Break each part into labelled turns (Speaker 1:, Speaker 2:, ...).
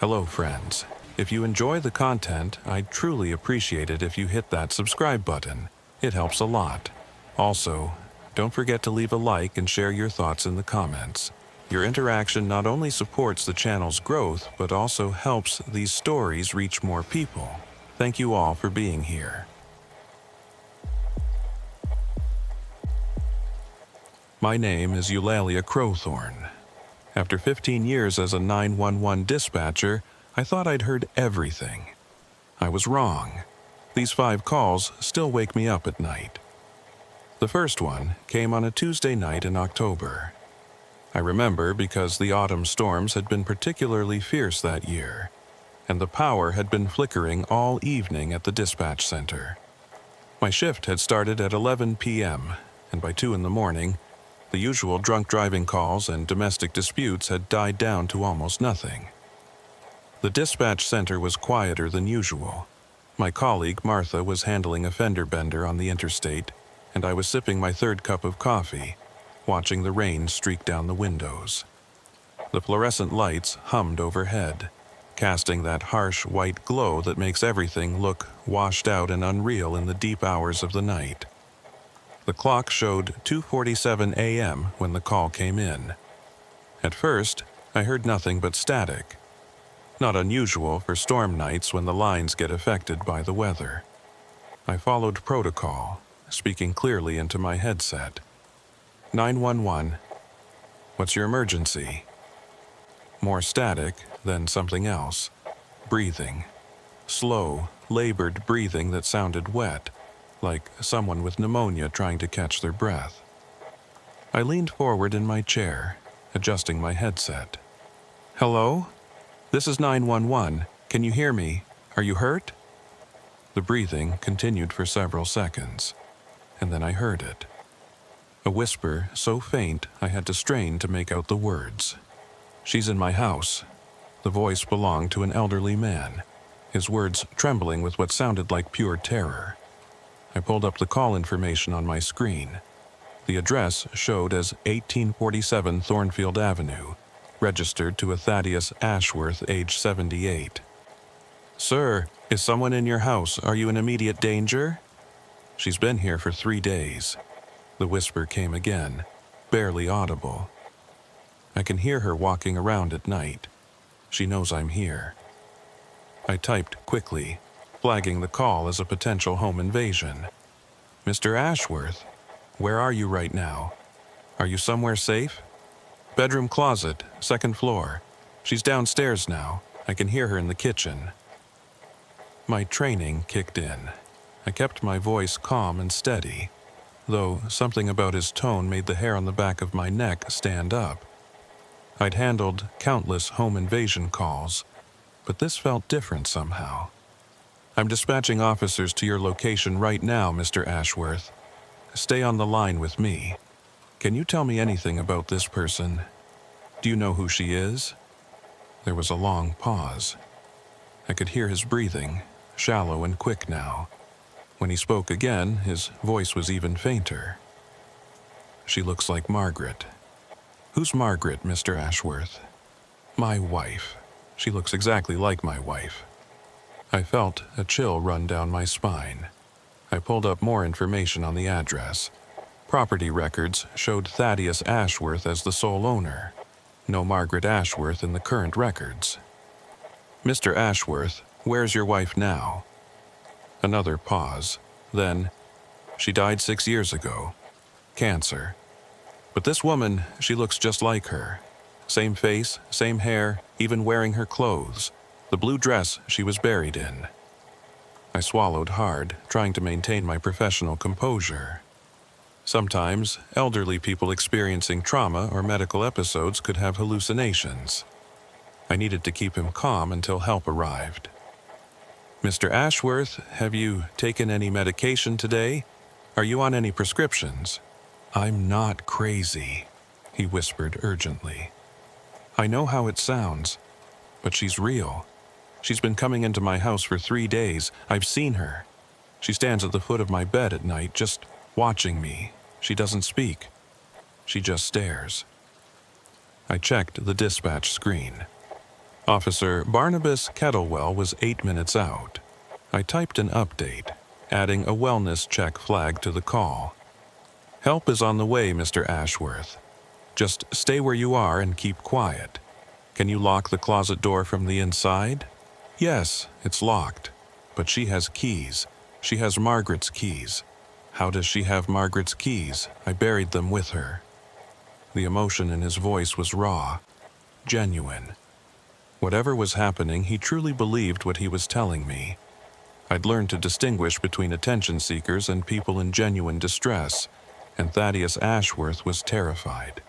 Speaker 1: Hello, friends. If you enjoy the content, I'd truly appreciate it if you hit that subscribe button. It helps a lot. Also, don't forget to leave a like and share your thoughts in the comments. Your interaction not only supports the channel's growth, but also helps these stories reach more people. Thank you all for being here. My name is Eulalia Crowthorne. After 15 years as a 911 dispatcher, I thought I'd heard everything. I was wrong. These 5 calls still wake me up at night. The first one came on a Tuesday night in October. I remember because the autumn storms had been particularly fierce that year, and the power had been flickering all evening at the dispatch center. My shift had started at 11 p.m., and by 2 in the morning, the usual drunk driving calls and domestic disputes had died down to almost nothing. The dispatch center was quieter than usual. My colleague Martha was handling a fender bender on the interstate, and I was sipping my 3rd cup of coffee, watching the rain streak down the windows. The fluorescent lights hummed overhead, casting that harsh white glow that makes everything look washed out and unreal in the deep hours of the night. The clock showed 2:47 a.m. when the call came in. At first, I heard nothing but static. Not unusual for storm nights when the lines get affected by the weather. I followed protocol, speaking clearly into my headset. 911. What's your emergency? More static, then something else. Breathing. Slow, labored breathing that sounded wet, like someone with pneumonia trying to catch their breath. I leaned forward in my chair, adjusting my headset. Hello? This is 911. Can you hear me? Are you hurt? The breathing continued for several seconds, and then I heard it. A whisper so faint I had to strain to make out the words. She's in my house. The voice belonged to an elderly man, his words trembling with what sounded like pure terror. I pulled up the call information on my screen. The address showed as 1847 Thornfield Avenue, registered to a Thaddeus Ashworth, age 78. Sir, is someone in your house? Are you in immediate danger? She's been here for 3 days. The whisper came again, barely audible. I can hear her walking around at night. She knows I'm here. I typed quickly, flagging the call as a potential home invasion. Mr. Ashworth, where are you right now? Are you somewhere safe? Bedroom closet, 2nd floor. She's downstairs now. I can hear her in the kitchen. My training kicked in. I kept my voice calm and steady, though something about his tone made the hair on the back of my neck stand up. I'd handled countless home invasion calls, but this felt different somehow. I'm dispatching officers to your location right now, Mr. Ashworth. Stay on the line with me. Can you tell me anything about this person? Do you know who she is? There was a long pause. I could hear his breathing, shallow and quick now. When he spoke again, his voice was even fainter. She looks like Margaret. Who's Margaret, Mr. Ashworth? My wife. She looks exactly like my wife. I felt a chill run down my spine. I pulled up more information on the address. Property records showed Thaddeus Ashworth as the sole owner. No Margaret Ashworth in the current records. Mr. Ashworth, where's your wife now? Another pause. Then, she died 6 years ago. Cancer. But this woman, she looks just like her. Same face, same hair, even wearing her clothes. The blue dress she was buried in. I swallowed hard, trying to maintain my professional composure. Sometimes, elderly people experiencing trauma or medical episodes could have hallucinations. I needed to keep him calm until help arrived. Mr. Ashworth, have you taken any medication today? Are you on any prescriptions? I'm not crazy, he whispered urgently. I know how it sounds, but she's real. She's been coming into my house for 3 days. I've seen her. She stands at the foot of my bed at night, just watching me. She doesn't speak. She just stares. I checked the dispatch screen. Officer Barnabas Kettlewell was 8 minutes out. I typed an update, adding a wellness check flag to the call. Help is on the way, Mr. Ashworth. Just stay where you are and keep quiet. Can you lock the closet door from the inside? Yes, it's locked. But she has keys. She has Margaret's keys. How does she have Margaret's keys? I buried them with her. The emotion in his voice was raw, genuine. Whatever was happening, he truly believed what he was telling me. I'd learned to distinguish between attention seekers and people in genuine distress, and Thaddeus Ashworth was terrified.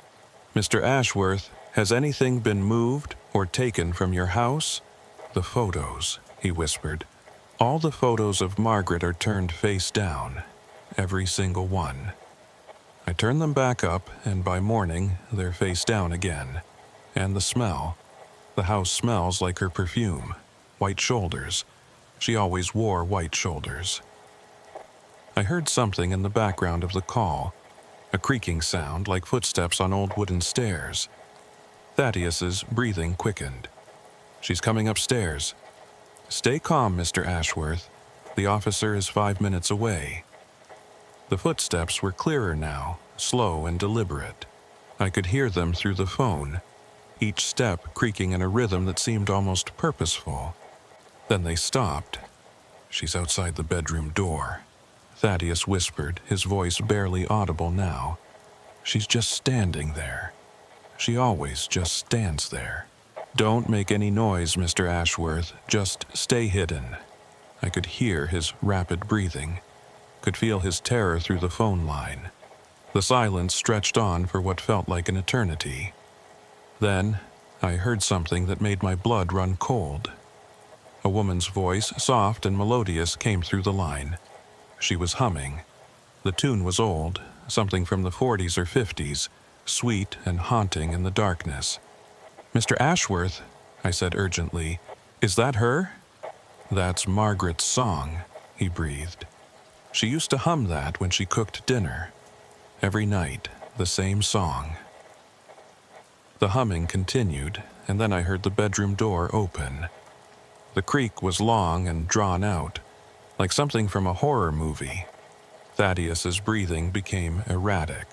Speaker 1: Mr. Ashworth, has anything been moved or taken from your house? The photos, he whispered. All the photos of Margaret are turned face down, every single one. I turned them back up, and by morning, they're face down again. And the smell. The house smells like her perfume. White shoulders. She always wore white shoulders. I heard something in the background of the call, a creaking sound like footsteps on old wooden stairs. Thaddeus's breathing quickened. She's coming upstairs. Stay calm, Mr. Ashworth. The officer is 5 minutes away. The footsteps were clearer now, slow and deliberate. I could hear them through the phone, each step creaking in a rhythm that seemed almost purposeful. Then they stopped. She's outside the bedroom door, Thaddeus whispered, his voice barely audible now. She's just standing there. She always just stands there. Don't make any noise, Mr. Ashworth. Just stay hidden. I could hear his rapid breathing, could feel his terror through the phone line. The silence stretched on for what felt like an eternity. Then, I heard something that made my blood run cold. A woman's voice, soft and melodious, came through the line. She was humming. The tune was old, something from the 40s or 50s, sweet and haunting in the darkness. Mr. Ashworth, I said urgently, is that her? That's Margaret's song, he breathed. She used to hum that when she cooked dinner. Every night, the same song. The humming continued, and then I heard the bedroom door open. The creak was long and drawn out, like something from a horror movie. Thaddeus's breathing became erratic.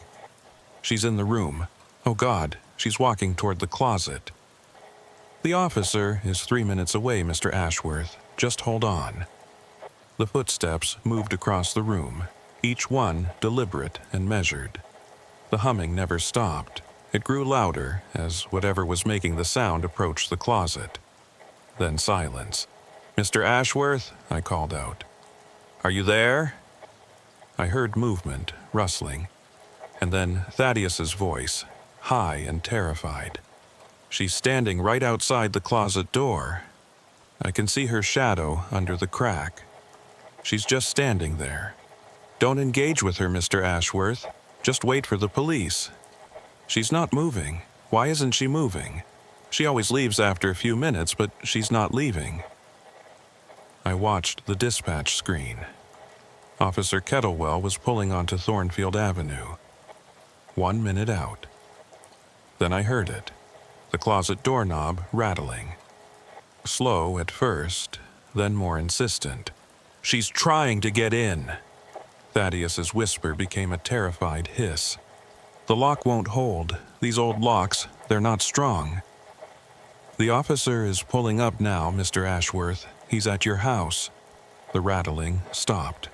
Speaker 1: She's in the room. Oh God, she's walking toward the closet. The officer is 3 minutes away, Mr. Ashworth. Just hold on. The footsteps moved across the room, each one deliberate and measured. The humming never stopped. It grew louder as whatever was making the sound approached the closet. Then silence. Mr. Ashworth, I called out. Are you there? I heard movement, rustling, and then Thaddeus's voice, high and terrified. She's standing right outside the closet door. I can see her shadow under the crack. She's just standing there. Don't engage with her, Mr. Ashworth. Just wait for the police. She's not moving. Why isn't she moving? She always leaves after a few minutes, but she's not leaving. I watched the dispatch screen. Officer Kettlewell was pulling onto Thornfield Avenue. 1 minute out. Then I heard it, the closet doorknob rattling. Slow at first, then more insistent. She's trying to get in. Thaddeus's whisper became a terrified hiss. The lock won't hold. These old locks, they're not strong. The officer is pulling up now, Mr. Ashworth. He's at your house. The rattling stopped.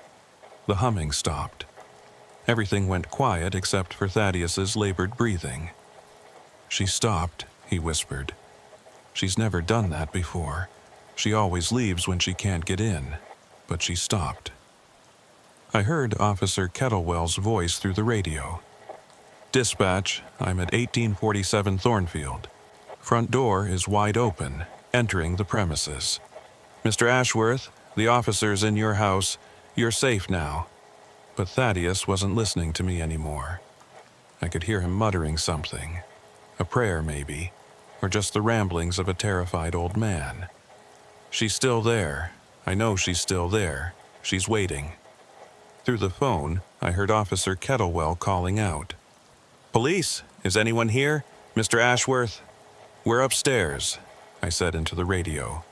Speaker 1: The humming stopped. Everything went quiet except for Thaddeus's labored breathing. She stopped, he whispered. She's never done that before. She always leaves when she can't get in. But she stopped. I heard Officer Kettlewell's voice through the radio. Dispatch, I'm at 1847 Thornfield. Front door is wide open, entering the premises. Mr. Ashworth, the officer's in your house. You're safe now. But Thaddeus wasn't listening to me anymore. I could hear him muttering something. A prayer, maybe, or just the ramblings of a terrified old man. She's still there. I know she's still there. She's waiting. Through the phone, I heard Officer Kettlewell calling out. Police, is anyone here? Mr. Ashworth? We're upstairs. I said into the radio.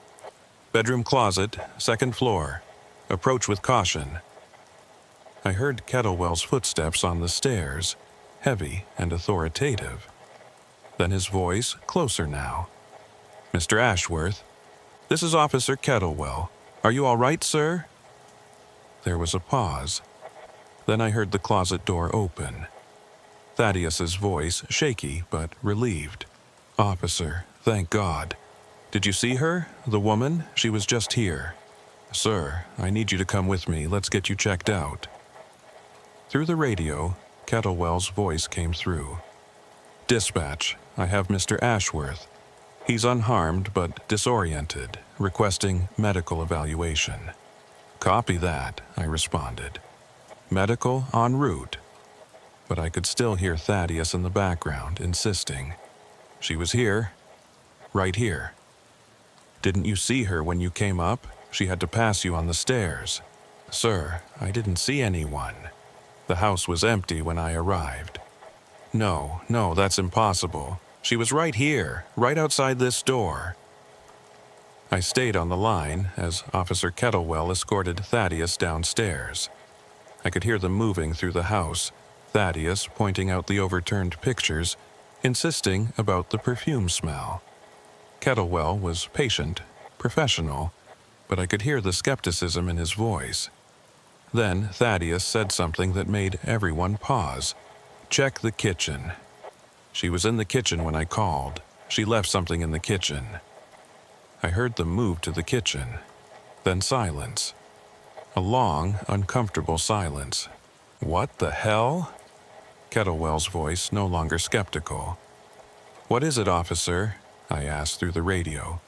Speaker 1: "Bedroom closet, second floor. Approach with caution." I heard Kettlewell's footsteps on the stairs, heavy and authoritative. Then his voice, closer now. "Mr. Ashworth, this is Officer Kettlewell. Are you all right, sir?" There was a pause. Then I heard the closet door open. Thaddeus's voice, shaky but relieved. "Officer, thank God. Did you see her? The woman? She was just here." "Sir, I need you to come with me. Let's get you checked out." Through the radio, Kettlewell's voice came through. "Dispatch, I have Mr. Ashworth. He's unharmed but disoriented, requesting medical evaluation." "Copy that," I responded. "Medical en route." But I could still hear Thaddeus in the background, insisting. "She was here. Right here." "Didn't you see her when you came up? She had to pass you on the stairs." "Sir, I didn't see anyone. The house was empty when I arrived." No, that's impossible. She was right here, right outside this door." I stayed on the line as Officer Kettlewell escorted Thaddeus downstairs. I could hear them moving through the house, Thaddeus pointing out the overturned pictures, insisting about the perfume smell. Kettlewell was patient, professional, but I could hear the skepticism in his voice. Then Thaddeus said something that made everyone pause. "Check the kitchen." "She was in the kitchen when I called. She left something in the kitchen." I heard them move to the kitchen. Then silence. A long, uncomfortable silence. "What the hell?" Kettlewell's voice no longer skeptical. "What is it, officer?" I asked through the radio.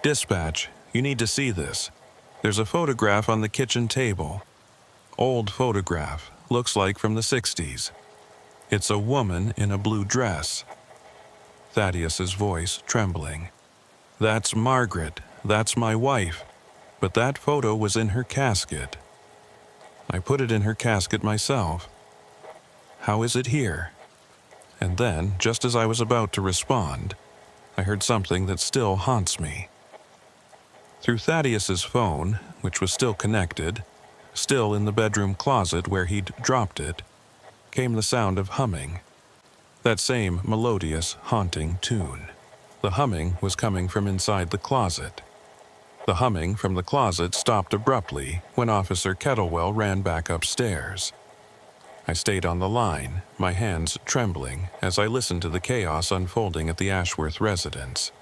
Speaker 1: "Dispatch, you need to see this. There's a photograph on the kitchen table. Old photograph, looks like from the 60s. It's a woman in a blue dress." Thaddeus's voice trembling. "That's Margaret. That's my wife. But that photo was in her casket. I put it in her casket myself. How is it here?" And then, just as I was about to respond, I heard something that still haunts me. Through Thaddeus's phone, which was still connected, still in the bedroom closet where he'd dropped it, came the sound of humming. That same melodious, haunting tune. The humming was coming from inside the closet. The humming from the closet stopped abruptly when Officer Kettlewell ran back upstairs. I stayed on the line, my hands trembling as I listened to the chaos unfolding at the Ashworth residence.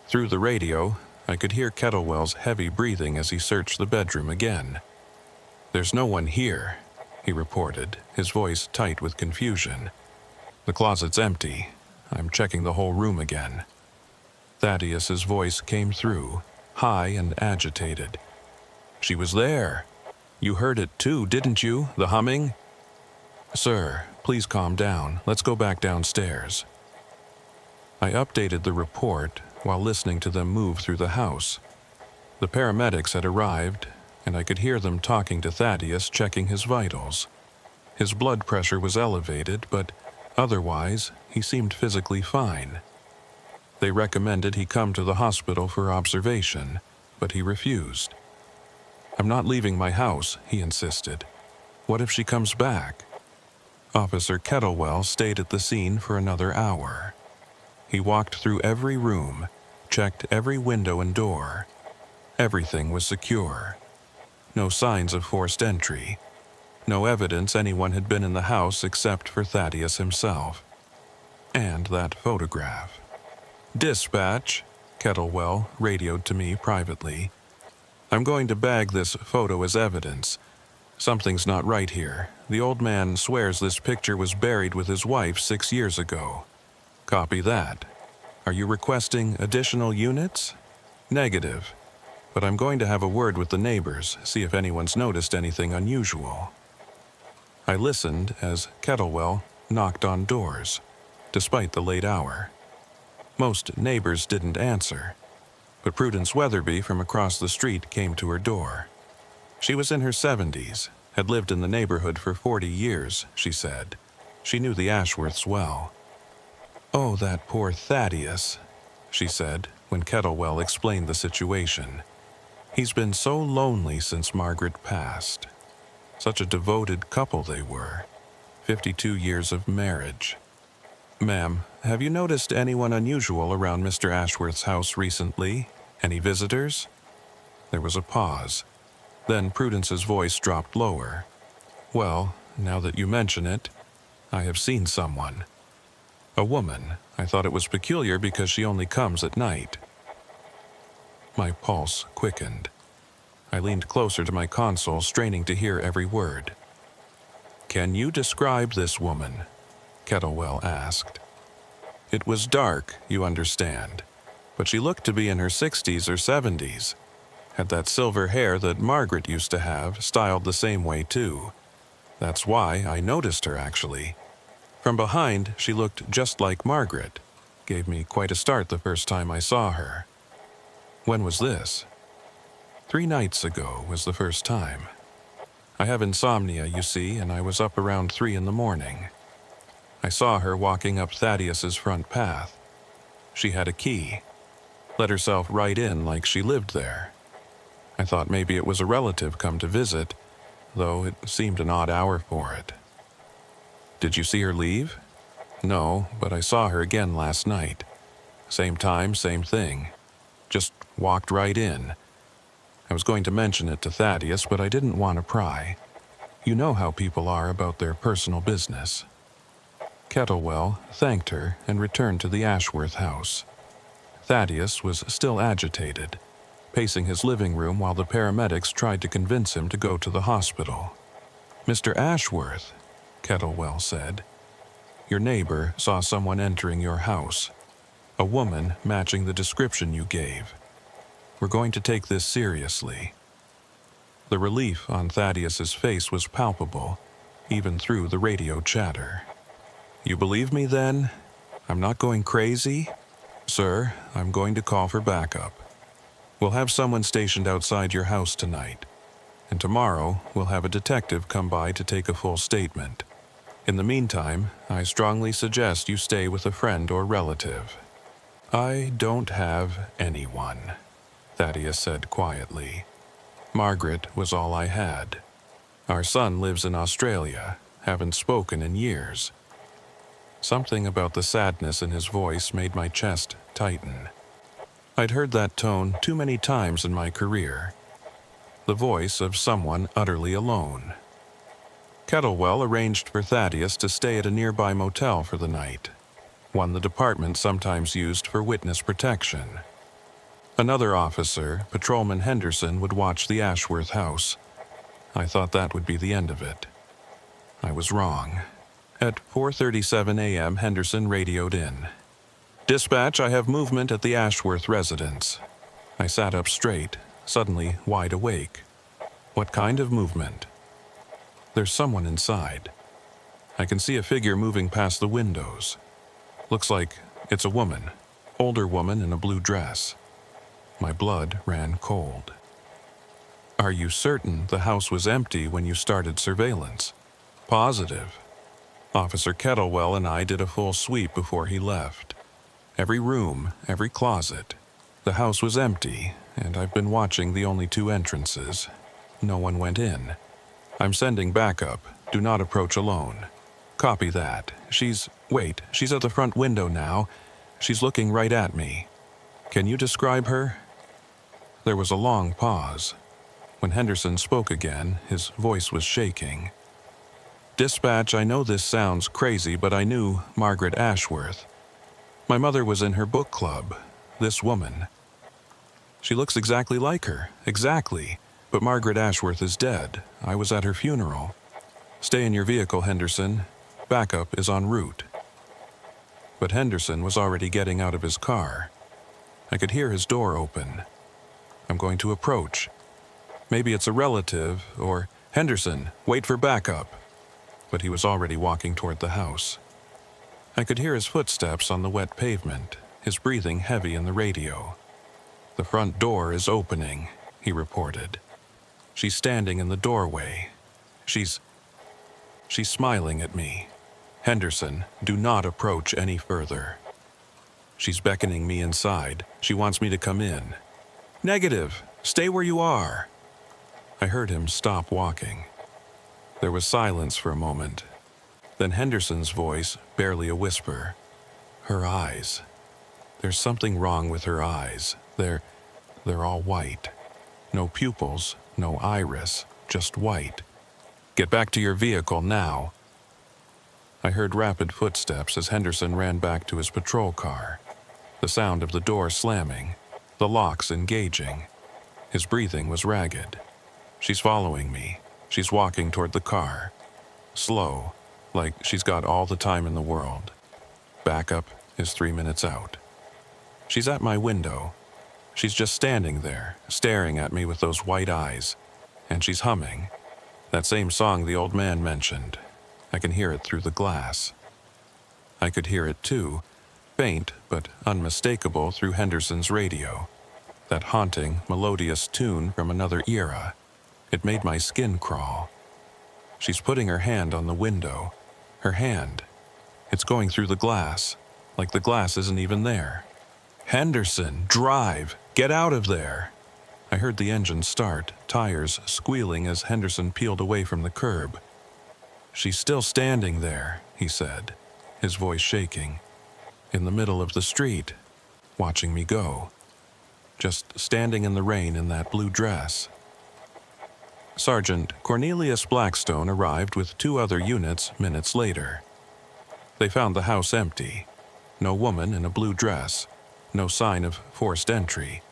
Speaker 1: Through the radio, I could hear Kettlewell's heavy breathing as he searched the bedroom again. "There's no one here," he reported, his voice tight with confusion. "The closet's empty. I'm checking the whole room again." Thaddeus's voice came through, high and agitated. "She was there. You heard it too, didn't you, the humming?" "Sir, please calm down. Let's go back downstairs." I updated the report while listening to them move through the house. The paramedics had arrived, and I could hear them talking to Thaddeus, checking his vitals. His blood pressure was elevated, but otherwise, he seemed physically fine. They recommended he come to the hospital for observation, but he refused. "I'm not leaving my house," he insisted. "What if she comes back?" Officer Kettlewell stayed at the scene for another hour. He walked through every room, checked every window and door. Everything was secure. No signs of forced entry. No evidence anyone had been in the house except for Thaddeus himself. And that photograph. "Dispatch," Kettlewell radioed to me privately. "I'm going to bag this photo as evidence. Something's not right here. The old man swears this picture was buried with his wife 6 years ago." "Copy that. Are you requesting additional units?" "Negative. But I'm going to have a word with the neighbors, see if anyone's noticed anything unusual." I listened as Kettlewell knocked on doors, despite the late hour. Most neighbors didn't answer, but Prudence Weatherby from across the street came to her door. She was in her 70s, had lived in the neighborhood for 40 years, she said. She knew the Ashworths well. "Oh, that poor Thaddeus," she said, when Kettlewell explained the situation. He's been so lonely since Margaret passed. Such a devoted couple they were. 52 years of marriage. Ma'am, have you noticed anyone unusual around Mr. Ashworth's house recently? Any visitors? There was a pause. Then Prudence's voice dropped lower. Well, now that you mention it, I have seen someone. A woman. I thought it was peculiar because she only comes at night. My pulse quickened. I leaned closer to my console, straining to hear every word. Can you describe this woman? Kettlewell asked. It was dark, you understand, but she looked to be in her 60s or 70s. Had that silver hair that Margaret used to have, styled the same way too. That's why I noticed her, actually. From behind, she looked just like Margaret. Gave me quite a start the first time I saw her. When was this? 3 nights ago was the first time. I have insomnia, you see, and I was up around 3 in the morning. I saw her walking up Thaddeus's front path. She had a key. Let herself right in like she lived there. I thought maybe it was a relative come to visit, though it seemed an odd hour for it. Did you see her leave? No, but I saw her again last night. Same time, same thing. Just walked right in. I was going to mention it to Thaddeus, but I didn't want to pry. You know how people are about their personal business. Kettlewell thanked her and returned to the Ashworth house. Thaddeus was still agitated, pacing his living room while the paramedics tried to convince him to go to the hospital. Mr. Ashworth, Kettlewell said, your neighbor saw someone entering your house. A woman matching the description you gave. We're going to take this seriously. The relief on Thaddeus's face was palpable, even through the radio chatter. You believe me then? I'm not going crazy? Sir, I'm going to call for backup. We'll have someone stationed outside your house tonight, and tomorrow we'll have a detective come by to take a full statement. In the meantime, I strongly suggest you stay with a friend or relative. I don't have anyone, Thaddeus said quietly. Margaret was all I had. Our son lives in Australia, haven't spoken in years. Something about the sadness in his voice made my chest tighten. I'd heard that tone too many times in my career. The voice of someone utterly alone. Kettlewell arranged for Thaddeus to stay at a nearby motel for the night, one the department sometimes used for witness protection. Another officer, Patrolman Henderson, would watch the Ashworth house. I thought that would be the end of it. I was wrong. At 4:37 a.m., Henderson radioed in. Dispatch, I have movement at the Ashworth residence. I sat up straight, suddenly wide awake. What kind of movement? There's someone inside. I can see a figure moving past the windows. Looks like it's a woman, older woman in a blue dress. My blood ran cold. Are you certain the house was empty when you started surveillance? Positive. Officer Kettlewell and I did a full sweep before he left. Every room, every closet. The house was empty, and I've been watching the only 2 entrances. No one went in. I'm sending backup. Do not approach alone. Copy that. She's at the front window now. She's looking right at me. Can you describe her? There was a long pause. When Henderson spoke again, his voice was shaking. Dispatch, I know this sounds crazy, but I knew Margaret Ashworth. My mother was in her book club. This woman. She looks exactly like her. Exactly. But Margaret Ashworth is dead. I was at her funeral. Stay in your vehicle, Henderson. Backup is en route. But Henderson was already getting out of his car. I could hear his door open. I'm going to approach. Maybe it's a relative, or Henderson, wait for backup. But he was already walking toward the house. I could hear his footsteps on the wet pavement, his breathing heavy in the radio. The front door is opening, he reported. She's standing in the doorway. She's smiling at me. Henderson, do not approach any further. She's beckoning me inside. She wants me to come in. Negative. Stay where you are. I heard him stop walking. There was silence for a moment. Then Henderson's voice, barely a whisper. Her eyes. There's something wrong with her eyes. They're all white. No pupils, no iris, just white. Get back to your vehicle now. I heard rapid footsteps as Henderson ran back to his patrol car. The sound of the door slamming, the locks engaging. His breathing was ragged. She's following me. She's walking toward the car. Slow, like she's got all the time in the world. Backup is 3 minutes out. She's at my window. She's just standing there, staring at me with those white eyes. And she's humming. That same song the old man mentioned. I can hear it through the glass. I could hear it too, faint but unmistakable through Henderson's radio. That haunting, melodious tune from another era. It made my skin crawl. She's putting her hand on the window. Her hand. It's going through the glass, like the glass isn't even there. Henderson, drive! Get out of there! I heard the engine start, tires squealing as Henderson peeled away from the curb. She's still standing there, he said, his voice shaking. In the middle of the street, watching me go. Just standing in the rain in that blue dress. Sergeant Cornelius Blackstone arrived with 2 other units minutes later. They found the house empty. No woman in a blue dress. No sign of forced entry.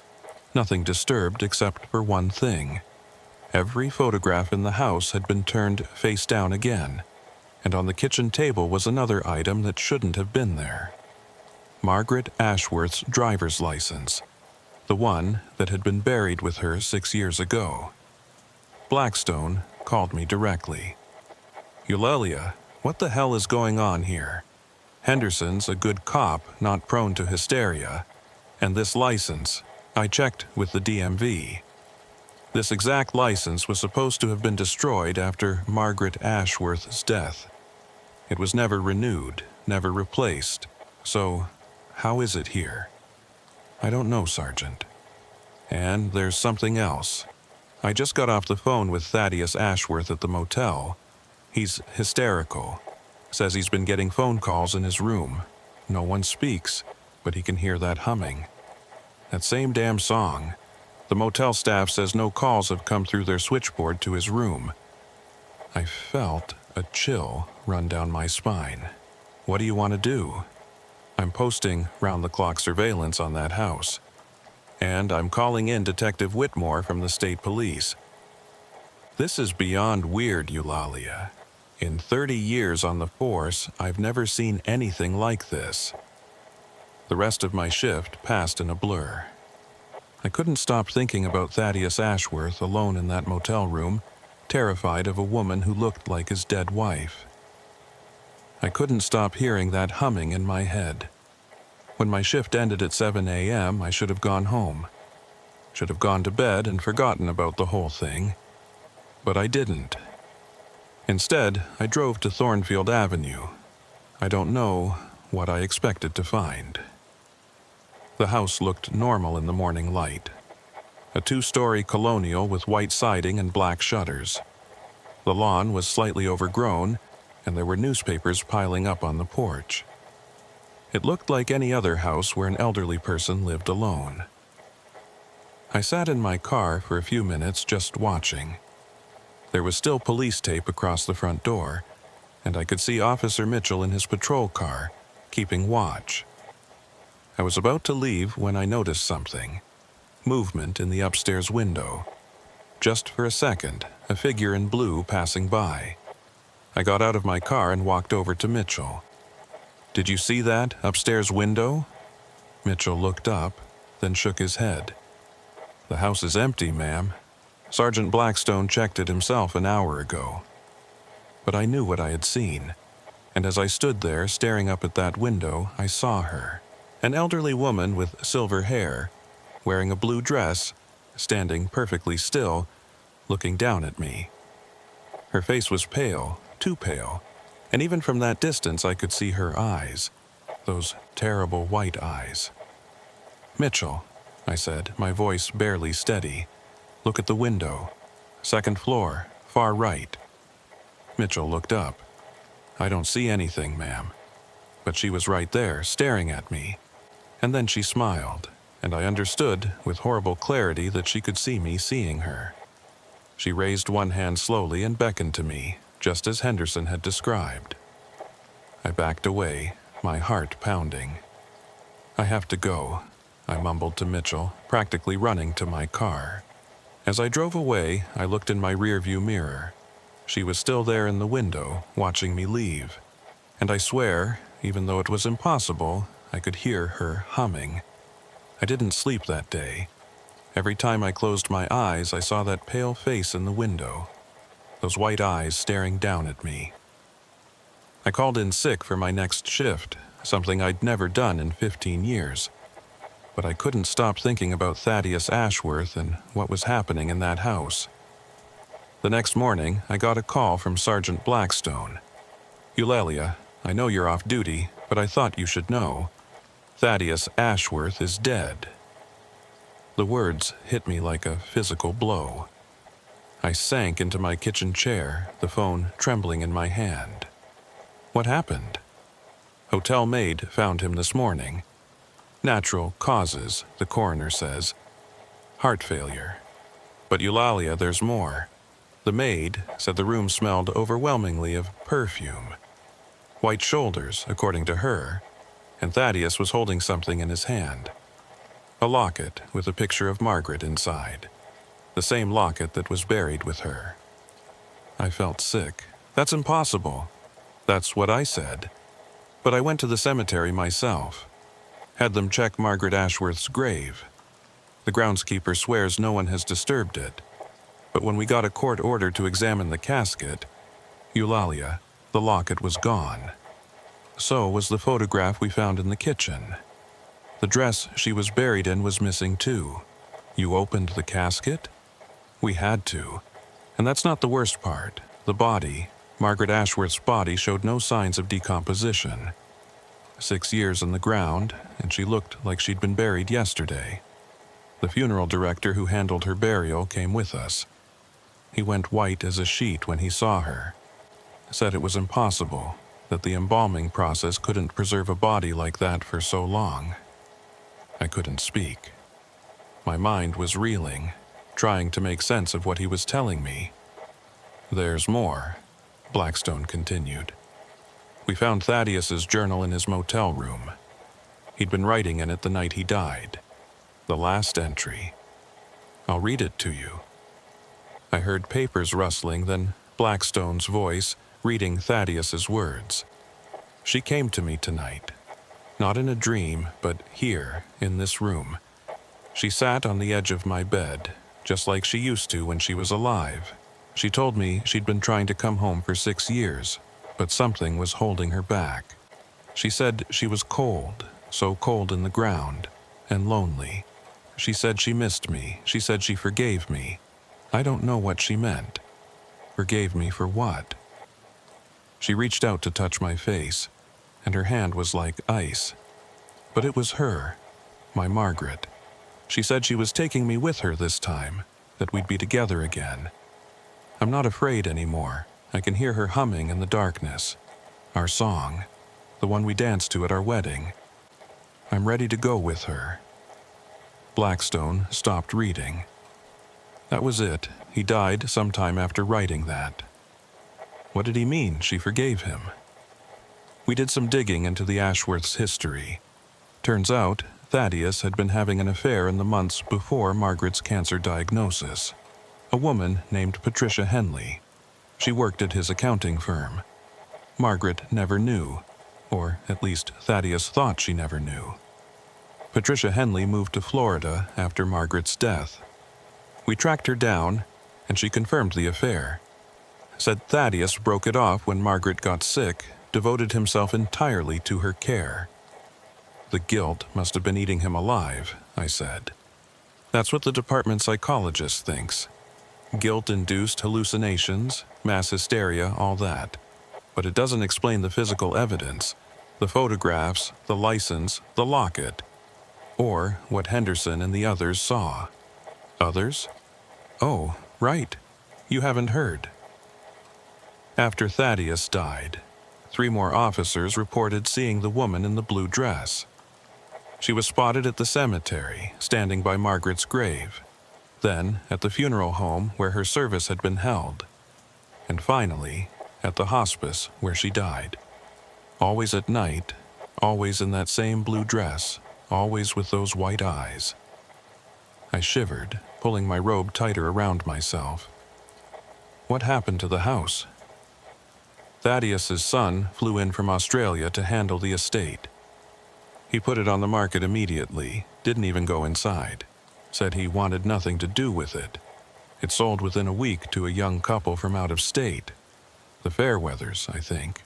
Speaker 1: Nothing disturbed except for one thing. Every photograph in the house had been turned face down again, and on the kitchen table was another item that shouldn't have been there. Margaret Ashworth's driver's license, the one that had been buried with her 6 years ago. Blackstone called me directly. Eulalia, what the hell is going on here? Henderson's a good cop, not prone to hysteria. And this license, I checked with the DMV. This exact license was supposed to have been destroyed after Margaret Ashworth's death. It was never renewed, never replaced. So, how is it here? I don't know, Sergeant. And there's something else. I just got off the phone with Thaddeus Ashworth at the motel. He's hysterical. Says he's been getting phone calls in his room. No one speaks, but he can hear that humming. That same damn song. The motel staff says no calls have come through their switchboard to his room. I felt a chill run down my spine. What do you want to do? I'm posting round-the-clock surveillance on that house. And I'm calling in Detective Whitmore from the state police. This is beyond weird, Eulalia. In 30 years on the force, I've never seen anything like this. The rest of my shift passed in a blur. I couldn't stop thinking about Thaddeus Ashworth alone in that motel room, terrified of a woman who looked like his dead wife. I couldn't stop hearing that humming in my head. When my shift ended at 7 a.m., I should have gone home. Should have gone to bed and forgotten about the whole thing. But I didn't. Instead, I drove to Thornfield Avenue. I don't know what I expected to find. The house looked normal in the morning light. A 2-story colonial with white siding and black shutters. The lawn was slightly overgrown, and there were newspapers piling up on the porch. It looked like any other house where an elderly person lived alone. I sat in my car for a few minutes just watching. There was still police tape across the front door, and I could see Officer Mitchell in his patrol car, keeping watch. I was about to leave when I noticed something. Movement in the upstairs window. Just for a second, a figure in blue passing by. I got out of my car and walked over to Mitchell. "Did you see that upstairs window?" Mitchell looked up, then shook his head. "The house is empty, ma'am. Sergeant Blackstone checked it himself an hour ago." But I knew what I had seen, and as I stood there staring up at that window, I saw her. An elderly woman with silver hair, wearing a blue dress, standing perfectly still, looking down at me. Her face was pale, too pale, and even from that distance I could see her eyes. those terrible white eyes. "Mitchell," I said, my voice barely steady, "look at the window. Second floor, far right." Mitchell looked up. "I don't see anything, ma'am." But she was right there, staring at me. And then she smiled, and I understood with horrible clarity that she could see me seeing her. She raised one hand slowly and beckoned to me, just as Henderson had described. I backed away, my heart pounding. "I have to go," I mumbled to Mitchell, practically running to my car. As I drove away, I looked in my rearview mirror. She was still there in the window, watching me leave. And I swear, even though it was impossible, I could hear her humming. I didn't sleep that day. Every time I closed my eyes, I saw that pale face in the window, those white eyes staring down at me. I called in sick for my next shift, something I'd never done in 15 years. But I couldn't stop thinking about Thaddeus Ashworth and what was happening in that house. The next morning, I got a call from Sergeant Blackstone. "Eulalia, I know you're off duty, but I thought you should know. Thaddeus Ashworth is dead." The words hit me like a physical blow. I sank into my kitchen chair, the phone trembling in my hand. What happened? Hotel maid found him this morning. Natural causes, the coroner says. Heart failure. But Eulalia, there's more. The maid said the room smelled overwhelmingly of perfume. White shoulders, according to her, and Thaddeus was holding something in his hand. A locket with a picture of Margaret inside. The same locket that was buried with her. I felt sick. That's impossible. That's what I said. But I went to the cemetery myself. Had them check Margaret Ashworth's grave. The groundskeeper swears no one has disturbed it. But when we got a court order to examine the casket, Eulalia, the locket was gone. So was the photograph we found in the kitchen. The dress she was buried in was missing too. You opened the casket? We had to. And that's not the worst part. The body, Margaret Ashworth's body, showed no signs of decomposition. 6 years in the ground, and she looked like she'd been buried yesterday. The funeral director who handled her burial came with us. He went white as a sheet when he saw her. Said it was impossible, that the embalming process couldn't preserve a body like that for so long. I couldn't speak. My mind was reeling, trying to make sense of what he was telling me. "There's more," Blackstone continued. "We found Thaddeus's journal in his motel room. He'd been writing in it the night he died. The last entry. I'll read it to you." I heard papers rustling, then Blackstone's voice reading Thaddeus's words. "She came to me tonight. Not in a dream, but here, in this room. She sat on the edge of my bed, just like she used to when she was alive. She told me she'd been trying to come home for 6 years, but something was holding her back. She said she was cold, so cold in the ground, and lonely. She said she missed me. She said she forgave me. I don't know what she meant. Forgave me for what? She reached out to touch my face, and her hand was like ice. But it was her, my Margaret. She said she was taking me with her this time, that we'd be together again. I'm not afraid anymore. I can hear her humming in the darkness. Our song, the one we danced to at our wedding. I'm ready to go with her." Blackstone stopped reading. That was it. He died sometime after writing that. What did he mean she forgave him? We did some digging into the Ashworths' history. Turns out, Thaddeus had been having an affair in the months before Margaret's cancer diagnosis. A woman named Patricia Henley. She worked at his accounting firm. Margaret never knew, or at least Thaddeus thought she never knew. Patricia Henley moved to Florida after Margaret's death. We tracked her down, and she confirmed the affair. Said Thaddeus broke it off when Margaret got sick, devoted himself entirely to her care. The guilt must have been eating him alive, I said. That's what the department psychologist thinks. Guilt-induced hallucinations, mass hysteria, all that. But it doesn't explain the physical evidence. The photographs, the license, the locket. Or what Henderson and the others saw. Others? Oh, right. You haven't heard. After Thaddeus died, 3 more officers reported seeing the woman in the blue dress. She was spotted at the cemetery, standing by Margaret's grave, then at the funeral home where her service had been held, and finally at the hospice where she died. Always at night, always in that same blue dress, always with those white eyes. I shivered, pulling my robe tighter around myself. What happened to the house? Thaddeus's son flew in from Australia to handle the estate. He put it on the market immediately, didn't even go inside. Said he wanted nothing to do with it. It sold within a week to a young couple from out of state. The Fairweathers, I think.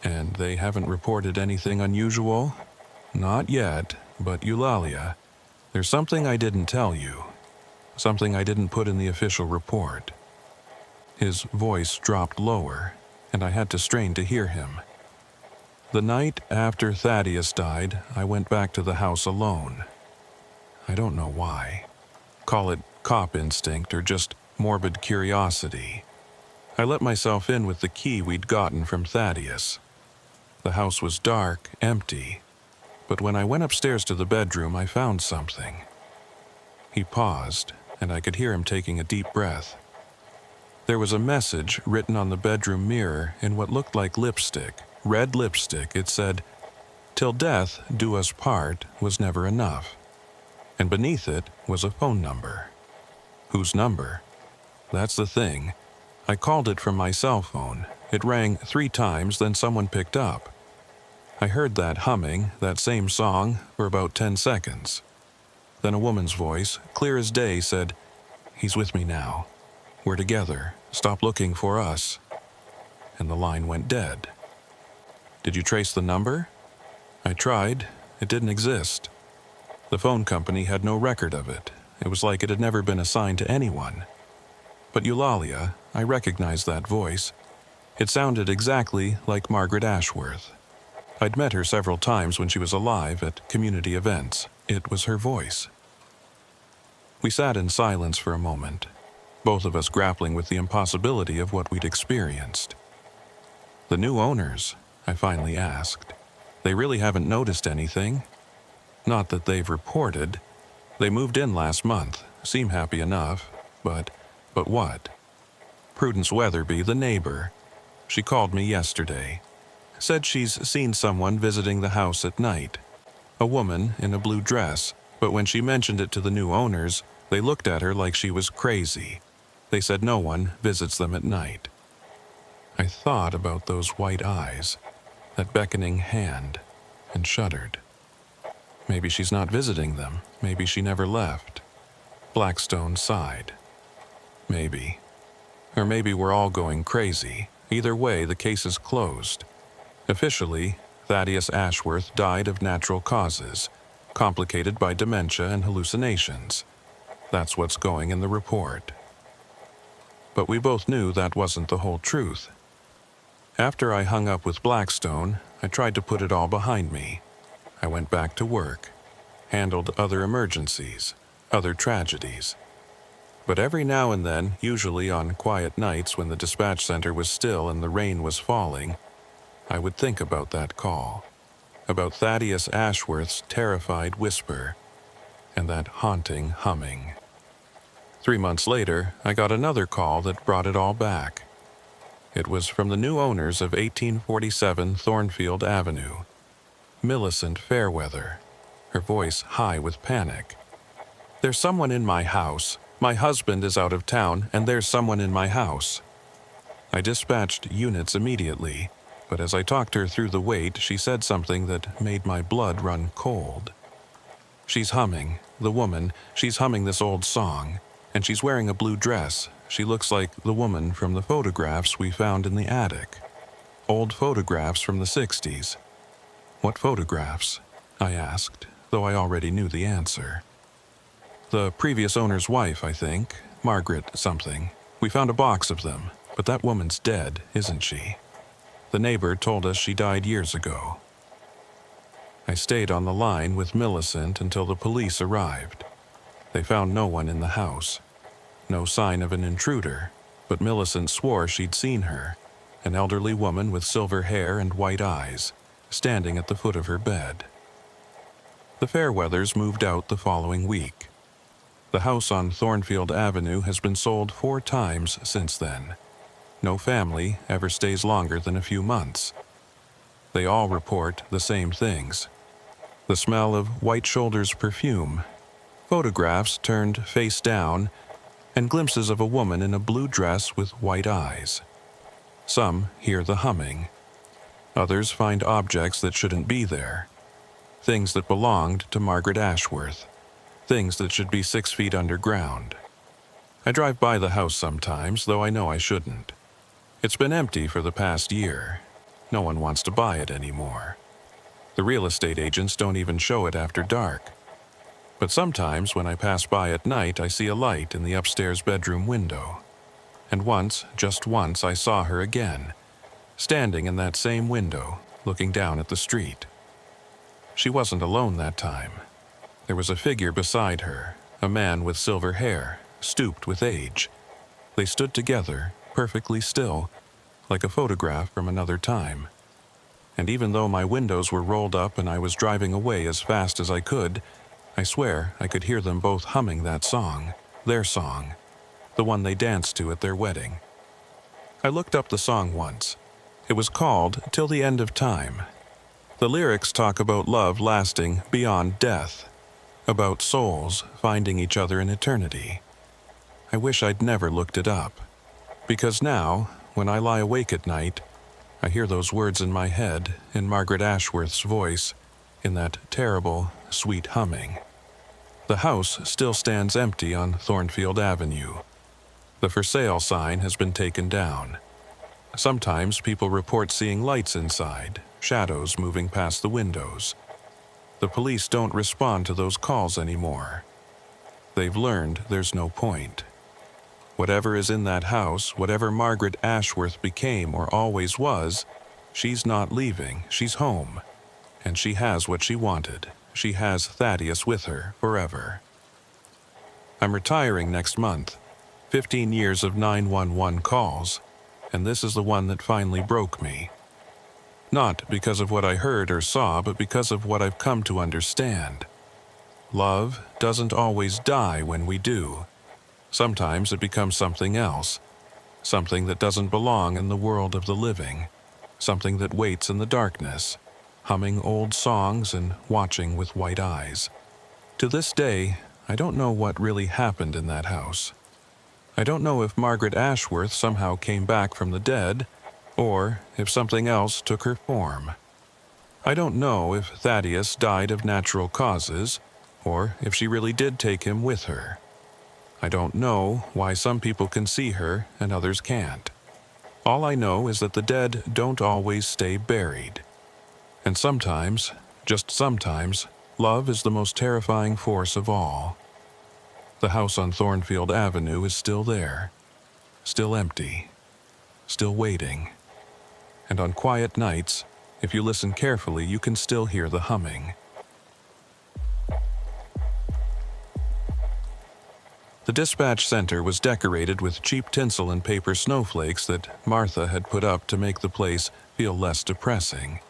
Speaker 1: And they haven't reported anything unusual? Not yet, but Eulalia, there's something I didn't tell you. Something I didn't put in the official report. His voice dropped lower, and I had to strain to hear him. The night after Thaddeus died, I went back to the house alone. I don't know why. Call it cop instinct or just morbid curiosity. I let myself in with the key we'd gotten from Thaddeus. The house was dark, empty, but when I went upstairs to the bedroom, I found something. He paused, and I could hear him taking a deep breath. There was a message written on the bedroom mirror in what looked like lipstick. Red lipstick. It said, "Till death do us part" was never enough. And beneath it was a phone number. Whose number? That's the thing. I called it from my cell phone. It rang 3 times, then someone picked up. I heard that humming, that same song, for about 10 seconds. Then a woman's voice, clear as day, said, "He's with me now. We're together. Stop looking for us." And the line went dead. Did you trace the number? I tried. It didn't exist. The phone company had no record of it. It was like it had never been assigned to anyone. But Eulalia, I recognized that voice. It sounded exactly like Margaret Ashworth. I'd met her several times when she was alive at community events. It was her voice. We sat in silence for a moment, both of us grappling with the impossibility of what we'd experienced. The new owners, I finally asked. They really haven't noticed anything? Not that they've reported. They moved in last month, seem happy enough, but what? Prudence Weatherby, the neighbor. She called me yesterday. Said she's seen someone visiting the house at night. A woman in a blue dress, but when she mentioned it to the new owners, they looked at her like she was crazy. They said no one visits them at night. I thought about those white eyes, that beckoning hand, and shuddered. Maybe she's not visiting them. Maybe she never left. Blackstone sighed. Maybe. Or maybe we're all going crazy. Either way, the case is closed. Officially, Thaddeus Ashworth died of natural causes, complicated by dementia and hallucinations. That's what's going in the report. But we both knew that wasn't the whole truth. After I hung up with Blackstone, I tried to put it all behind me. I went back to work, handled other emergencies, other tragedies. But every now and then, usually on quiet nights when the dispatch center was still and the rain was falling, I would think about that call, about Thaddeus Ashworth's terrified whisper, and that haunting humming. 3 months later, I got another call that brought it all back. It was from the new owners of 1847 Thornfield Avenue, Millicent Fairweather, her voice high with panic. "There's someone in my house. My husband is out of town, and there's someone in my house." I dispatched units immediately, but as I talked her through the wait, she said something that made my blood run cold. "She's humming, the woman, she's humming this old song, and she's wearing a blue dress. She looks like the woman from the photographs we found in the attic. Old photographs from the 60s. "What photographs?" I asked, though I already knew the answer. "The previous owner's wife, I think, Margaret something. We found a box of them, but that woman's dead, isn't she? The neighbor told us she died years ago. I stayed on the line with Millicent until the police arrived. They found no one in the house. No sign of an intruder, but Millicent swore she'd seen her, an elderly woman with silver hair and white eyes, standing at the foot of her bed. The Fairweathers moved out the following week. The house on Thornfield Avenue has been sold 4 times since then. No family ever stays longer than a few months. They all report the same things. The smell of White Shoulder's perfume, photographs turned face down, and glimpses of a woman in a blue dress with white eyes. Some hear the humming. Others find objects that shouldn't be there. Things that belonged to Margaret Ashworth. Things that should be 6 feet underground. I drive by the house sometimes, though I know I shouldn't. It's been empty for the past year. No one wants to buy it anymore. The real estate agents don't even show it after dark. But sometimes when I pass by at night, I see a light in the upstairs bedroom window. And once, just once, I saw her again, standing in that same window, looking down at the street. She wasn't alone that time. There was a figure beside her, a man with silver hair, stooped with age. They stood together, perfectly still, like a photograph from another time. And even though my windows were rolled up and I was driving away as fast as I could, I swear I could hear them both humming that song, their song, the one they danced to at their wedding. I looked up the song once. It was called Till the End of Time. The lyrics talk about love lasting beyond death, about souls finding each other in eternity. I wish I'd never looked it up, because now, when I lie awake at night, I hear those words in my head, in Margaret Ashworth's voice, in that terrible, sweet humming. The house still stands empty on Thornfield Avenue. The for sale sign has been taken down. Sometimes people report seeing lights inside, shadows moving past the windows. The police don't respond to those calls anymore. They've learned there's no point. Whatever is in that house, whatever Margaret Ashworth became or always was, she's not leaving, she's home. And she has what she wanted. She has Thaddeus with her forever. I'm retiring next month. 15 years of 911 calls, and this is the one that finally broke me. Not because of what I heard or saw, but because of what I've come to understand. Love doesn't always die when we do. Sometimes it becomes something else, something that doesn't belong in the world of the living, something that waits in the darkness, humming old songs and watching with white eyes. To this day, I don't know what really happened in that house. I don't know if Margaret Ashworth somehow came back from the dead, or if something else took her form. I don't know if Thaddeus died of natural causes, or if she really did take him with her. I don't know why some people can see her and others can't. All I know is that the dead don't always stay buried. And sometimes, just sometimes, love is the most terrifying force of all. The house on Thornfield Avenue is still there, still empty, still waiting. And on quiet nights, if you listen carefully, you can still hear the humming. The dispatch center was decorated with cheap tinsel and paper snowflakes that Martha had put up to make the place feel less depressing.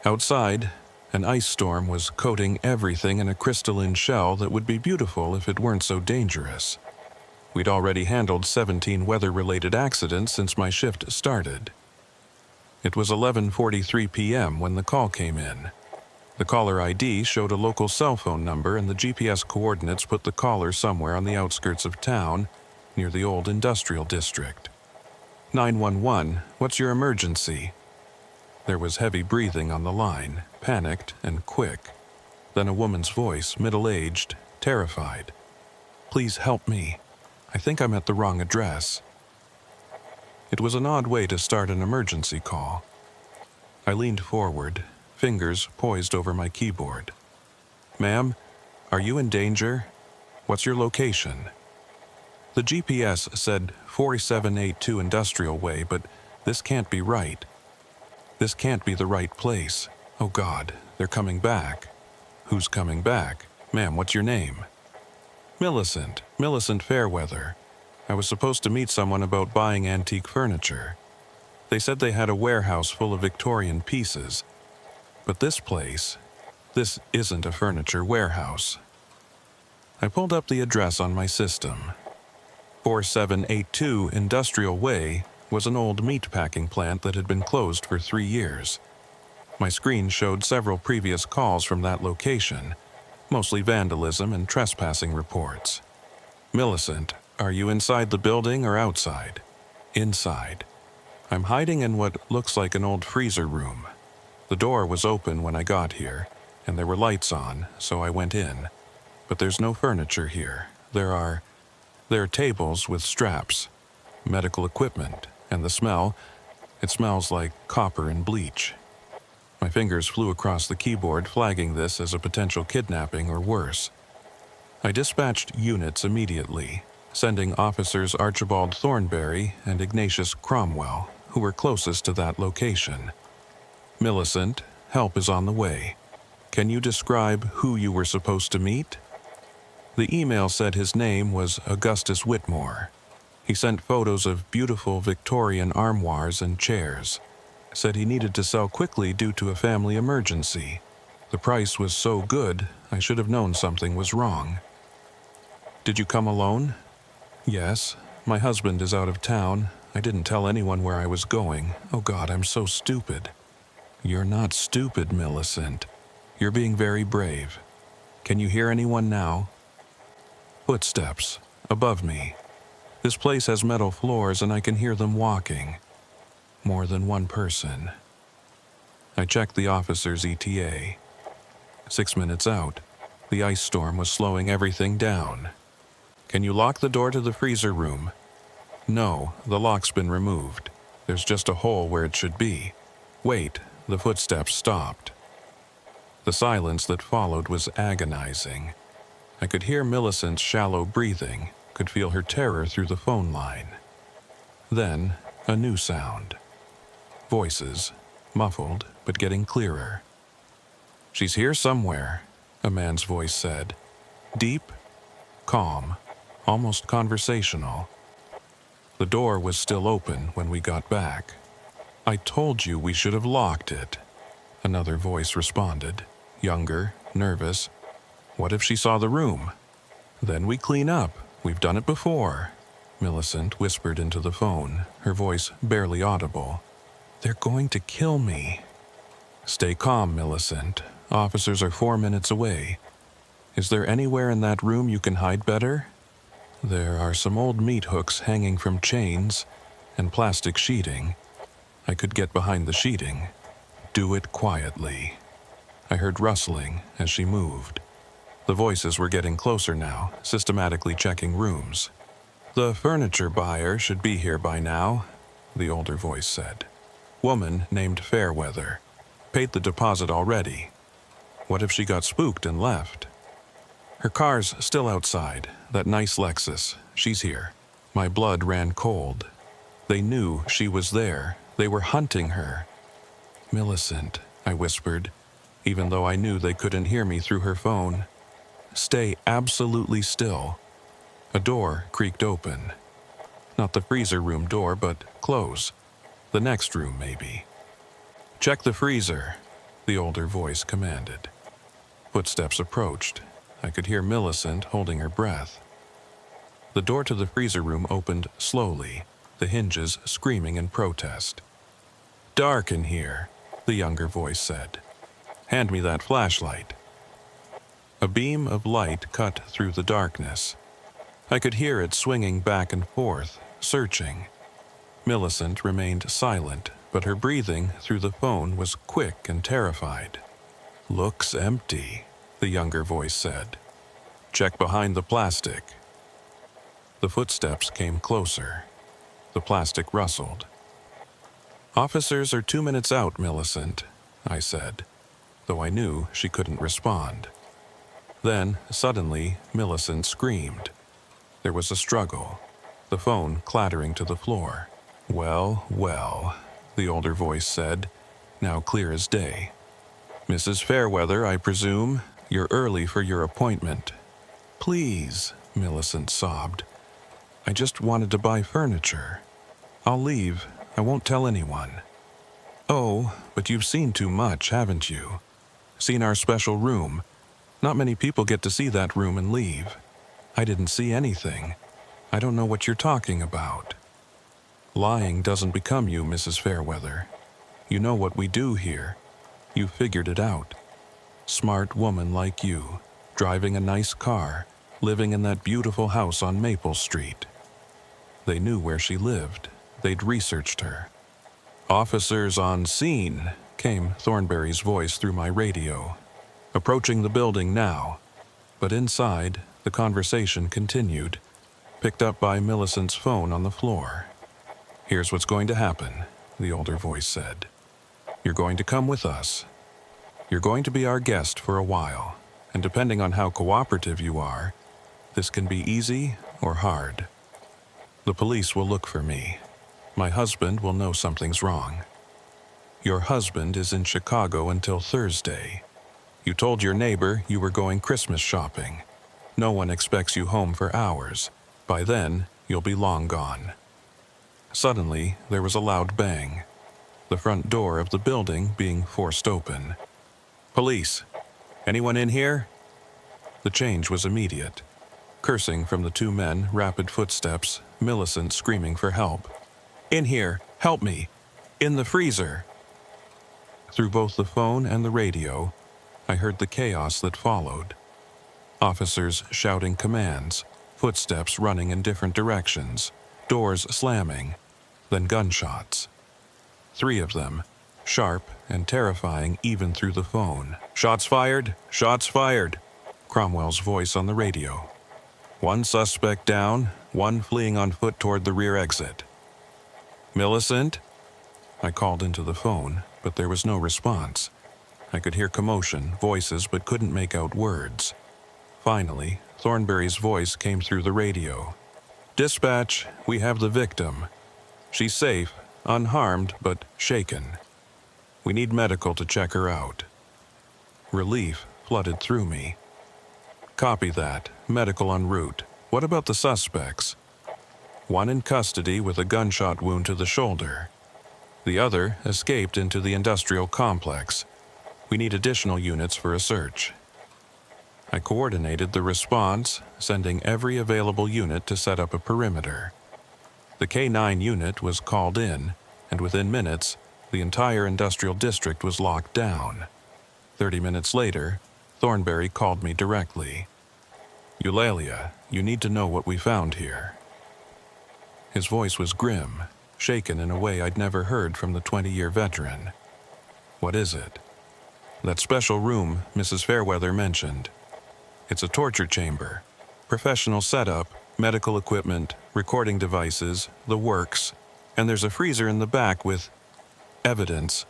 Speaker 1: Outside, an ice storm was coating everything in a crystalline shell that would be beautiful if it weren't so dangerous. We'd already handled 17 weather-related accidents since my shift started. It was 11:43 p.m. when the call came in. The caller ID showed a local cell phone number, and the GPS coordinates put the caller somewhere on the outskirts of town, near the old industrial district. 911, what's your emergency? There was heavy breathing on the line, panicked and quick. Then a woman's voice, middle-aged, terrified. Please help me. I think I'm at the wrong address. It was an odd way to start an emergency call. I leaned forward, fingers poised over my keyboard. Ma'am, are you in danger? What's your location? The GPS said 4782 Industrial Way, but this can't be right. This can't be the right place. Oh God, they're coming back. Who's coming back? Ma'am, what's your name? Millicent Fairweather. I was supposed to meet someone about buying antique furniture. They said they had a warehouse full of Victorian pieces. But this isn't a furniture warehouse. I pulled up the address on my system. 4782 Industrial Way was an old meat-packing plant that had been closed for 3 years. My screen showed several previous calls from that location, mostly vandalism and trespassing reports. Millicent, are you inside the building or outside? Inside. I'm hiding in what looks like an old freezer room. The door was open when I got here, and there were lights on, so I went in. But there's no furniture here. There are tables with straps, medical equipment, and the smell, it smells like copper and bleach. My fingers flew across the keyboard, flagging this as a potential kidnapping or worse. I dispatched units immediately, sending Officers Archibald Thornberry and Ignatius Cromwell, who were closest to that location. Millicent, help is on the way. Can you describe who you were supposed to meet? The email said his name was Augustus Whitmore. He sent photos of beautiful Victorian armoires and chairs. Said he needed to sell quickly due to a family emergency. The price was so good, I should have known something was wrong. Did you come alone? Yes. My husband is out of town. I didn't tell anyone where I was going. Oh God, I'm so stupid. You're not stupid, Millicent. You're being very brave. Can you hear anyone now? Footsteps. Above me. This place has metal floors and I can hear them walking. More than one person. I checked the officer's ETA. 6 minutes out. The ice storm was slowing everything down. Can you lock the door to the freezer room? No, the lock's been removed. There's just a hole where it should be. Wait, the footsteps stopped. The silence that followed was agonizing. I could hear Millicent's shallow breathing, could feel her terror through the phone line. Then, a new sound. Voices, muffled but getting clearer. She's here somewhere, a man's voice said. Deep, calm, almost conversational. The door was still open when we got back. I told you we should have locked it, another voice responded, younger, nervous. What if she saw the room? Then we clean up. We've done it before, Millicent whispered into the phone, her voice barely audible. They're going to kill me. Stay calm, Millicent. Officers are 4 minutes away. Is there anywhere in that room you can hide better? There are some old meat hooks hanging from chains and plastic sheeting. I could get behind the sheeting. Do it quietly. I heard rustling as she moved. The voices were getting closer now, systematically checking rooms. The furniture buyer should be here by now, the older voice said. Woman named Fairweather. Paid the deposit already. What if she got spooked and left? Her car's still outside, that nice Lexus. She's here. My blood ran cold. They knew she was there. They were hunting her. Millicent, I whispered, even though I knew they couldn't hear me through her phone. Stay absolutely still. A door creaked open. Not the freezer room door, but close. The next room, maybe. Check the freezer, the older voice commanded. Footsteps approached. I could hear Millicent holding her breath. The door to the freezer room opened slowly, the hinges screaming in protest. Dark in here, the younger voice said. Hand me that flashlight. A beam of light cut through the darkness. I could hear it swinging back and forth, searching. Millicent remained silent, but her breathing through the phone was quick and terrified. Looks empty, the younger voice said. Check behind the plastic. The footsteps came closer. The plastic rustled. Officers are 2 minutes out, Millicent, I said, though I knew she couldn't respond. Then, suddenly, Millicent screamed. There was a struggle, the phone clattering to the floor. Well, well, the older voice said, now clear as day. Mrs. Fairweather, I presume you're early for your appointment. Please, Millicent sobbed. I just wanted to buy furniture. I'll leave. I won't tell anyone. Oh, but you've seen too much, haven't you? Seen our special room. Not many people get to see that room and leave. I didn't see anything. I don't know what you're talking about. Lying doesn't become you, Mrs. Fairweather. You know what we do here. You figured it out. Smart woman like you, driving a nice car, living in that beautiful house on Maple Street. They knew where she lived. They'd researched her. Officers on scene, came Thornberry's voice through my radio. Approaching the building now. But inside, the conversation continued, picked up by Millicent's phone on the floor. Here's what's going to happen, the older voice said. You're going to come with us. You're going to be our guest for a while, and depending on how cooperative you are, this can be easy or hard. The police will look for me. My husband will know something's wrong. Your husband is in Chicago until Thursday. You told your neighbor you were going Christmas shopping. No one expects you home for hours. By then, you'll be long gone. Suddenly, there was a loud bang. The front door of the building being forced open. Police! Anyone in here? The change was immediate. Cursing from the two men, rapid footsteps, Millicent screaming for help. In here! Help me! In the freezer! Through both the phone and the radio, I heard the chaos that followed. Officers shouting commands, footsteps running in different directions, doors slamming, then gunshots. 3 of them, sharp and terrifying even through the phone. Shots fired! Shots fired! Cromwell's voice on the radio. 1 suspect down, 1 fleeing on foot toward the rear exit. Millicent? I called into the phone, but there was no response. I could hear commotion, voices, but couldn't make out words. Finally, Thornberry's voice came through the radio. Dispatch, we have the victim. She's safe, unharmed, but shaken. We need medical to check her out. Relief flooded through me. Copy that. Medical en route. What about the suspects? 1 in custody with a gunshot wound to the shoulder. The other escaped into the industrial complex. We need additional units for a search. I coordinated the response, sending every available unit to set up a perimeter. The K9 unit was called in, and within minutes, the entire industrial district was locked down. 30 minutes later, Thornberry called me directly. Eulalia, you need to know what we found here. His voice was grim, shaken in a way I'd never heard from the 20-year veteran. What is it? That special room Mrs. Fairweather mentioned. It's a torture chamber. Professional setup, medical equipment, recording devices, the works, and there's a freezer in the back with evidence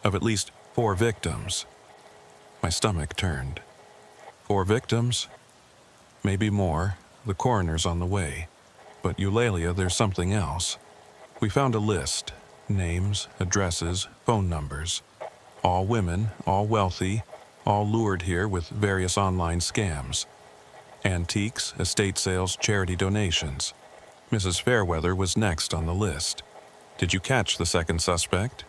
Speaker 1: of at least 4 victims. My stomach turned. 4 victims? Maybe more. The coroner's on the way. But Eulalia, there's something else. We found a list. Names, addresses, phone numbers. All women, all wealthy, all lured here with various online scams. Antiques, estate sales, charity donations. Mrs. Fairweather was next on the list. Did you catch the second suspect?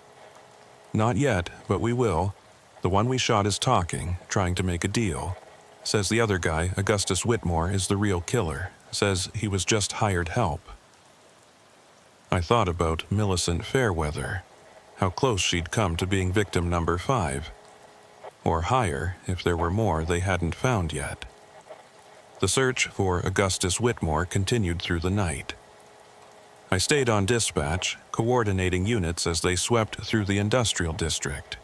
Speaker 1: Not yet, but we will. The one we shot is talking, trying to make a deal. Says the other guy, Augustus Whitmore, is the real killer. Says he was just hired help. I thought about Millicent Fairweather. How close she'd come to being victim number 5. Or higher, if there were more they hadn't found yet. The search for Augustus Whitmore continued through the night. I stayed on dispatch, coordinating units as they swept through the industrial district.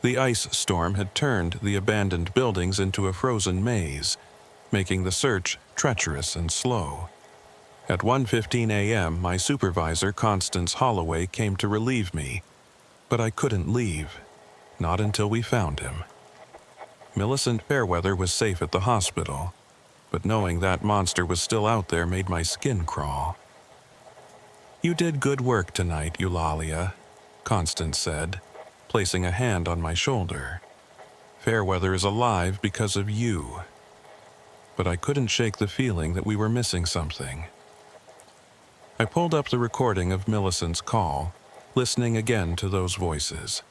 Speaker 1: The ice storm had turned the abandoned buildings into a frozen maze, making the search treacherous and slow. At 1:15 a.m., my supervisor, Constance Holloway, came to relieve me, but I couldn't leave, not until we found him. Millicent Fairweather was safe at the hospital, but knowing that monster was still out there made my skin crawl. You did good work tonight, Eulalia, Constance said, placing a hand on my shoulder. Fairweather is alive because of you. But I couldn't shake the feeling that we were missing something. I pulled up the recording of Millicent's call, listening again to those voices.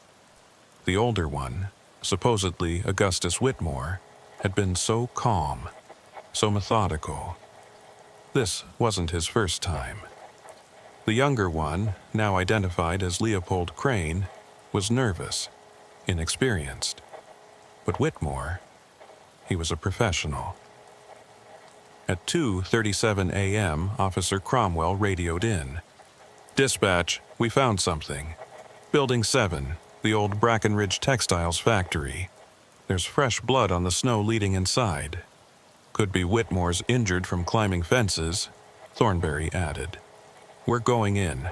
Speaker 1: The older one, supposedly Augustus Whitmore, had been so calm, so methodical. This wasn't his first time. The younger one, now identified as Leopold Crane, was nervous, inexperienced. But Whitmore, he was a professional. At 2:37 a.m., Officer Cromwell radioed in. "Dispatch, we found something. Building 7, the old Brackenridge Textiles factory. There's fresh blood on the snow leading inside. Could be Whitmore's injured from climbing fences," Thornberry added. "We're going in."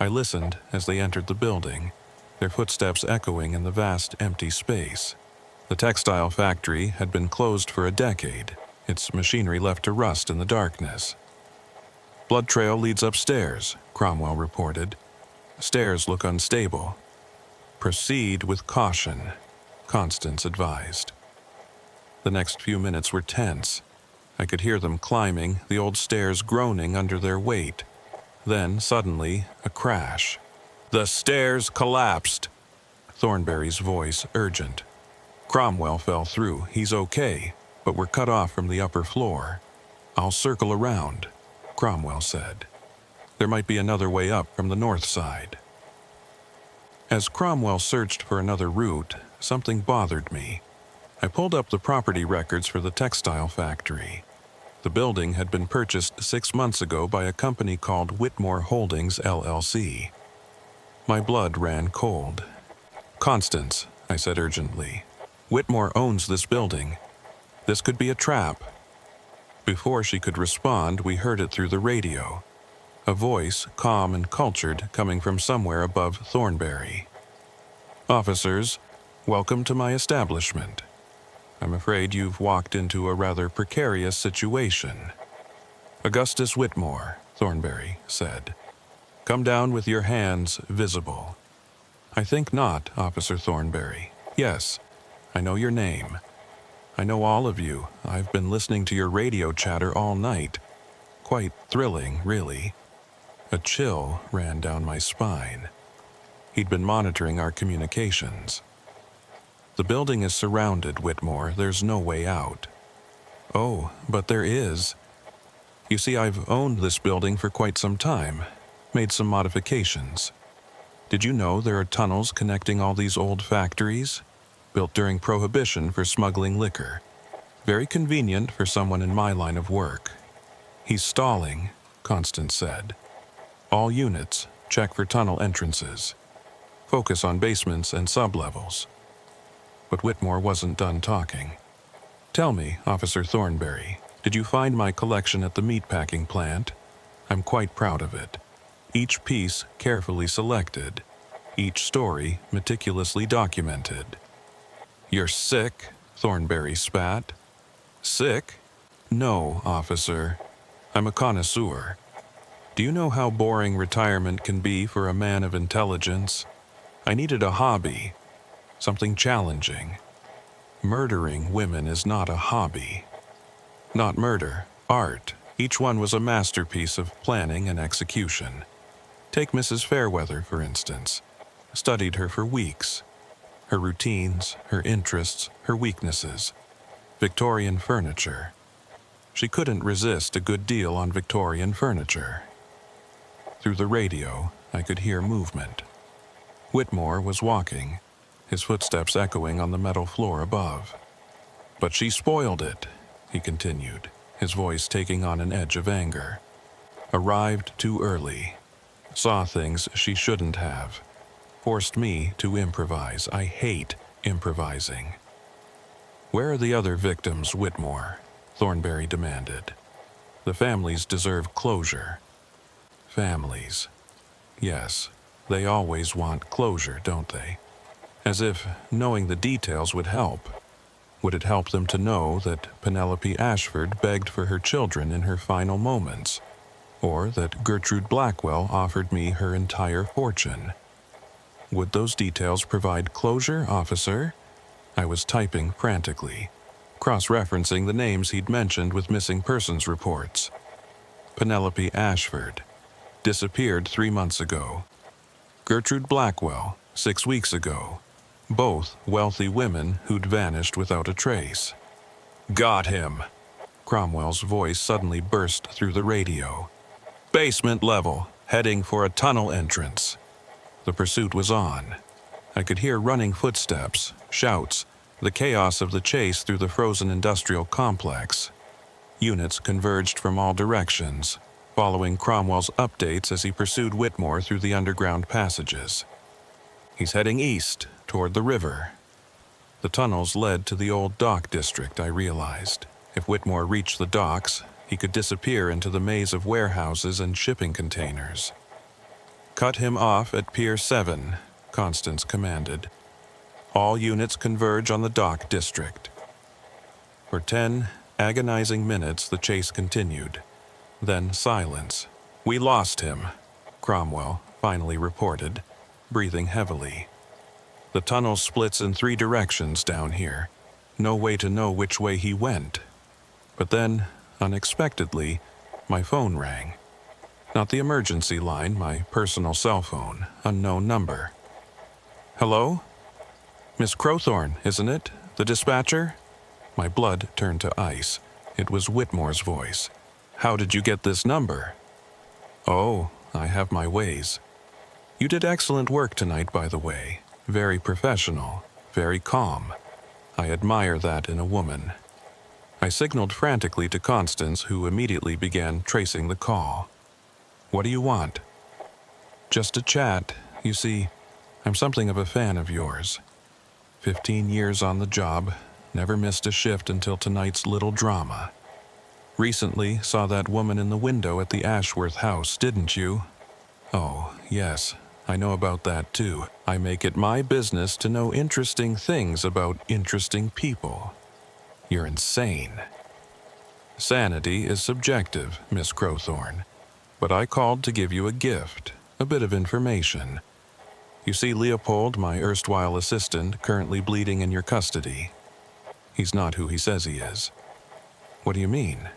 Speaker 1: I listened as they entered the building, their footsteps echoing in the vast empty space. The textile factory had been closed for a decade, its machinery left to rust in the darkness. "Blood trail leads upstairs," Cromwell reported. "Stairs look unstable." "Proceed with caution," Constance advised. The next few minutes were tense. I could hear them climbing, the old stairs groaning under their weight. Then, suddenly, a crash. "The stairs collapsed!" Thornberry's voice urgent. "Cromwell fell through. He's okay, but we're cut off from the upper floor." "I'll circle around," Cromwell said. "There might be another way up from the north side." As Cromwell searched for another route, something bothered me. I pulled up the property records for the textile factory. The building had been purchased 6 months ago by a company called Whitmore Holdings, LLC. My blood ran cold. "Constance," I said urgently, "Whitmore owns this building. This could be a trap." Before she could respond, we heard it through the radio. A voice, calm and cultured, coming from somewhere above Thornberry. "Officers, welcome to my establishment. I'm afraid you've walked into a rather precarious situation." "Augustus Whitmore," Thornberry said. "Come down with your hands visible." "I think not, Officer Thornberry. Yes, I know your name. I know all of you. I've been listening to your radio chatter all night. Quite thrilling, really." A chill ran down my spine. He'd been monitoring our communications. "The building is surrounded, Whitmore. There's no way out." "Oh, but there is. You see, I've owned this building for quite some time, made some modifications. Did you know there are tunnels connecting all these old factories? Built during Prohibition for smuggling liquor. Very convenient for someone in my line of work." "He's stalling," Constance said. "All units, check for tunnel entrances. Focus on basements and sublevels." But Whitmore wasn't done talking. "Tell me, Officer Thornberry, did you find my collection at the meatpacking plant? I'm quite proud of it. Each piece carefully selected, each story meticulously documented." "You're sick," Thornberry spat. "Sick? No, officer. I'm a connoisseur. Do you know how boring retirement can be for a man of intelligence? I needed a hobby, something challenging. Murdering women is not a hobby. Not murder, art. Each one was a masterpiece of planning and execution. Take Mrs. Fairweather, for instance. Studied her for weeks. Her routines, her interests, her weaknesses. Victorian furniture. She couldn't resist a good deal on Victorian furniture." Through the radio, I could hear movement. Whitmore was walking, his footsteps echoing on the metal floor above. "But she spoiled it," he continued, his voice taking on an edge of anger. "Arrived too early. Saw things she shouldn't have. Forced me to improvise. I hate improvising." "Where are the other victims, Whitmore?" Thornberry demanded. "The families deserve closure." Families. Yes, they always want closure, don't they? As if knowing the details would help. Would it help them to know that Penelope Ashford begged for her children in her final moments? Or that Gertrude Blackwell offered me her entire fortune? Would those details provide closure, officer? I was typing frantically, cross-referencing the names he'd mentioned with missing persons reports. Penelope Ashford, disappeared 3 months ago. Gertrude Blackwell, 6 weeks ago. Both wealthy women who'd vanished without a trace. Got him! Cromwell's voice suddenly burst through the radio. Basement level, heading for a tunnel entrance. The pursuit was on. I could hear running footsteps, shouts, the chaos of the chase through the frozen industrial complex. Units converged from all directions, following Cromwell's updates as he pursued Whitmore through the underground passages. He's heading east, toward the river. The tunnels led to the old dock district, I realized. If Whitmore reached the docks, he could disappear into the maze of warehouses and shipping containers. Cut him off at Pier 7, Constance commanded. All units converge on the dock district. For 10 agonizing minutes, the chase continued. Then silence. We lost him, Cromwell finally reported, breathing heavily. The tunnel splits in 3 directions down here. No way to know which way he went. But then, unexpectedly, my phone rang. Not the emergency line, my personal cell phone, unknown number. Hello? Miss Crowthorne, isn't it? The dispatcher? My blood turned to ice. It was Whitmore's voice. How did you get this number? Oh, I have my ways. You did excellent work tonight, by the way. Very professional, very calm. I admire that in a woman. I signaled frantically to Constance, who immediately began tracing the call. What do you want? Just a chat. You see, I'm something of a fan of yours. 15 years on the job, never missed a shift until tonight's little drama. Recently saw that woman in the window at the Ashworth house, didn't you? Oh, yes, I know about that too. I make it my business to know interesting things about interesting people. You're insane. Sanity is subjective, Miss Crowthorne, but I called to give you a gift, a bit of information. You see Leopold, my erstwhile assistant, currently bleeding in your custody. He's not who he says he is. What do you mean?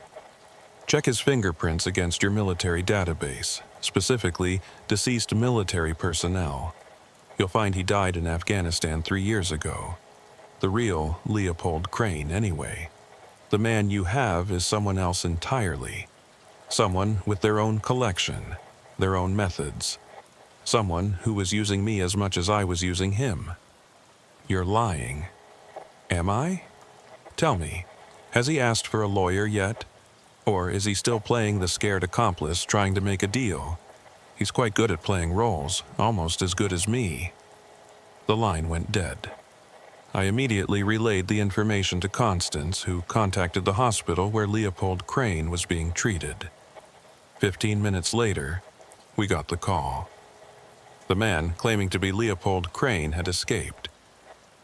Speaker 1: Check his fingerprints against your military database, specifically deceased military personnel. You'll find he died in Afghanistan 3 years ago. The real Leopold Crane, anyway. The man you have is someone else entirely. Someone with their own collection, their own methods. Someone who was using me as much as I was using him. You're lying. Am I? Tell me, has he asked for a lawyer yet? Or is he still playing the scared accomplice trying to make a deal? He's quite good at playing roles, almost as good as me. The line went dead. I immediately relayed the information to Constance, who contacted the hospital where Leopold Crane was being treated. 15 minutes later, we got the call. The man claiming to be Leopold Crane had escaped.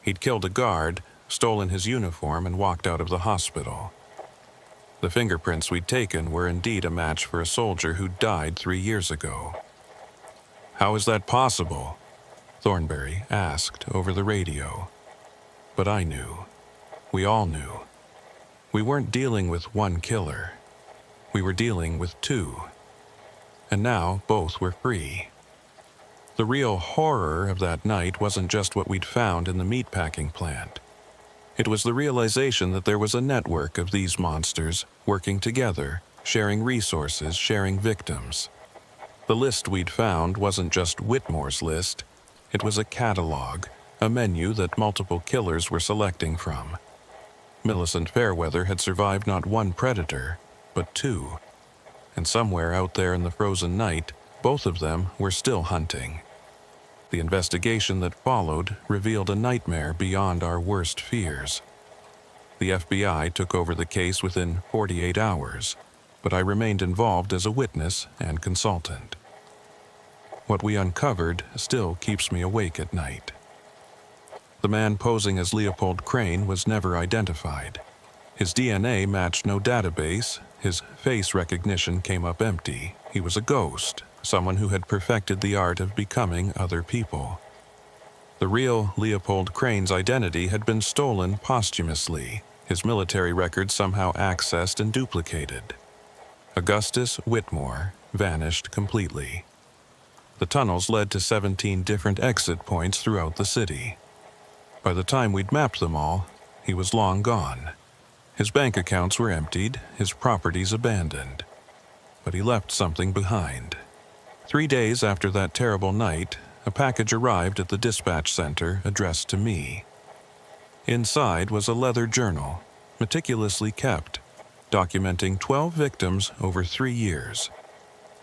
Speaker 1: He'd killed a guard, stolen his uniform, and walked out of the hospital. The fingerprints we'd taken were indeed a match for a soldier who died 3 years ago. How is that possible? Thornberry asked over the radio. But I knew. We all knew. We weren't dealing with one killer. We were dealing with 2. And now both were free. The real horror of that night wasn't just what we'd found in the meatpacking plant. It was the realization that there was a network of these monsters working together, sharing resources, sharing victims. The list we'd found wasn't just Whitmore's list. It was a catalog, a menu that multiple killers were selecting from. Millicent Fairweather had survived not 1 predator, but 2. And somewhere out there in the frozen night, both of them were still hunting. The investigation that followed revealed a nightmare beyond our worst fears. The FBI took over the case within 48 hours, but I remained involved as a witness and consultant. What we uncovered still keeps me awake at night. The man posing as Leopold Crane was never identified. His DNA matched no database, his face recognition came up empty. He was a ghost, someone who had perfected the art of becoming other people. The real Leopold Crane's identity had been stolen posthumously, his military records somehow accessed and duplicated. Augustus Whitmore vanished completely. The tunnels led to 17 different exit points throughout the city. By the time we'd mapped them all, he was long gone. His bank accounts were emptied, his properties abandoned. But he left something behind. 3 days after that terrible night, a package arrived at the dispatch center addressed to me. Inside was a leather journal, meticulously kept, documenting 12 victims over 3 years.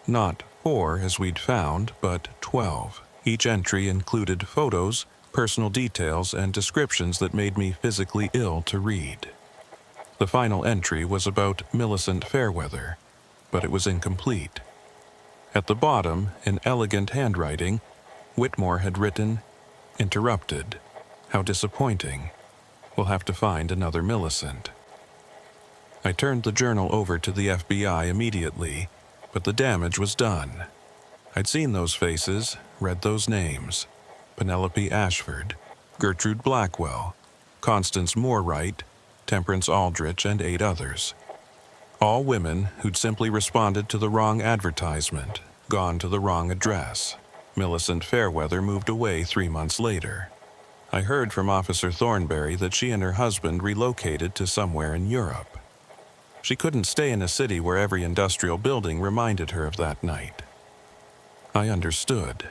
Speaker 1: Not 4 as we'd found, but 12. Each entry included photos, personal details, and descriptions that made me physically ill to read. The final entry was about Millicent Fairweather, but it was incomplete. At the bottom, in elegant handwriting, Whitmore had written, "Interrupted. How disappointing. We'll have to find another Millicent." I turned the journal over to the FBI immediately, but the damage was done. I'd seen those faces, read those names: Penelope Ashford, Gertrude Blackwell, Constance Moorwright, Temperance Aldrich, and 8 others. All women who'd simply responded to the wrong advertisement, gone to the wrong address. Millicent Fairweather moved away 3 months later. I heard from Officer Thornberry that she and her husband relocated to somewhere in Europe. She couldn't stay in a city where every industrial building reminded her of that night. I understood.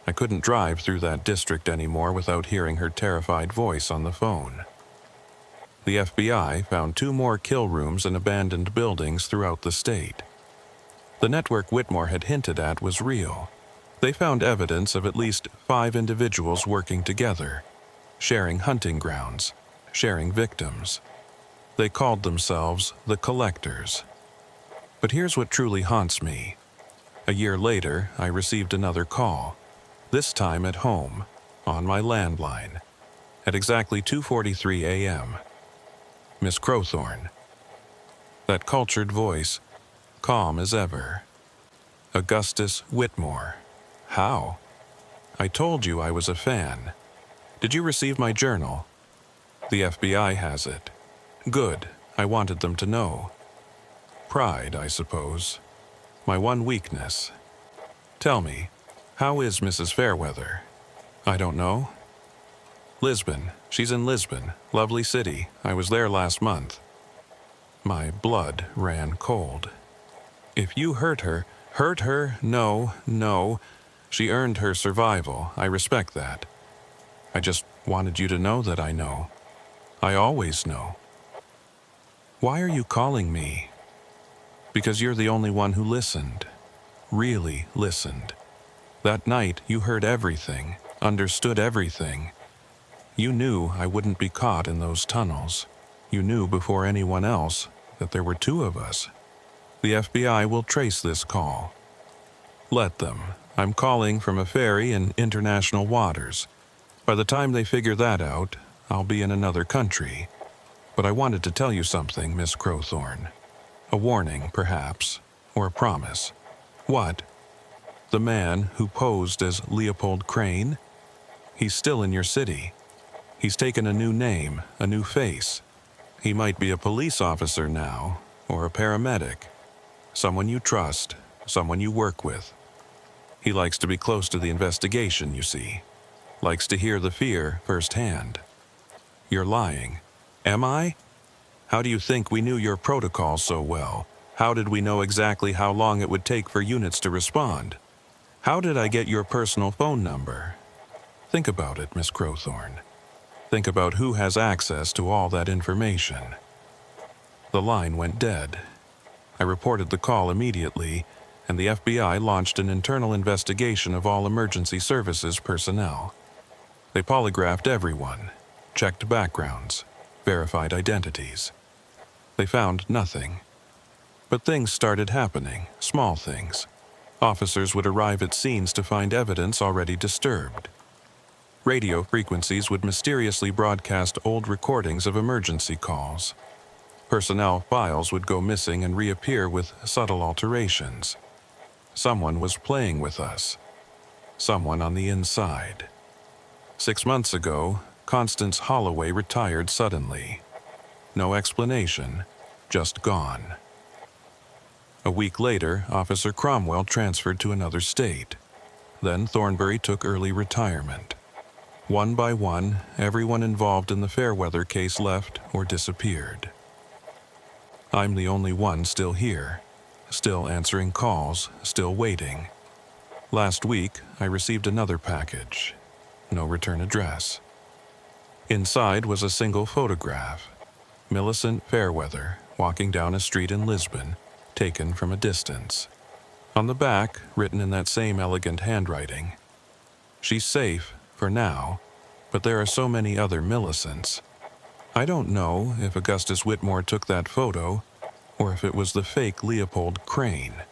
Speaker 1: I couldn't drive through that district anymore without hearing her terrified voice on the phone. The FBI found 2 more kill rooms in abandoned buildings throughout the state. The network Whitmore had hinted at was real. They found evidence of at least 5 individuals working together, sharing hunting grounds, sharing victims. They called themselves the Collectors. But here's what truly haunts me. A year later, I received another call, this time at home, on my landline, at exactly 2:43 a.m. Miss Crowthorne. That cultured voice, calm as ever. Augustus Whitmore. How? I told you I was a fan. Did you receive my journal? The FBI has it. Good. I wanted them to know. Pride, I suppose. My one weakness. Tell me, how is Mrs. Fairweather? I don't know. Lisbon. She's in Lisbon. Lovely city. I was there last month. My blood ran cold. If you hurt her, no. She earned her survival. I respect that. I just wanted you to know that I know. I always know. Why are you calling me? Because you're the only one who listened. Really listened. That night, you heard everything, understood everything. You knew I wouldn't be caught in those tunnels. You knew before anyone else that there were 2 of us. The FBI will trace this call. Let them. I'm calling from a ferry in international waters. By the time they figure that out, I'll be in another country. But I wanted to tell you something, Miss Crowthorne. A warning, perhaps, or a promise. What? The man who posed as Leopold Crane? He's still in your city. He's taken a new name, a new face. He might be a police officer now, or a paramedic. Someone you trust, someone you work with. He likes to be close to the investigation, you see. Likes to hear the fear firsthand. You're lying. Am I? How do you think we knew your protocol so well? How did we know exactly how long it would take for units to respond? How did I get your personal phone number? Think about it, Miss Crowthorne. Think about who has access to all that information. The line went dead. I reported the call immediately, and the FBI launched an internal investigation of all emergency services personnel. They polygraphed everyone, checked backgrounds, verified identities. They found nothing. But things started happening, small things. Officers would arrive at scenes to find evidence already disturbed. Radio frequencies would mysteriously broadcast old recordings of emergency calls. Personnel files would go missing and reappear with subtle alterations. Someone was playing with us. Someone on the inside. 6 months ago, Constance Holloway retired suddenly. No explanation, just gone. A week later, Officer Cromwell transferred to another state. Then Thornbury took early retirement. One by one, everyone involved in the Fairweather case left or disappeared. I'm the only one still here, still answering calls, still waiting. Last week, I received another package. No return address. Inside was a single photograph. Millicent Fairweather walking down a street in Lisbon, taken from a distance. On the back, written in that same elegant handwriting, "She's safe, for now, but there are so many other Millicents." I don't know if Augustus Whitmore took that photo, or if it was the fake Leopold Crane.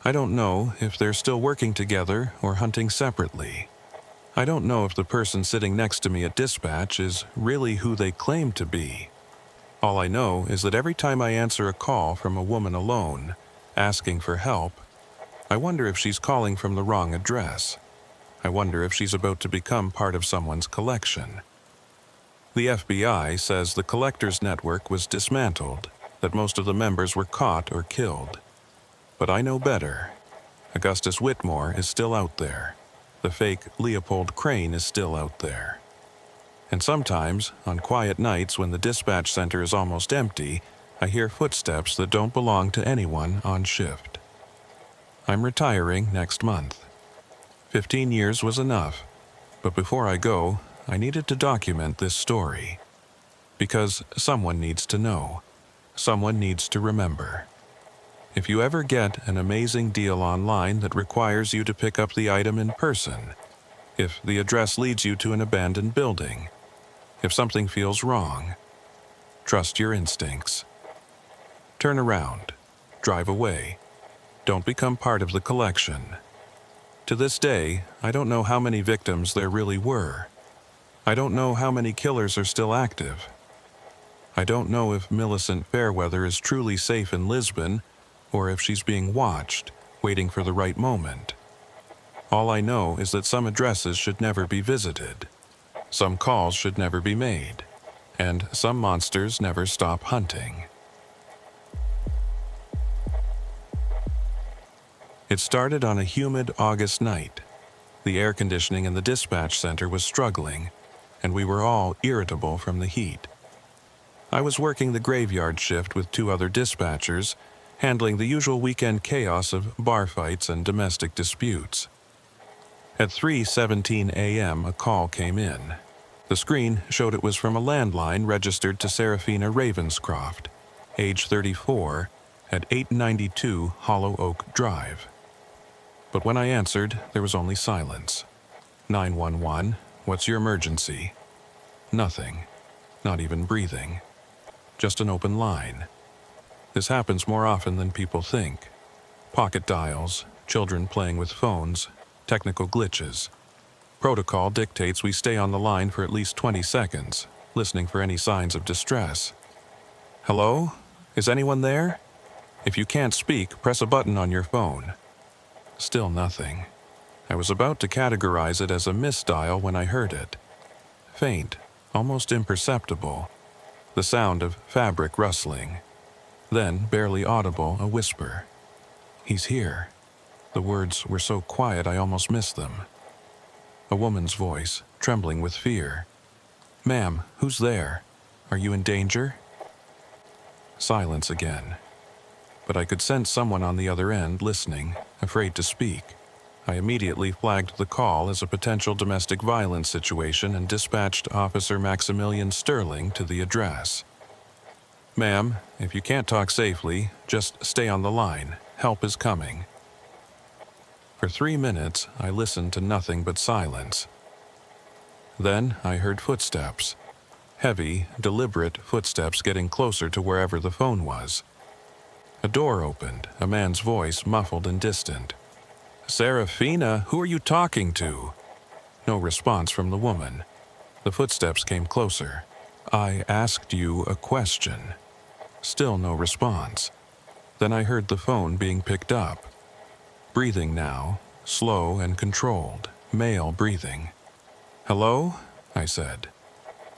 Speaker 1: I don't know if they're still working together or hunting separately. I don't know if the person sitting next to me at dispatch is really who they claim to be. All I know is that every time I answer a call from a woman alone, asking for help, I wonder if she's calling from the wrong address. I wonder if she's about to become part of someone's collection. The FBI says the collectors' network was dismantled, that most of the members were caught or killed. But I know better. Augustus Whitmore is still out there. The fake Leopold Crane is still out there. And sometimes, on quiet nights when the dispatch center is almost empty, I hear footsteps that don't belong to anyone on shift. I'm retiring next month. 15 years was enough, but before I go, I needed to document this story. Because someone needs to know. Someone needs to remember. If you ever get an amazing deal online that requires you to pick up the item in person, if the address leads you to an abandoned building, if something feels wrong, trust your instincts. Turn around. Drive away. Don't become part of the collection. To this day, I don't know how many victims there really were. I don't know how many killers are still active. I don't know if Millicent Fairweather is truly safe in Lisbon, or if she's being watched, waiting for the right moment. All I know is that some addresses should never be visited. Some calls should never be made. And some monsters never stop hunting. It started on a humid August night. The air conditioning in the dispatch center was struggling, and we were all irritable from the heat. I was working the graveyard shift with 2 other dispatchers, handling the usual weekend chaos of bar fights and domestic disputes. At 3:17 a.m., a call came in. The screen showed it was from a landline registered to Seraphina Ravenscroft, age 34, at 892 Hollow Oak Drive. But when I answered, there was only silence. 911, what's your emergency? Nothing. Not even breathing. Just an open line. This happens more often than people think. Pocket dials, children playing with phones, technical glitches. Protocol dictates we stay on the line for at least 20 seconds, listening for any signs of distress. Hello? Is anyone there? If you can't speak, press a button on your phone. Still nothing. I was about to categorize it as a misdial when I heard it. Faint, almost imperceptible. The sound of fabric rustling. Then, barely audible, a whisper. He's here. The words were so quiet I almost missed them. A woman's voice, trembling with fear. Ma'am, who's there? Are you in danger? Silence again. But I could sense someone on the other end listening, afraid to speak. I immediately flagged the call as a potential domestic violence situation and dispatched Officer Maximilian Sterling to the address. Ma'am, if you can't talk safely, just stay on the line. Help is coming. For 3 minutes, I listened to nothing but silence. Then I heard footsteps. Heavy, deliberate footsteps getting closer to wherever the phone was. A door opened, a man's voice muffled and distant. Seraphina, who are you talking to? No response from the woman. The footsteps came closer. I asked you a question. Still no response. Then I heard the phone being picked up. Breathing now, slow and controlled, male breathing. "Hello?" I said.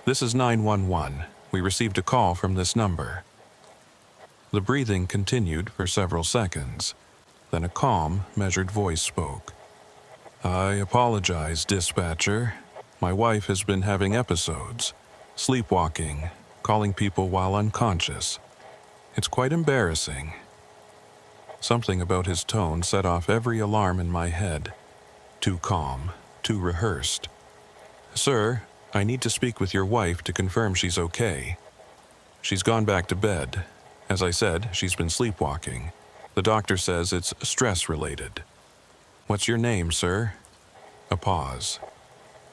Speaker 1: "This is 911. We received a call from this number." The breathing continued for several seconds. Then a calm, measured voice spoke. "I apologize, dispatcher. My wife has been having episodes, sleepwalking, calling people while unconscious. It's quite embarrassing." Something about his tone set off every alarm in my head. Too calm, too rehearsed. "Sir, I need to speak with your wife to confirm she's okay. She's gone back to bed. As I said, she's been sleepwalking. The doctor says it's stress-related." "What's your name, sir?" A pause.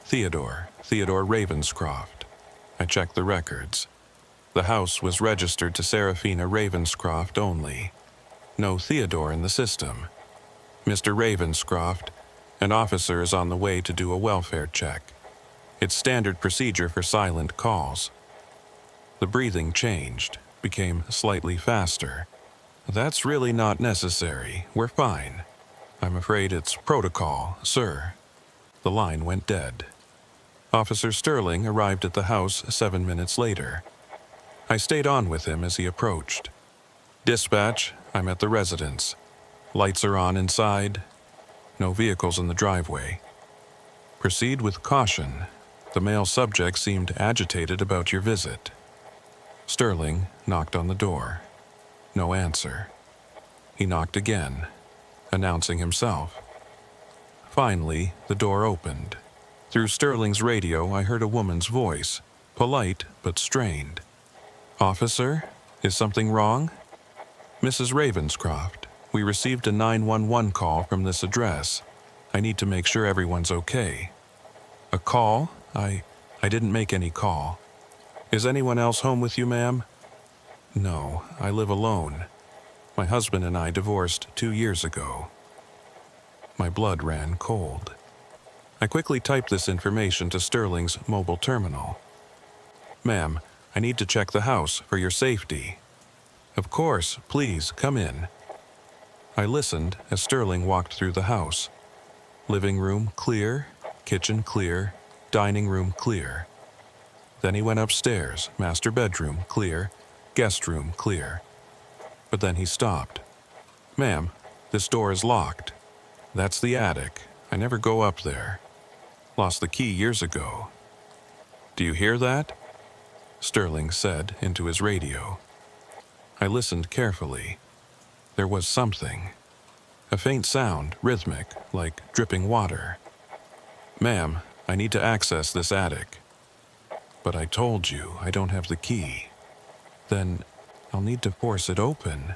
Speaker 1: Theodore Ravenscroft." I checked the records. The house was registered to Serafina Ravenscroft only. No Theodore in the system. "Mr. Ravenscroft, an officer is on the way to do a welfare check. It's standard procedure for silent calls." The breathing changed, became slightly faster. "That's really not necessary. We're fine. I'm afraid it's protocol, sir." The line went dead. Officer Sterling arrived at the house 7 minutes later. I stayed on with him as he approached. "Dispatch, I'm at the residence. Lights are on inside. No vehicles in the driveway. Proceed with caution. The male subject seemed agitated about your visit." Sterling knocked on the door. No answer. He knocked again, announcing himself. Finally, the door opened. Through Sterling's radio, I heard a woman's voice, polite but strained. "Officer, is something wrong?" "Mrs. Ravenscroft, we received a 911 call from this address. I need to make sure everyone's okay." "A call? I didn't make any call." "Is anyone else home with you, ma'am?" "No, I live alone. My husband and I divorced 2 years ago." My blood ran cold. I quickly typed this information to Sterling's mobile terminal. "Ma'am, I need to check the house for your safety." "Of course, please, come in." I listened as Sterling walked through the house. Living room clear, kitchen clear, dining room clear. Then he went upstairs, master bedroom clear, guest room clear. But then he stopped. "Ma'am, this door is locked. That's the attic. I never go up there. Lost the key years ago." "Do you hear that?" Sterling said into his radio. I listened carefully. There was something. A faint sound, rhythmic, like dripping water. "Ma'am, I need to access this attic." "But I told you I don't have the key." "Then I'll need to force it open."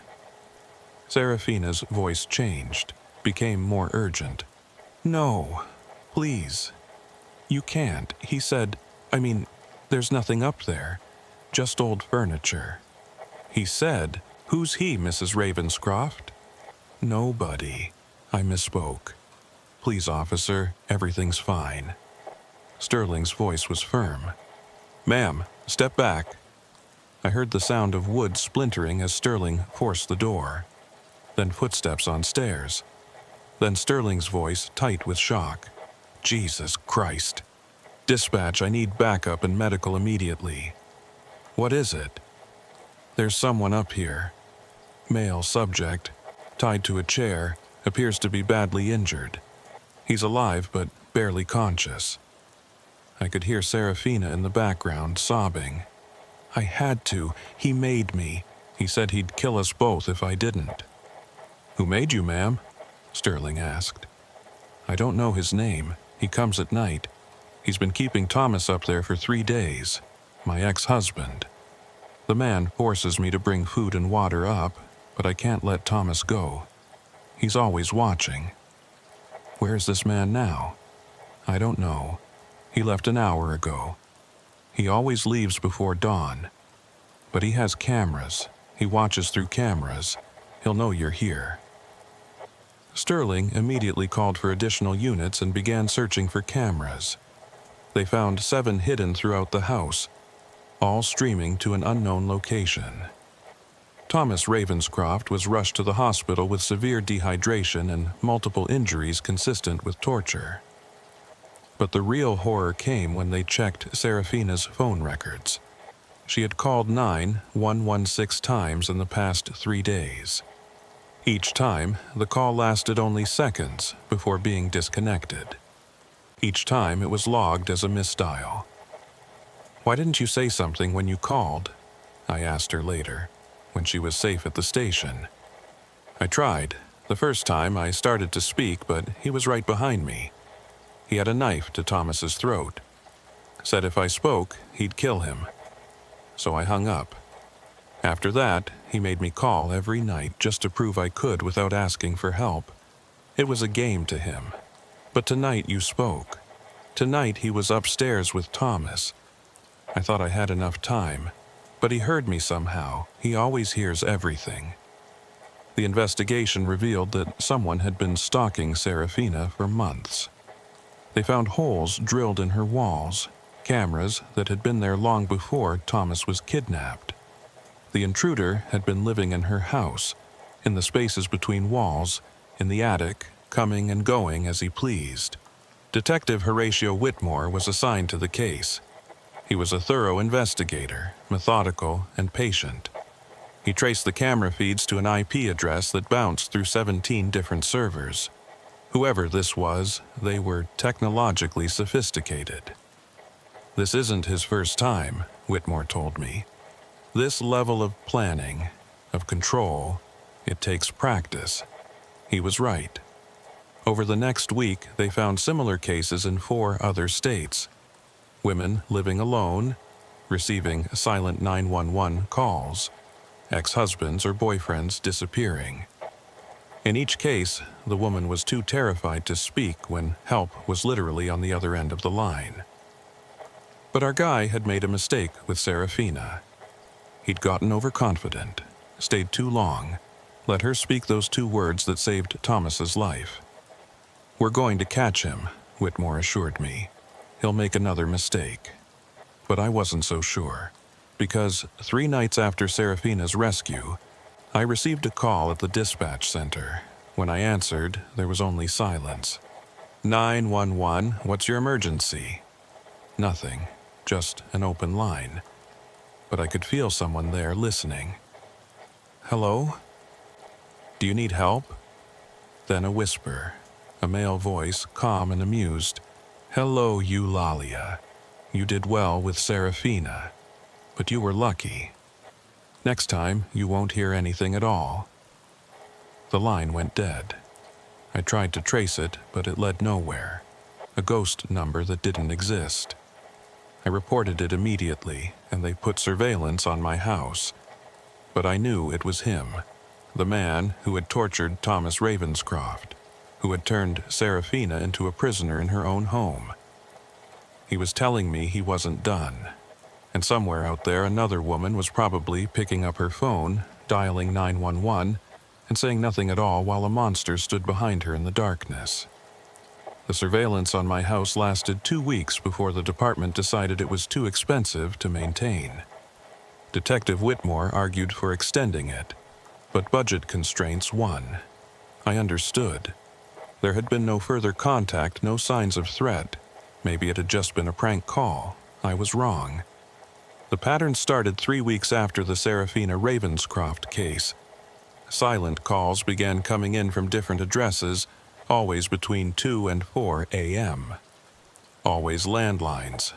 Speaker 1: Serafina's voice changed, became more urgent. "No, please. You can't," he said. There's nothing up there. Just old furniture." He said, "Who's he, Mrs. Ravenscroft?" "Nobody." I misspoke. "Please, officer, everything's fine." Sterling's voice was firm. "Ma'am, step back." I heard the sound of wood splintering as Sterling forced the door. Then footsteps on stairs. Then Sterling's voice tight with shock. "Jesus Christ. Dispatch, I need backup and medical immediately." "What is it?" "There's someone up here. Male subject, tied to a chair, appears to be badly injured. He's alive but barely conscious." I could hear Serafina in the background sobbing. "I had to. He made me. He said he'd kill us both if I didn't." "Who made you, ma'am?" Sterling asked. "I don't know his name. He comes at night. He's been keeping Thomas up there for 3 days. My ex-husband. The man forces me to bring food and water up, but I can't let Thomas go. He's always watching." "Where's this man now?" "I don't know. He left an hour ago. He always leaves before dawn. But he has cameras. He watches through cameras. He'll know you're here." Sterling immediately called for additional units and began searching for cameras. They found 7 hidden throughout the house, all streaming to an unknown location. Thomas Ravenscroft was rushed to the hospital with severe dehydration and multiple injuries consistent with torture. But the real horror came when they checked Serafina's phone records. She had called 911 times in the past 3 days. Each time, the call lasted only seconds before being disconnected. Each time, it was logged as a misdial. "Why didn't you say something when you called?" I asked her later, when she was safe at the station. "I tried. The first time I started to speak, but he was right behind me. He had a knife to Thomas's throat. Said if I spoke, he'd kill him. So I hung up. After that, he made me call every night just to prove I could without asking for help. It was a game to him. But tonight you spoke. Tonight he was upstairs with Thomas. I thought I had enough time, but he heard me somehow. He always hears everything." The investigation revealed that someone had been stalking Serafina for months. They found holes drilled in her walls, cameras that had been there long before Thomas was kidnapped. The intruder had been living in her house, in the spaces between walls, in the attic, coming and going as he pleased. Detective Horatio Whitmore was assigned to the case. He was a thorough investigator, methodical and patient. He traced the camera feeds to an IP address that bounced through 17 different servers. Whoever this was, they were technologically sophisticated. "This isn't his first time," Whitmore told me. "This level of planning, of control, it takes practice." He was right. Over the next week, they found similar cases in 4 other states. Women living alone, receiving silent 911 calls, ex-husbands or boyfriends disappearing. In each case, the woman was too terrified to speak when help was literally on the other end of the line. But our guy had made a mistake with Serafina. He'd gotten overconfident, stayed too long, let her speak those 2 words that saved Thomas's life. "We're going to catch him," Whitmore assured me. "He'll make another mistake." But I wasn't so sure, because 3 nights after Serafina's rescue, I received a call at the dispatch center. When I answered, there was only silence. 911, what's your emergency?" Nothing, just an open line. But I could feel someone there listening. "Hello? Do you need help?" Then a whisper, a male voice, calm and amused. "Hello, Eulalia. You did well with Serafina, but you were lucky. Next time, you won't hear anything at all." The line went dead. I tried to trace it, but it led nowhere. A ghost number that didn't exist. I reported it immediately, and they put surveillance on my house. But I knew it was him, the man who had tortured Thomas Ravenscroft, who had turned Serafina into a prisoner in her own home. He was telling me he wasn't done. And somewhere out there, another woman was probably picking up her phone, dialing 911, and saying nothing at all while a monster stood behind her in the darkness. The surveillance on my house lasted 2 weeks before the department decided it was too expensive to maintain. Detective Whitmore argued for extending it, but budget constraints won. I understood. There had been no further contact, no signs of threat. Maybe it had just been a prank call. I was wrong. The pattern started 3 weeks after the Serafina Ravenscroft case. Silent calls began coming in from different addresses, always between 2 and 4 a.m. Always landlines.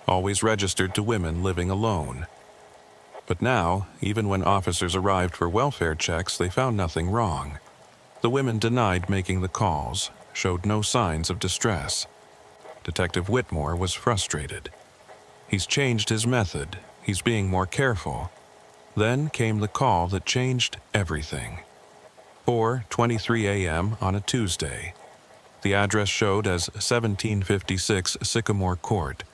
Speaker 1: Always registered to women living alone. But now, even when officers arrived for welfare checks, they found nothing wrong. The women denied making the calls, showed no signs of distress. Detective Whitmore was frustrated. He's changed his method. He's being more careful. Then came the call that changed everything. 4:23 a.m. on a Tuesday. The address showed as 1756 Sycamore Court,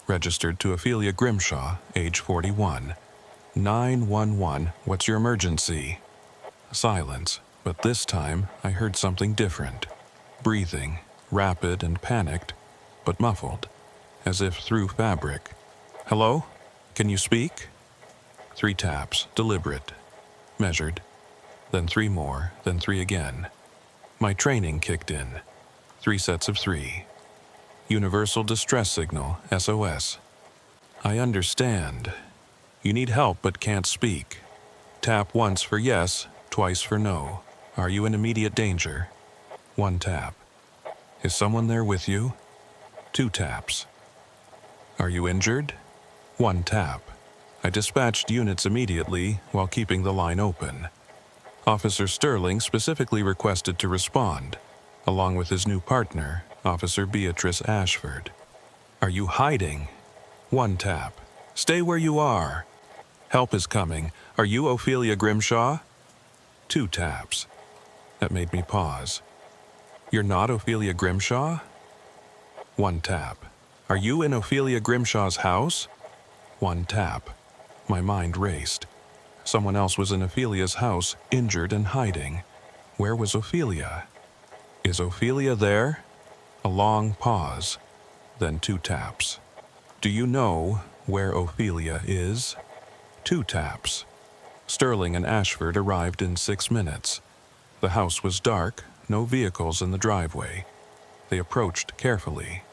Speaker 1: registered to Ophelia Grimshaw, age 41. 911, what's your emergency? Silence, but this time I heard something different. Breathing, rapid and panicked, but muffled, as if through fabric. Hello? Can you speak? 3 taps, deliberate. Measured. Then 3 more, then 3 again. My training kicked in. 3 sets of 3. Universal Distress Signal, SOS. I understand. You need help but can't speak. Tap once for yes, twice for no. Are you in immediate danger? 1 tap. Is someone there with you? 2 taps. Are you injured? 1 tap. I dispatched units immediately while keeping the line open. Officer Sterling specifically requested to respond, along with his new partner, Officer Beatrice Ashford. Are you hiding? 1 tap. Stay where you are. Help is coming. Are you Eulalia Grimshaw? 2 taps. That made me pause. You're not Eulalia Grimshaw? 1 tap. Are you in Eulalia Grimshaw's house? 1 tap. My mind raced. Someone else was in Ophelia's house, injured and hiding. Where was Ophelia? Is Ophelia there? A long pause, then 2 taps. Do you know where Ophelia is? 2 taps. Sterling and Ashford arrived in 6 minutes. The house was dark, no vehicles in the driveway. They approached carefully.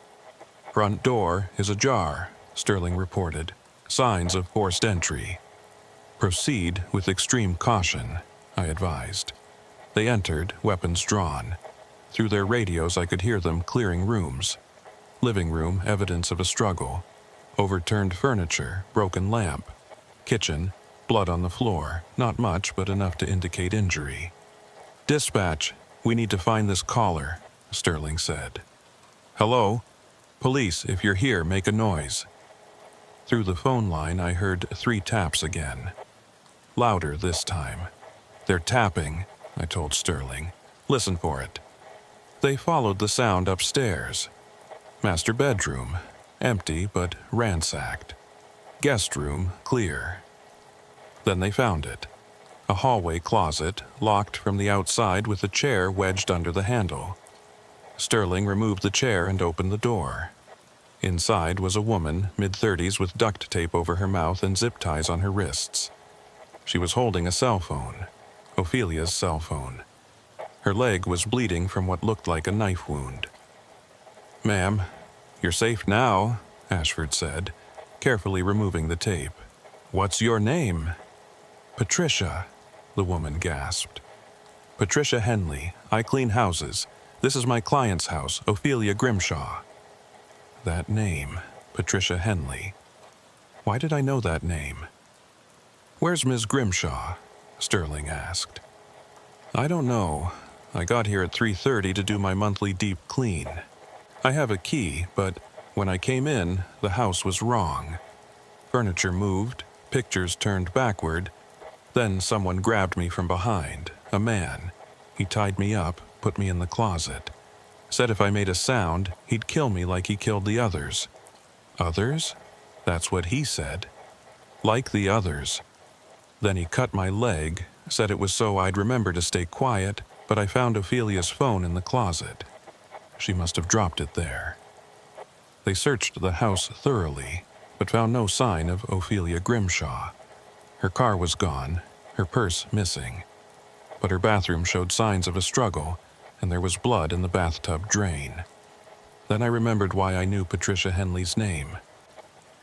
Speaker 1: Front door is ajar, Sterling reported. Signs of forced entry. Proceed with extreme caution, I advised. They entered, weapons drawn. Through their radios I could hear them clearing rooms. Living room, evidence of a struggle. Overturned furniture, broken lamp. Kitchen, blood on the floor. Not much, but enough to indicate injury. Dispatch, we need to find this caller, Sterling said. Hello? Police, if you're here, make a noise. Through the phone line, I heard 3 taps again. Louder this time. They're tapping, I told Sterling. Listen for it. They followed the sound upstairs. Master bedroom, empty but ransacked. Guest room, clear. Then they found it. A hallway closet, locked from the outside with a chair wedged under the handle. Sterling removed the chair and opened the door. Inside was a woman, mid-30s, with duct tape over her mouth and zip ties on her wrists. She was holding a cell phone, Ophelia's cell phone. Her leg was bleeding from what looked like a knife wound. Ma'am, you're safe now, Ashford said, carefully removing the tape. What's your name? Patricia, the woman gasped. Patricia Henley, I clean houses. This is my client's house, Eulalia Grimshaw. That name, Patricia Henley. Why did I know that name? Where's Ms. Grimshaw? Sterling asked. I don't know. I got here at 3:30 to do my monthly deep clean. I have a key, but when I came in, the house was wrong. Furniture moved, pictures turned backward. Then someone grabbed me from behind, a man. He tied me up, put me in the closet. Said if I made a sound, he'd kill me like he killed the others. Others? That's what he said. Like the others. Then he cut my leg, said it was so I'd remember to stay quiet, but I found Ophelia's phone in the closet. She must have dropped it there. They searched the house thoroughly, but found no sign of Eulalia Grimshaw. Her car was gone, her purse missing. But her bathroom showed signs of a struggle, and there was blood in the bathtub drain. Then I remembered why I knew Patricia Henley's name.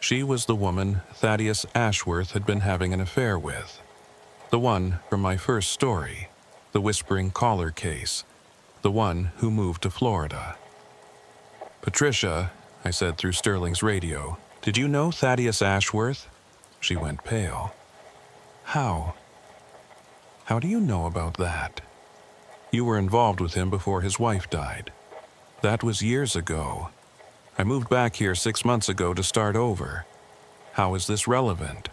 Speaker 1: She was the woman Thaddeus Ashworth had been having an affair with. The one from my first story, the whispering caller case, the one who moved to Florida. Patricia, I said through Sterling's radio, did you know Thaddeus Ashworth? She went pale. How? How do you know about that? You were involved with him before his wife died. That was years ago. I moved back here 6 months ago to start over. How is this relevant?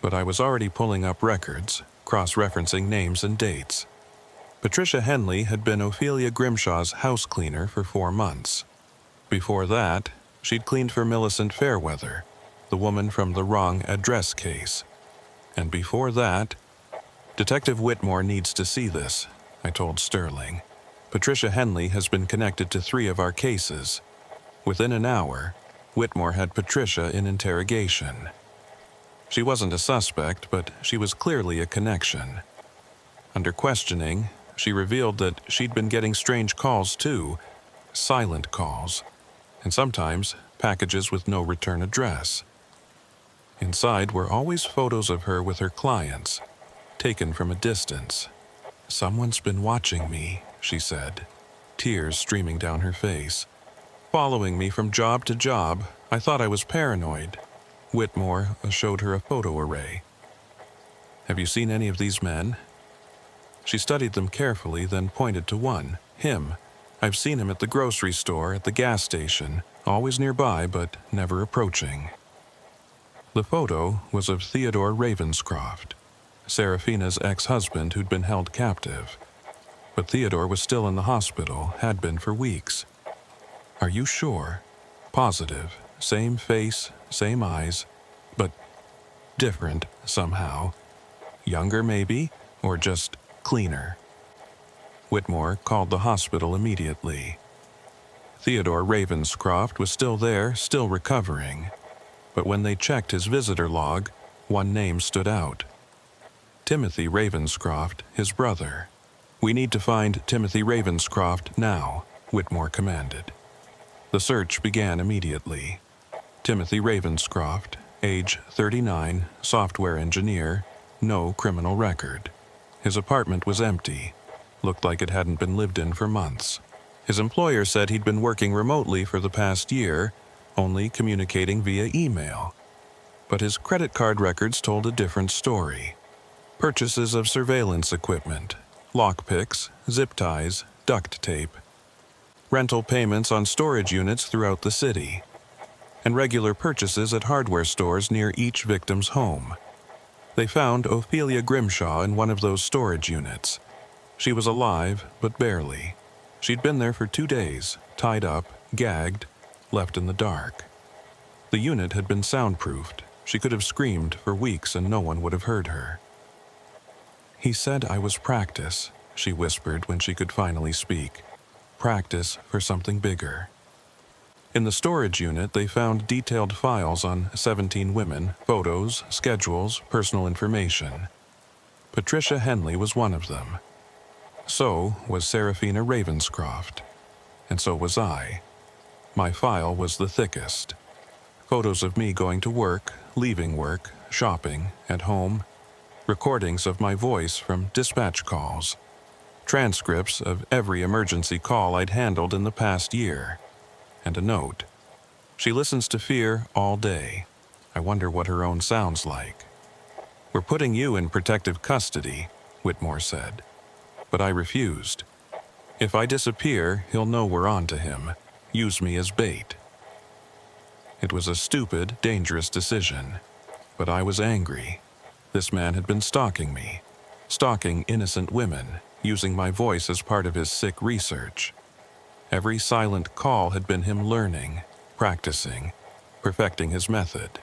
Speaker 1: But I was already pulling up records, cross-referencing names and dates. Patricia Henley had been Eulalia Grimshaw's house cleaner for 4 months. Before that, she'd cleaned for Millicent Fairweather, the woman from the wrong address case. And before that, Detective Whitmore needs to see this, I told Sterling. Patricia Henley has been connected to 3 of our cases. Within an hour, Whitmore had Patricia in interrogation. She wasn't a suspect, but she was clearly a connection. Under questioning, she revealed that she'd been getting strange calls too, silent calls, and sometimes packages with no return address. Inside were always photos of her with her clients, taken from a distance. "Someone's been watching me," she said, tears streaming down her face. "Following me from job to job. I thought I was paranoid." Whitmore showed her a photo array. "Have you seen any of these men?" She studied them carefully, then pointed to one. "Him. I've seen him at the grocery store, at the gas station, always nearby but never approaching." The photo was of Theodore Ravenscroft, Seraphina's ex-husband who'd been held captive. But Theodore was still in the hospital, had been for weeks. "Are you sure?" "Positive. Same face, same eyes, but different somehow. Younger maybe, or just cleaner." Whitmore called the hospital immediately. Theodore Ravenscroft was still there, still recovering. But when they checked his visitor log, one name stood out. Timothy Ravenscroft, his brother. "We need to find Timothy Ravenscroft now," Whitmore commanded. The search began immediately. Timothy Ravenscroft, age 39, software engineer, no criminal record. His apartment was empty, looked like it hadn't been lived in for months. His employer said he'd been working remotely for the past year, only communicating via email. But his credit card records told a different story. Purchases of surveillance equipment, lockpicks, zip ties, duct tape, rental payments on storage units throughout the city, and regular purchases at hardware stores near each victim's home. They found Ophelia Grimshaw in one of those storage units. She was alive, but barely. She'd been there for 2 days, tied up, gagged, left in the dark. The unit had been soundproofed. She could have screamed for weeks and no one would have heard her. "He said I was practice," she whispered when she could finally speak. "Practice for something bigger." In the storage unit, they found detailed files on 17 women, photos, schedules, personal information. Patricia Henley was one of them. So was Seraphina Ravenscroft. And so was I. My file was the thickest. Photos of me going to work, leaving work, shopping, at home. Recordings of my voice from dispatch calls. Transcripts of every emergency call I'd handled in the past year. And a note. "She listens to fear all day. I wonder what her own sounds like." "We're putting you in protective custody," Whitmore said. But I refused. "If I disappear, he'll know we're on to him. Use me as bait." It was a stupid, dangerous decision. But I was angry. This man had been stalking me. Stalking innocent women, using my voice as part of his sick research. Every silent call had been him learning, practicing, perfecting his method.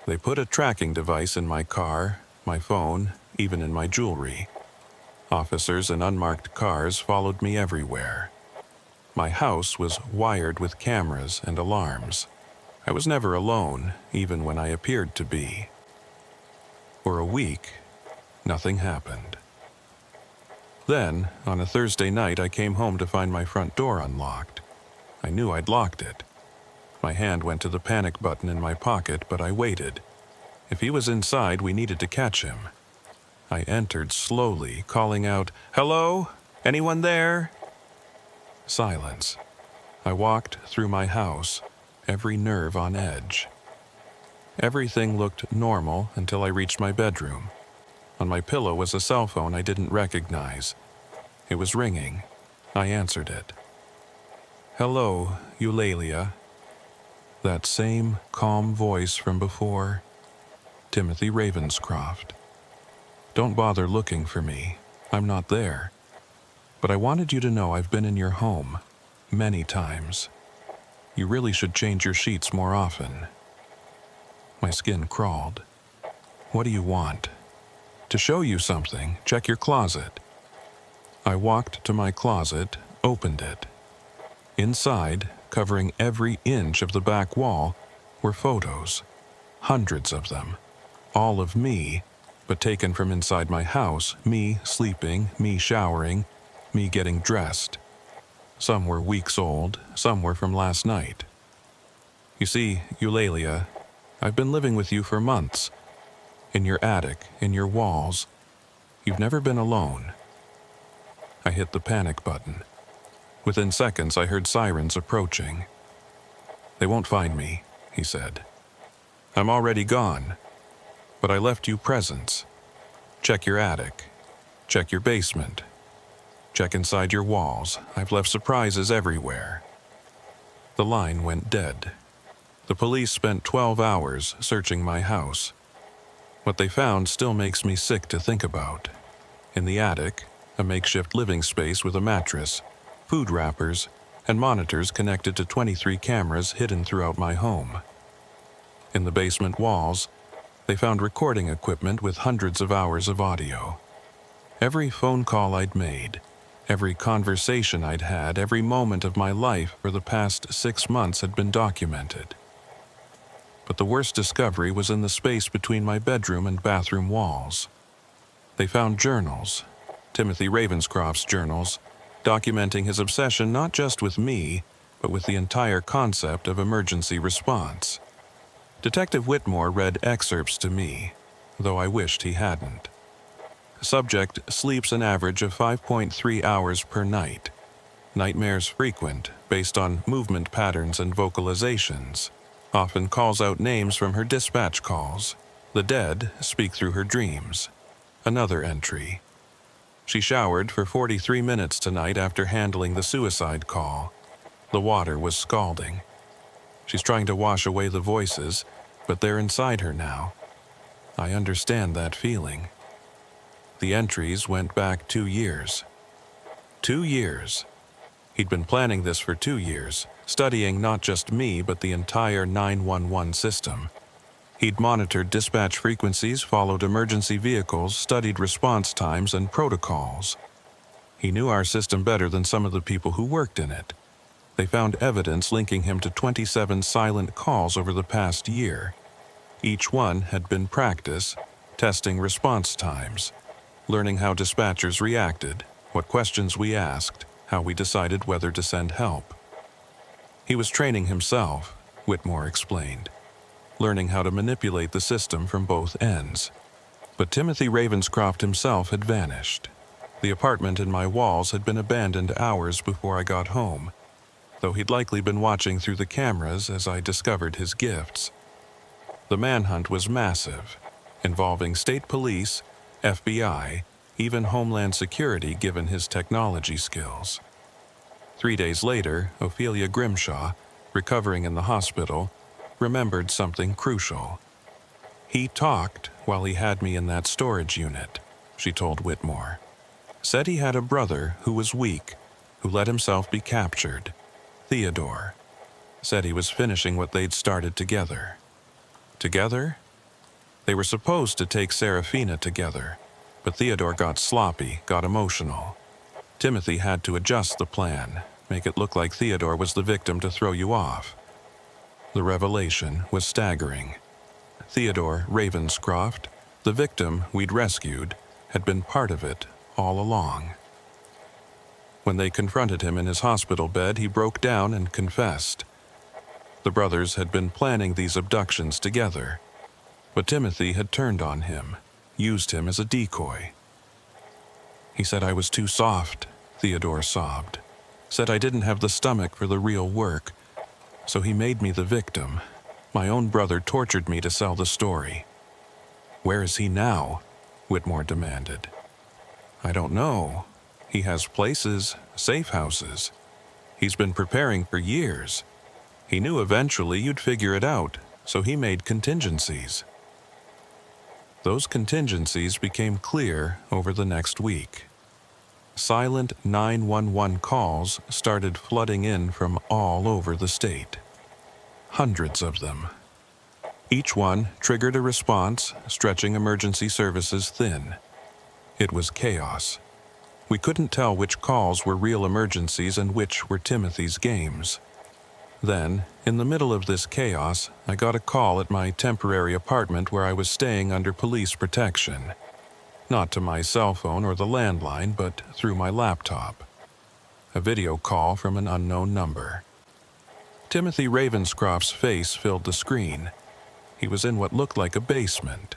Speaker 1: They put a tracking device in my car, my phone, even in my jewelry. Officers in unmarked cars followed me everywhere. My house was wired with cameras and alarms. I was never alone, even when I appeared to be. For a week, nothing happened. Then, on a Thursday night, I came home to find my front door unlocked. I knew I'd locked it. My hand went to the panic button in my pocket, but I waited. If he was inside, we needed to catch him. I entered slowly, calling out, "Hello? Anyone there?" Silence. I walked through my house, every nerve on edge. Everything looked normal until I reached my bedroom. On my pillow was a cell phone I didn't recognize. It was ringing. I answered it. "Hello, Eulalia." That same calm voice from before. Timothy Ravenscroft. "Don't bother looking for me. I'm not there. But I wanted you to know I've been in your home, many times. You really should change your sheets more often." My skin crawled. "What do you want?" "To show you something. Check your closet." I walked to my closet, opened it. Inside, covering every inch of the back wall, were photos. Hundreds of them. All of me, but taken from inside my house, me sleeping, me showering, me getting dressed. Some were weeks old, some were from last night. You see, Eulalia, I've been living with you for months. In your attic, in your walls. You've never been alone. I hit the panic button. Within seconds, I heard sirens approaching. They won't find me, he said. I'm already gone. But I left you presents. Check your attic. Check your basement. Check inside your walls. I've left surprises everywhere. The line went dead. The police spent 12 hours searching my house. What they found still makes me sick to think about. In the attic, a makeshift living space with a mattress, food wrappers, and monitors connected to 23 cameras hidden throughout my home. In the basement walls, they found recording equipment with hundreds of hours of audio. Every phone call I'd made, every conversation I'd had, every moment of my life for the past 6 months had been documented. But the worst discovery was in the space between my bedroom and bathroom walls. They found journals, Timothy Ravenscroft's journals, documenting his obsession not just with me, but with the entire concept of emergency response. Detective Whitmore read excerpts to me, though I wished he hadn't. The subject sleeps an average of 5.3 hours per night. Nightmares frequent, based on movement patterns and vocalizations. Often calls out names from her dispatch calls. The dead speak through her dreams. Another entry. She showered for 43 minutes tonight after handling the suicide call. The water was scalding. She's trying to wash away the voices, but they're inside her now. I understand that feeling. The entries went back 2 years. 2 years. He'd been planning this for 2 years, studying not just me but the entire 911 system. He'd monitored dispatch frequencies, followed emergency vehicles, studied response times and protocols. He knew our system better than some of the people who worked in it. They found evidence linking him to 27 silent calls over the past year. Each one had been practice, testing response times, learning how dispatchers reacted, what questions we asked, how we decided whether to send help. He was training himself, Whitmore explained, learning how to manipulate the system from both ends. But Timothy Ravenscroft himself had vanished. The apartment in my walls had been abandoned hours before I got home, though he'd likely been watching through the cameras as I discovered his gifts. The manhunt was massive, involving state police, FBI, even Homeland Security given his technology skills. 3 days later, Ophelia Grimshaw, recovering in the hospital, remembered something crucial. He talked while he had me in that storage unit, she told Whitmore. Said he had a brother who was weak, who let himself be captured. Theodore. Said he was finishing what they'd started together. Together? They were supposed to take Serafina together, but Theodore got sloppy, got emotional. Timothy had to adjust the plan, make it look like Theodore was the victim to throw you off. The revelation was staggering. Theodore Ravenscroft, the victim we'd rescued, had been part of it all along. When they confronted him in his hospital bed, he broke down and confessed. The brothers had been planning these abductions together, but Timothy had turned on him, used him as a decoy. He said I was too soft, Theodore sobbed. Said I didn't have the stomach for the real work, so he made me the victim. My own brother tortured me to sell the story. Where is he now? Whitmore demanded. I don't know. He has places, safe houses. He's been preparing for years. He knew eventually you'd figure it out, so he made contingencies. Those contingencies became clear over the next week. Silent 911 calls started flooding in from all over the state. Hundreds of them. Each one triggered a response, stretching emergency services thin. It was chaos. We couldn't tell which calls were real emergencies and which were Timothy's games. Then, in the middle of this chaos, I got a call at my temporary apartment where I was staying under police protection. Not to my cell phone or the landline, but through my laptop. A video call from an unknown number. Timothy Ravenscroft's face filled the screen. He was in what looked like a basement.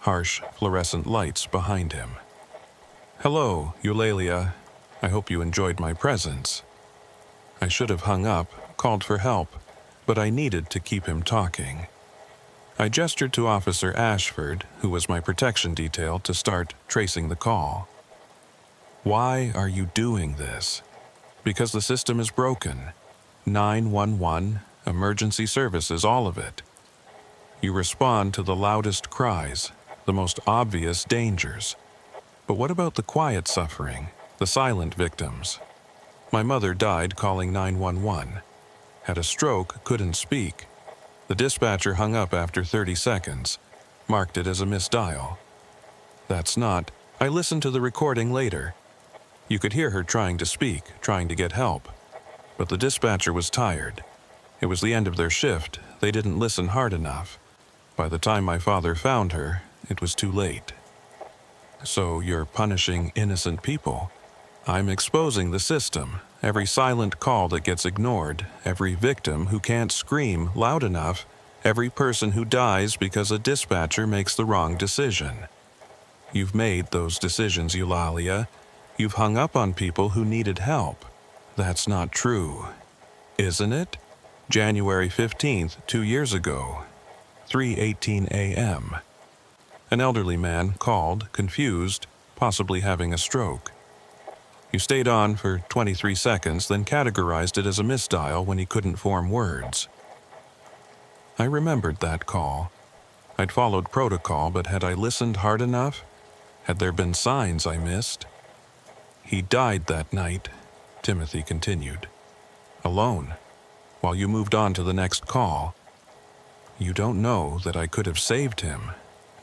Speaker 1: Harsh, fluorescent lights behind him. "Hello, Eulalia. I hope you enjoyed my presence." I should have hung up, called for help, but I needed to keep him talking. I gestured to Officer Ashford, who was my protection detail, to start tracing the call. "Why are you doing this?" "Because the system is broken. 911, emergency services, all of it. You respond to the loudest cries, the most obvious dangers. But what about the quiet suffering, the silent victims? My mother died calling 911. Had a stroke, couldn't speak. The dispatcher hung up after 30 seconds, marked it as a misdial. That's not. I listened to the recording later. You could hear her trying to speak, trying to get help. But the dispatcher was tired. It was the end of their shift. They didn't listen hard enough. By the time my father found her, it was too late." "So you're punishing innocent people?" "I'm exposing the system. Every silent call that gets ignored, every victim who can't scream loud enough, every person who dies because a dispatcher makes the wrong decision. You've made those decisions, Eulalia. You've hung up on people who needed help. That's not true. Isn't it? January 15th, 2 years ago, 3:18 a.m. An elderly man called, confused, possibly having a stroke. You stayed on for 23 seconds, then categorized it as a misdial when he couldn't form words." I remembered that call. I'd followed protocol, but had I listened hard enough? Had there been signs I missed? "He died that night," Timothy continued. "Alone, while you moved on to the next call. You don't know that I could have saved him.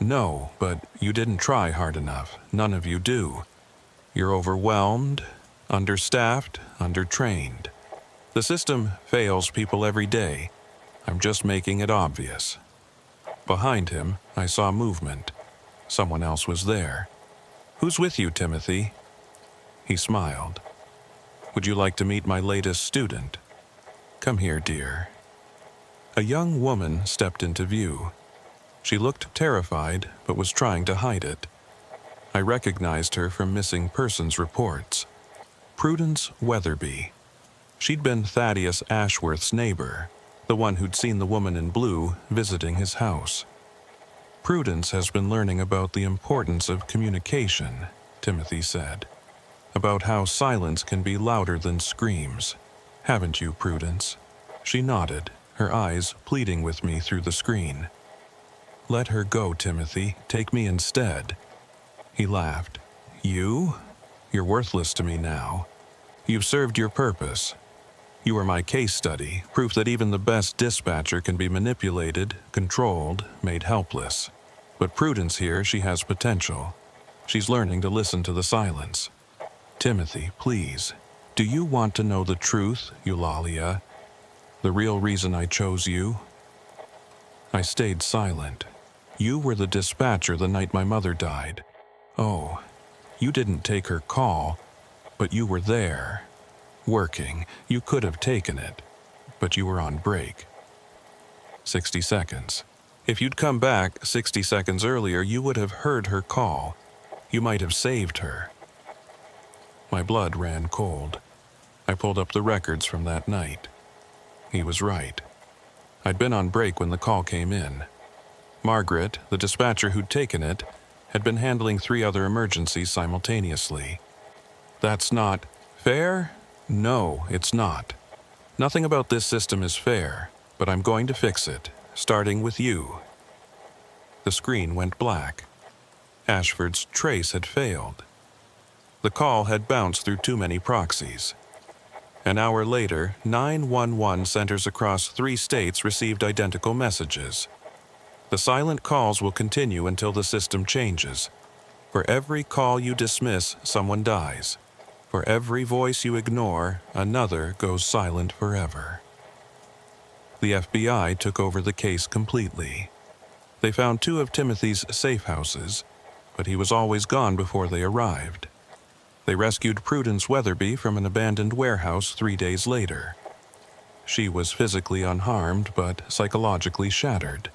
Speaker 1: No, but you didn't try hard enough. None of you do. You're overwhelmed, understaffed, undertrained. The system fails people every day. I'm just making it obvious." Behind him, I saw movement. Someone else was there. "Who's with you, Timothy?" He smiled. "Would you like to meet my latest student? Come here, dear." A young woman stepped into view. She looked terrified, but was trying to hide it. I recognized her from missing persons reports. Prudence Weatherby. She'd been Thaddeus Ashworth's neighbor, the one who'd seen the woman in blue visiting his house. "Prudence has been learning about the importance of communication," Timothy said. "About how silence can be louder than screams. Haven't you, Prudence?" She nodded, her eyes pleading with me through the screen. "Let her go, Timothy. Take me instead." He laughed. "You? You're worthless to me now. You've served your purpose. You are my case study, proof that even the best dispatcher can be manipulated, controlled, made helpless. But Prudence here, she has potential. She's learning to listen to the silence. Timothy, please, do you want to know the truth, Eulalia? The real reason I chose you?" I stayed silent. "You were the dispatcher the night my mother died. Oh, you didn't take her call, but you were there. Working. You could have taken it, but you were on break." 60 seconds. If you'd come back 60 seconds earlier, you would have heard her call. You might have saved her. My blood ran cold. I pulled up the records from that night. He was right. I'd been on break when the call came in. Margaret, the dispatcher who'd taken it, had been handling 3 other emergencies simultaneously. That's not fair? No, it's not. Nothing about this system is fair, but I'm going to fix it, starting with you. The screen went black. Ashford's trace had failed. The call had bounced through too many proxies. An hour later, 911 centers across 3 states received identical messages. The silent calls will continue until the system changes. For every call you dismiss, someone dies. For every voice you ignore, another goes silent forever. The FBI took over the case completely. They found 2 of Timothy's safe houses, but he was always gone before they arrived. They rescued Prudence Weatherby from an abandoned warehouse 3 days later. She was physically unharmed but psychologically shattered.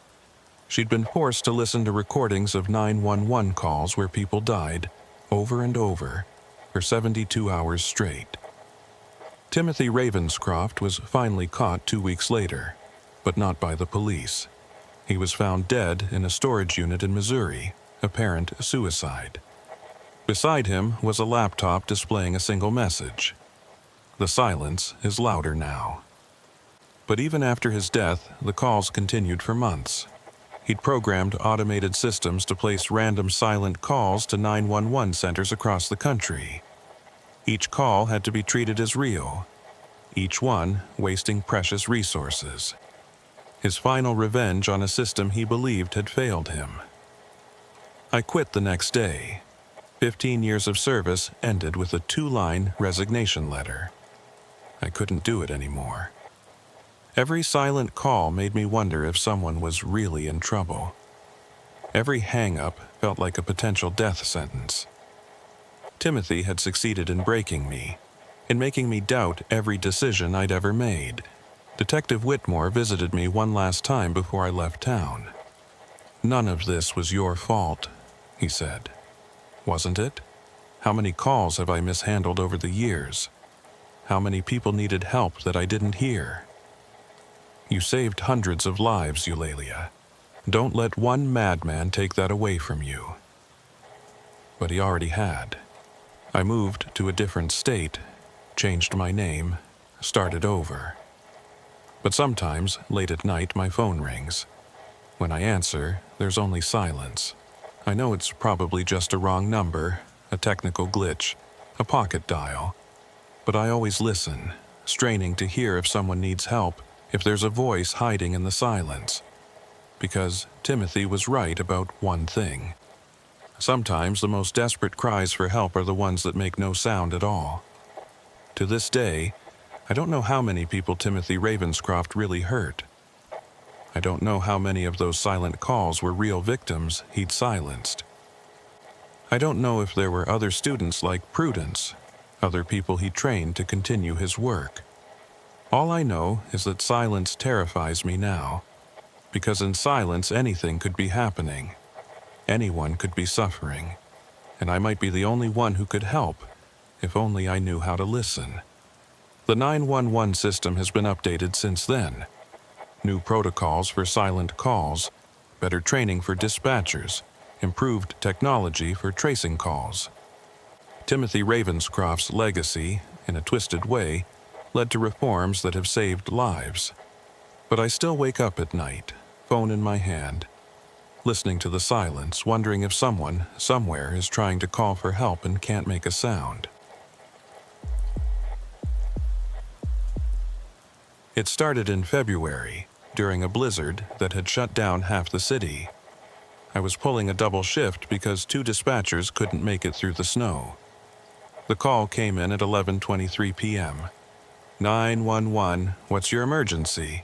Speaker 1: She'd been forced to listen to recordings of 911 calls where people died, over and over, for 72 hours straight. Timothy Ravenscroft was finally caught 2 weeks later, but not by the police. He was found dead in a storage unit in Missouri, apparent suicide. Beside him was a laptop displaying a single message. The silence is louder now. But even after his death, the calls continued for months. He'd programmed automated systems to place random silent calls to 911 centers across the country. Each call had to be treated as real, each one wasting precious resources. His final revenge on a system he believed had failed him. I quit the next day. 15 years of service ended with a 2-line resignation letter. I couldn't do it anymore. Every silent call made me wonder if someone was really in trouble. Every hang-up felt like a potential death sentence. Timothy had succeeded in breaking me, in making me doubt every decision I'd ever made. Detective Whitmore visited me one last time before I left town. "None of this was your fault," he said. "Wasn't it? How many calls have I mishandled over the years? How many people needed help that I didn't hear? You saved hundreds of lives, Eulalia. Don't let one madman take that away from you." But he already had. I moved to a different state, changed my name, started over. But sometimes, late at night, my phone rings. When I answer, there's only silence. I know it's probably just a wrong number, a technical glitch, a pocket dial. But I always listen, straining to hear if someone needs help, if there's a voice hiding in the silence. Because Timothy was right about one thing. Sometimes the most desperate cries for help are the ones that make no sound at all. To this day, I don't know how many people Timothy Ravenscroft really hurt. I don't know how many of those silent calls were real victims he'd silenced. I don't know if there were other students like Prudence, other people he trained to continue his work. All I know is that silence terrifies me now, because in silence anything could be happening. Anyone could be suffering, and I might be the only one who could help, if only I knew how to listen. The 911 system has been updated since then. New protocols for silent calls, better training for dispatchers, improved technology for tracing calls. Timothy Ravenscroft's legacy, in a twisted way, led to reforms that have saved lives. But I still wake up at night, phone in my hand, listening to the silence, wondering if someone, somewhere, is trying to call for help and can't make a sound. It started in February, during a blizzard that had shut down half the city. I was pulling a double shift because 2 dispatchers couldn't make it through the snow. The call came in at 11:23 p.m. 911, what's your emergency?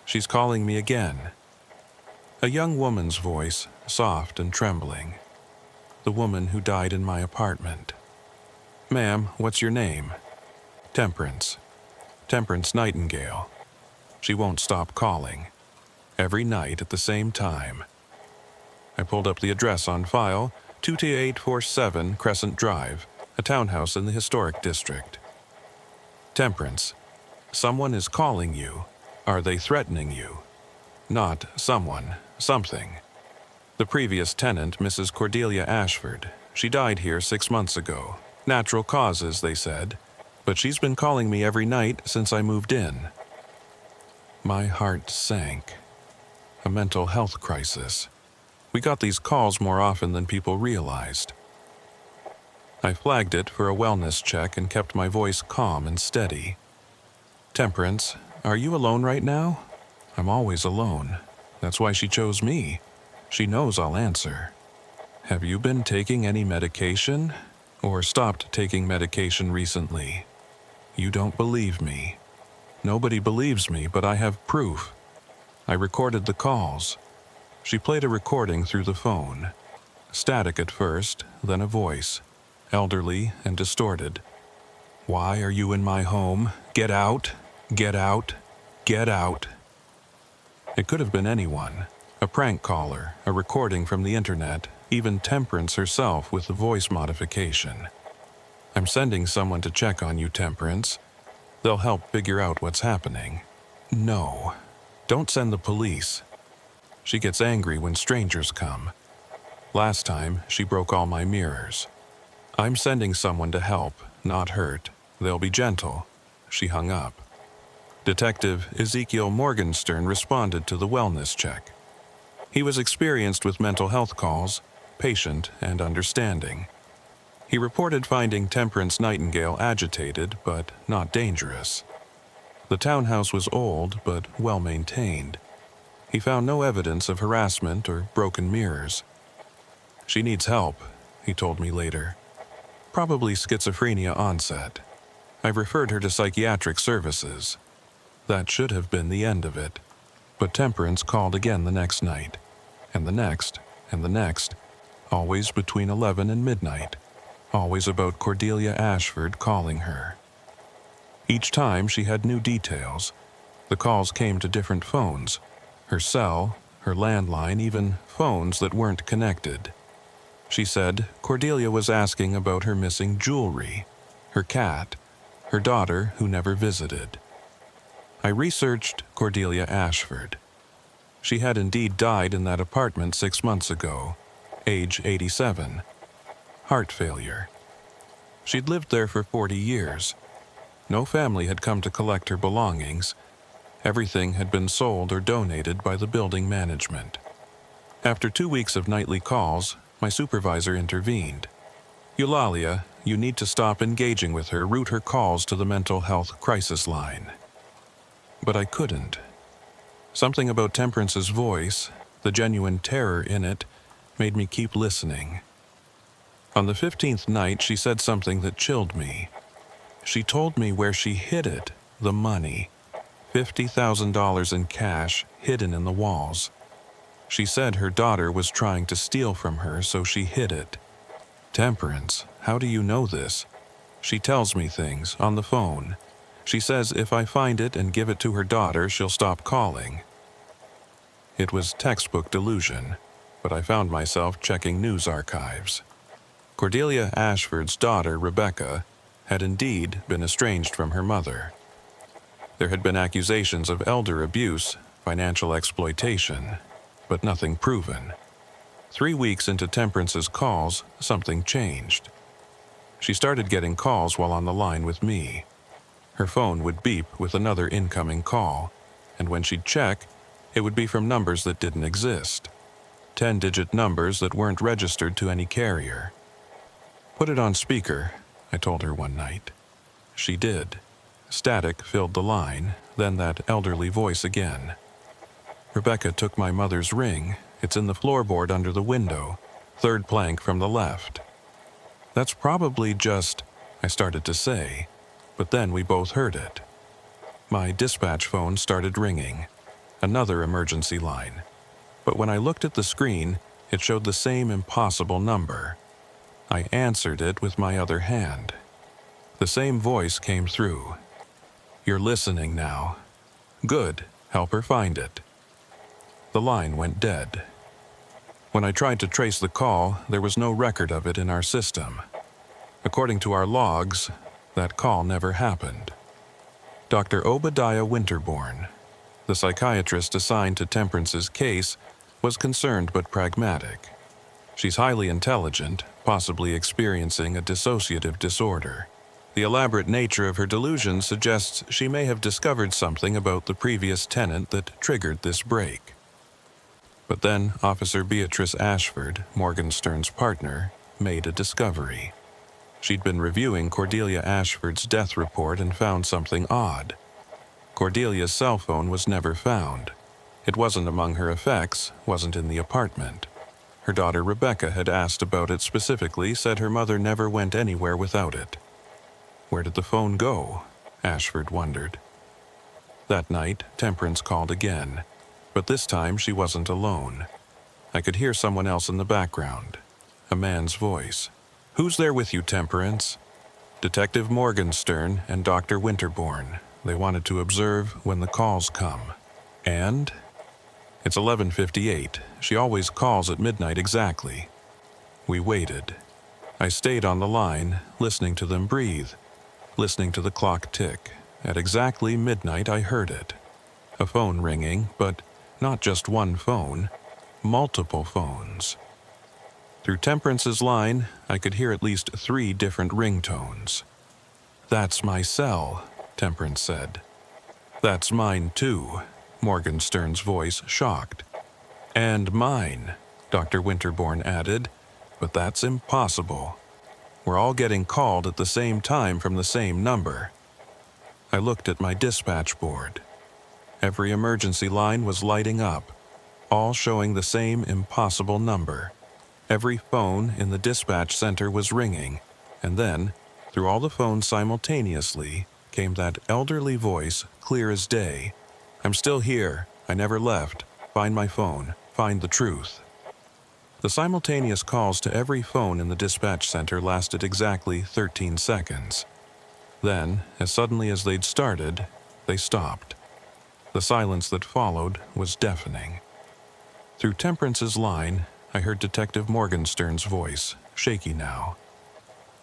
Speaker 1: She's calling me again. A young woman's voice, soft and trembling. The woman who died in my apartment. "Ma'am, what's your name?" "Temperance. Temperance Nightingale." She won't stop calling. Every night at the same time. I pulled up the address on file, 22847 Crescent Drive, a townhouse in the historic district. "Temperance, someone is calling you. Are they threatening you?" "Not someone, something. The previous tenant, Mrs. Cordelia Ashford, she died here 6 months ago. Natural causes, they said, but she's been calling me every night since I moved in." My heart sank. A mental health crisis. We got these calls more often than people realized. I flagged it for a wellness check and kept my voice calm and steady. "Temperance, are you alone right now?" "I'm always alone. That's why she chose me. She knows I'll answer." "Have you been taking any medication? Or stopped taking medication recently?" "You don't believe me." "Nobody believes me, but I have proof. I recorded the calls." She played a recording through the phone. Static at first, then a voice. elderly and distorted. "Why are you in my home? Get out! Get out! Get out!" It could have been anyone. A prank caller, a recording from the internet, even Temperance herself with the voice modification. "I'm sending someone to check on you, Temperance. They'll help figure out what's happening." No, don't send the police. She gets angry when strangers come. Last time, she broke all my mirrors. "I'm sending someone to help, not hurt. They'll be gentle." She hung up. Detective Ezekiel Morgenstern responded to the wellness check. He was experienced with mental health calls, patient and understanding. He reported finding Temperance Nightingale agitated but not dangerous. The townhouse was old but well-maintained. He found no evidence of harassment or broken mirrors. "She needs help," he told me later. "Probably schizophrenia onset. I've referred her to psychiatric services." That should have been the end of it. But Temperance called again the next night, and the next, and the next, always between 11 and midnight, always about Cordelia Ashford calling her. Each time she had new details. The calls came to different phones, her cell, her landline, even phones that weren't connected. She said Cordelia was asking about her missing jewelry, her cat, her daughter who never visited. I researched Cordelia Ashford. She had indeed died in that apartment 6 months ago, age 87. Heart failure. She'd lived there for 40 years. No family had come to collect her belongings. Everything had been sold or donated by the building management. After 2 weeks of nightly calls, my supervisor intervened. "Eulalia, you need to stop engaging with her, route her calls to the mental health crisis line." But I couldn't. Something about Temperance's voice, the genuine terror in it, made me keep listening. On the 15th night, she said something that chilled me. She told me where she hid it, the money, $50,000 in cash hidden in the walls. She said her daughter was trying to steal from her, so she hid it. "Temperance, how do you know this?" "She tells me things on the phone. She says if I find it and give it to her daughter, she'll stop calling." It was textbook delusion, but I found myself checking news archives. Cordelia Ashford's daughter, Rebecca, had indeed been estranged from her mother. There had been accusations of elder abuse, financial exploitation, but nothing proven. 3 weeks into Temperance's calls, something changed. She started getting calls while on the line with me. Her phone would beep with another incoming call, and when she'd check, it would be from numbers that didn't exist. 10-digit numbers that weren't registered to any carrier. "Put it on speaker," I told her one night. She did. Static filled the line, then that elderly voice again. "Rebecca took my mother's ring. It's in the floorboard under the window, 3rd plank from the left." "That's probably just," I started to say, but then we both heard it. My dispatch phone started ringing, another emergency line. But when I looked at the screen, it showed the same impossible number. I answered it with my other hand. The same voice came through. "You're listening now. Good, help her find it." The line went dead. When I tried to trace the call, there was no record of it in our system. According to our logs, that call never happened. Dr. Obadiah Winterbourne, the psychiatrist assigned to Temperance's case, was concerned but pragmatic. She's highly intelligent, possibly experiencing a dissociative disorder. The elaborate nature of her delusion suggests she may have discovered something about the previous tenant that triggered this break. But then Officer Beatrice Ashford, Morgenstern's partner, made a discovery. She'd been reviewing Cordelia Ashford's death report and found something odd. Cordelia's cell phone was never found. It wasn't among her effects, wasn't in the apartment. Her daughter Rebecca had asked about it specifically, said her mother never went anywhere without it. Where did the phone go? Ashford wondered. That night, Temperance called again, but this time she wasn't alone. I could hear someone else in the background, a man's voice. "Who's there with you, Temperance?" "Detective Morgenstern and Dr. Winterbourne. They wanted to observe when the calls come." "And?" "It's 11:58. She always calls at midnight exactly." We waited. I stayed on the line, listening to them breathe, listening to the clock tick. At exactly midnight, I heard it. A phone ringing, but not just one phone, multiple phones. Through Temperance's line, I could hear at least 3 different ringtones. "That's my cell," Temperance said. "That's mine too," Morgenstern's voice shocked. "And mine," Dr. Winterbourne added, "but that's impossible. We're all getting called at the same time from the same number." I looked at my dispatch board. Every emergency line was lighting up, all showing the same impossible number. Every phone in the dispatch center was ringing, and then, through all the phones simultaneously, came that elderly voice, clear as day. "I'm still here. I never left. Find my phone. Find the truth." The simultaneous calls to every phone in the dispatch center lasted exactly 13 seconds. Then, as suddenly as they'd started, they stopped. The silence that followed was deafening. Through Temperance's line, I heard Detective Morgenstern's voice, shaky now.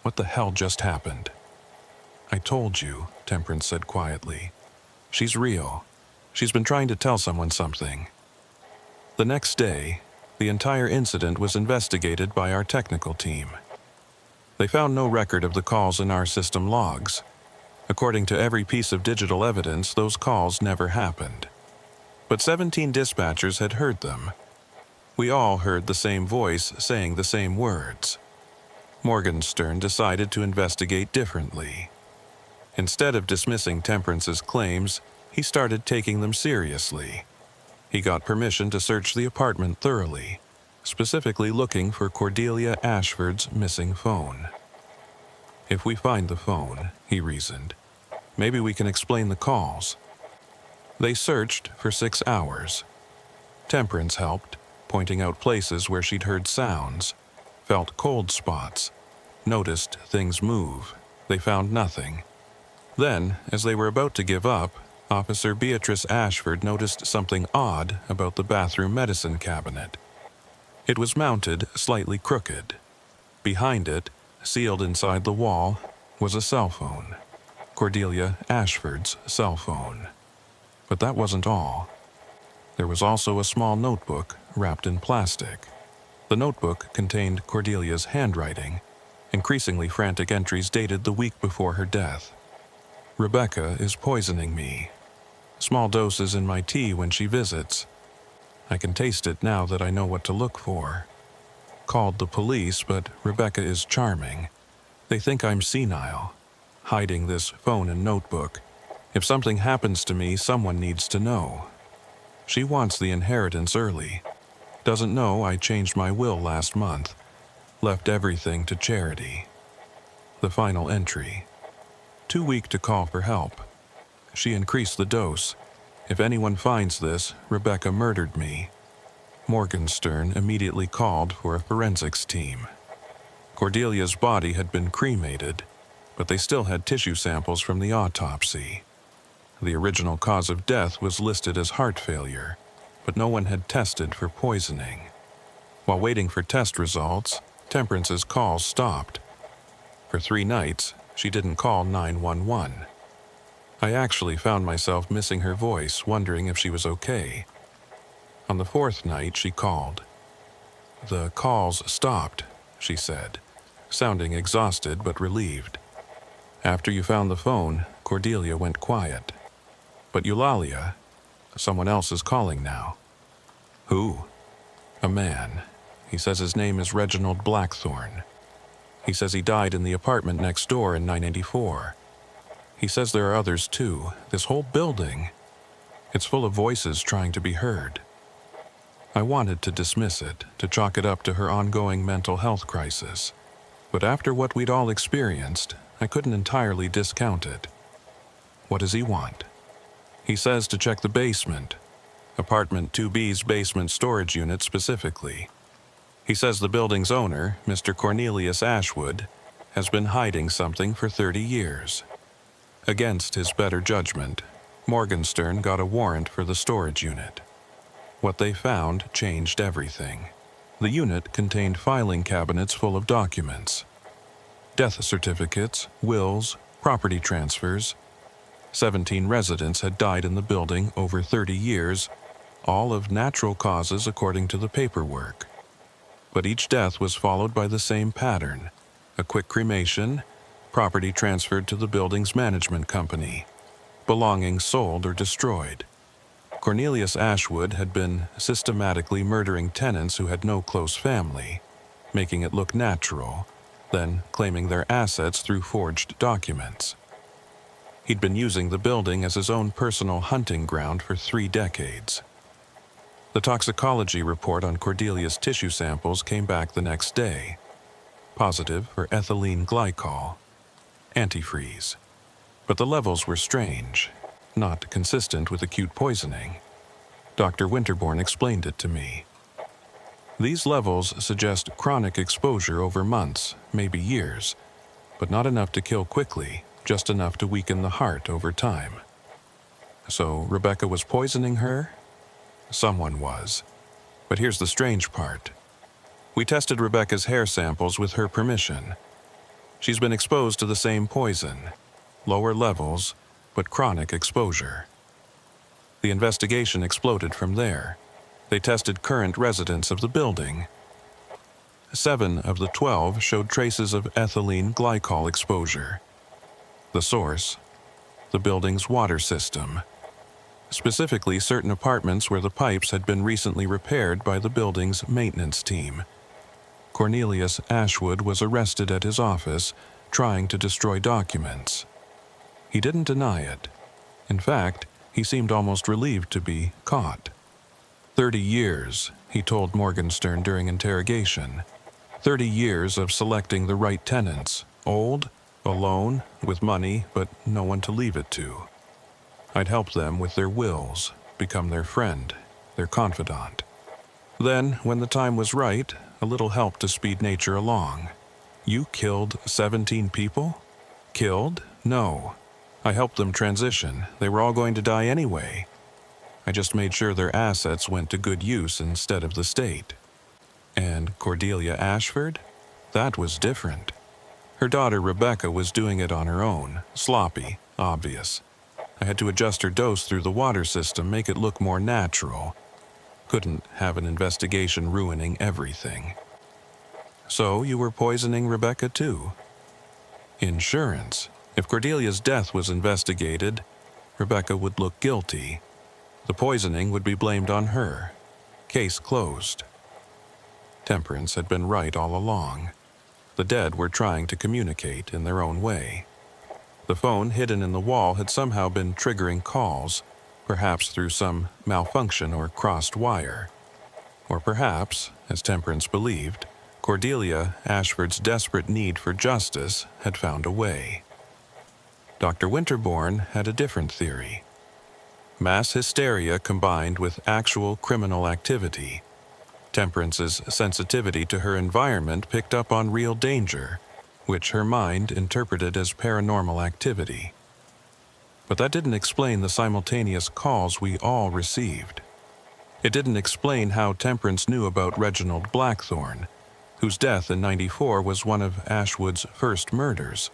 Speaker 1: "What the hell just happened?" "I told you," Temperance said quietly. "She's real. She's been trying to tell someone something." The next day, the entire incident was investigated by our technical team. They found no record of the calls in our system logs. According to every piece of digital evidence, those calls never happened. But 17 dispatchers had heard them. We all heard the same voice saying the same words. Morgenstern decided to investigate differently. Instead of dismissing Temperance's claims, he started taking them seriously. He got permission to search the apartment thoroughly, specifically looking for Cordelia Ashford's missing phone. "If we find the phone," he reasoned, "maybe we can explain the calls." They searched for 6 hours. Temperance helped, pointing out places where she'd heard sounds, felt cold spots, noticed things move. They found nothing. Then, as they were about to give up, Officer Beatrice Ashford noticed something odd about the bathroom medicine cabinet. It was mounted slightly crooked. Behind it, sealed inside the wall, was a cell phone. Cordelia Ashford's cell phone. But that wasn't all. There was also a small notebook wrapped in plastic. The notebook contained Cordelia's handwriting, increasingly frantic entries dated the week before her death. "Rebecca is poisoning me. Small doses in my tea when she visits. I can taste it now that I know what to look for. Called the police, but Rebecca is charming. They think I'm senile. Hiding this phone and notebook. If something happens to me, someone needs to know. She wants the inheritance early. Doesn't know I changed my will last month. Left everything to charity." The final entry. "Too weak to call for help. She increased the dose. If anyone finds this, Rebecca murdered me." Morgenstern immediately called for a forensics team. Cordelia's body had been cremated, but they still had tissue samples from the autopsy. The original cause of death was listed as heart failure, but no one had tested for poisoning. While waiting for test results, Temperance's calls stopped. For 3 nights, she didn't call 911. I actually found myself missing her voice, wondering if she was okay. On the 4th night, she called. "The calls stopped," she said, sounding exhausted but relieved. "After you found the phone, Cordelia went quiet. But Eulalia, someone else is calling now." "Who?" "A man. He says his name is Reginald Blackthorne. He says he died in the apartment next door in 984. He says there are others too. This whole building. It's full of voices trying to be heard." I wanted to dismiss it, to chalk it up to her ongoing mental health crisis. But after what we'd all experienced, I couldn't entirely discount it. "What does he want?" "He says to check the basement. Apartment 2B's basement storage unit specifically. He says the building's owner, Mr. Cornelius Ashwood, has been hiding something for 30 years. Against his better judgment, Morgenstern got a warrant for the storage unit. What they found changed everything. The unit contained filing cabinets full of documents. Death certificates, wills, property transfers. 17 residents had died in the building over 30 years, all of natural causes according to the paperwork. But each death was followed by the same pattern: a quick cremation, property transferred to the building's management company, belongings sold or destroyed. Cornelius Ashwood had been systematically murdering tenants who had no close family, making it look natural, then claiming their assets through forged documents. He'd been using the building as his own personal hunting ground for 3 decades. The toxicology report on Cordelia's tissue samples came back the next day, positive for ethylene glycol, antifreeze. But the levels were strange, not consistent with acute poisoning. Dr. Winterbourne explained it to me. These levels suggest chronic exposure over months, maybe years, but not enough to kill quickly, just enough to weaken the heart over time. So Rebecca was poisoning her? Someone was. But here's the strange part. We tested Rebecca's hair samples with her permission. She's been exposed to the same poison, lower levels, but chronic exposure. The investigation exploded from there. They tested current residents of the building. 7 of the 12 showed traces of ethylene glycol exposure. The source: the building's water system. Specifically, certain apartments where the pipes had been recently repaired by the building's maintenance team. Cornelius Ashwood was arrested at his office, trying to destroy documents. He didn't deny it. In fact, he seemed almost relieved to be caught. 30 years, he told Morgenstern during interrogation. 30 years of selecting the right tenants, old, alone, with money, but no one to leave it to. I'd help them with their wills, become their friend, their confidant. Then, when the time was right, a little help to speed nature along. You killed 17 people? Killed? No. I helped them transition. They were all going to die anyway. I just made sure their assets went to good use instead of the state. And Cordelia Ashford? That was different. Her daughter Rebecca was doing it on her own, sloppy, obvious. I had to adjust her dose through the water system, make it look more natural. Couldn't have an investigation ruining everything. So you were poisoning Rebecca too? Insurance. If Cordelia's death was investigated, Rebecca would look guilty. The poisoning would be blamed on her. Case closed. Temperance had been right all along. The dead were trying to communicate in their own way. The phone hidden in the wall had somehow been triggering calls, perhaps through some malfunction or crossed wire. Or perhaps, as Temperance believed, Cordelia Ashford's desperate need for justice had found a way. Dr. Winterbourne had a different theory. Mass hysteria combined with actual criminal activity. Temperance's sensitivity to her environment picked up on real danger, which her mind interpreted as paranormal activity. But that didn't explain the simultaneous calls we all received. It didn't explain how Temperance knew about Reginald Blackthorne, whose death in '94 was one of Ashwood's first murders.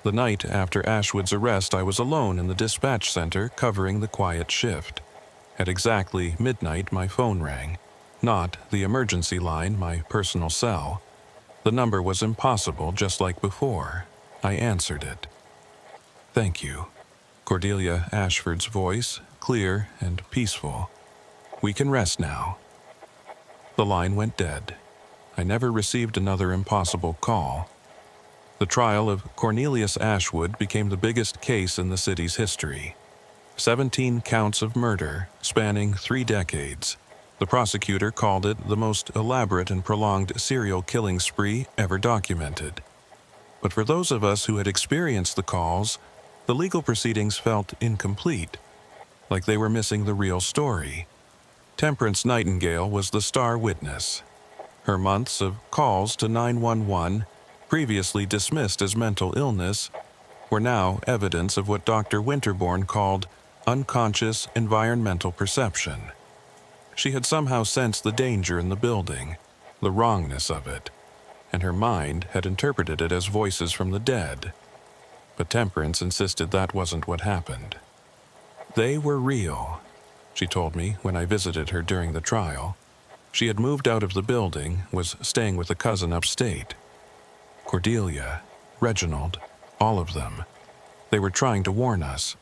Speaker 1: The night after Ashwood's arrest, I was alone in the dispatch center covering the quiet shift. At exactly midnight, my phone rang. Not the emergency line, my personal cell. The number was impossible, just like before. I answered it. "Thank you." Cordelia Ashford's voice, clear and peaceful. "We can rest now." The line went dead. I never received another impossible call. The trial of Cornelius Ashwood became the biggest case in the city's history. 17 counts of murder, spanning 3 decades. The prosecutor called it the most elaborate and prolonged serial killing spree ever documented. But for those of us who had experienced the calls, the legal proceedings felt incomplete, like they were missing the real story. Temperance Nightingale was the star witness. Her months of calls to 911, previously dismissed as mental illness, were now evidence of what Dr. Winterbourne called unconscious environmental perception. She had somehow sensed the danger in the building, the wrongness of it, and her mind had interpreted it as voices from the dead. But Temperance insisted that wasn't what happened. They were real, she told me when I visited her during the trial. She had moved out of the building, was staying with a cousin upstate. Cordelia, Reginald, all of them. They were trying to warn us.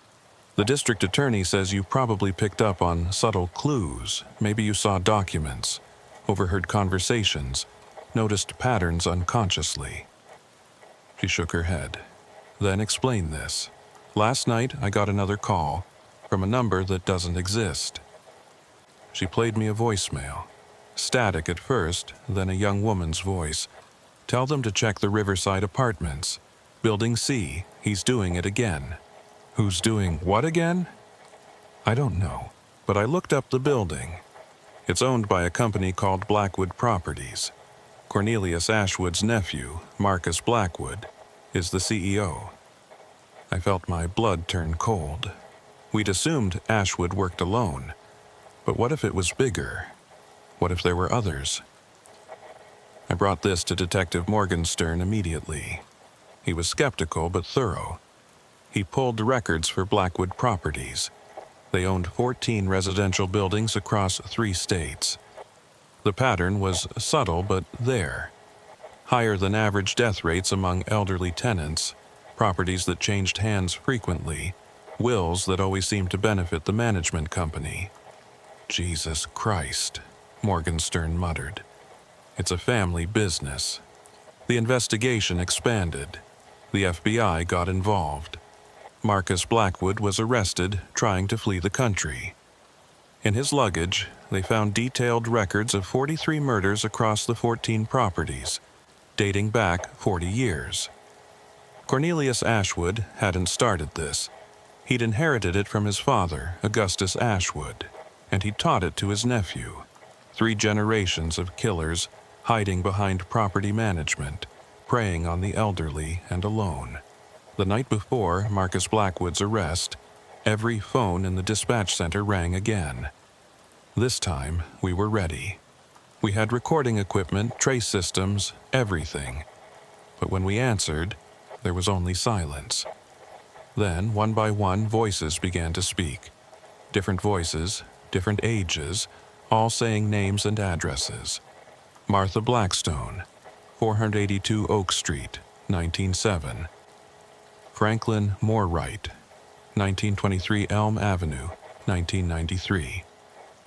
Speaker 1: The district attorney says you probably picked up on subtle clues. Maybe you saw documents, overheard conversations, noticed patterns unconsciously. She shook her head, then explained this. Last night I got another call from a number that doesn't exist. She played me a voicemail. Static at first, then a young woman's voice. Tell them to check the Riverside Apartments. Building C, he's doing it again. Who's doing what again? I don't know, but I looked up the building. It's owned by a company called Blackwood Properties. Cornelius Ashwood's nephew, Marcus Blackwood, is the CEO. I felt my blood turn cold. We'd assumed Ashwood worked alone, but what if it was bigger? What if there were others? I brought this to Detective Morgenstern immediately. He was skeptical but thorough. He pulled records for Blackwood Properties. They owned 14 residential buildings across 3 states. The pattern was subtle but there. Higher than average death rates among elderly tenants, properties that changed hands frequently, wills that always seemed to benefit the management company. Jesus Christ, Morgenstern muttered. It's a family business. The investigation expanded. The FBI got involved. Marcus Blackwood was arrested trying to flee the country. In his luggage, they found detailed records of 43 murders across the 14 properties, dating back 40 years. Cornelius Ashwood hadn't started this. He'd inherited it from his father, Augustus Ashwood, and he taught it to his nephew. 3 generations of killers hiding behind property management, preying on the elderly and alone. The night before Marcus Blackwood's arrest, every phone in the dispatch center rang again. This time, we were ready. We had recording equipment, trace systems, everything. But when we answered, there was only silence. Then, one by one, voices began to speak. Different voices, different ages, all saying names and addresses. Martha Blackstone, 482 Oak Street, 1907. Franklin Moorwright, 1923 Elm Avenue, 1993.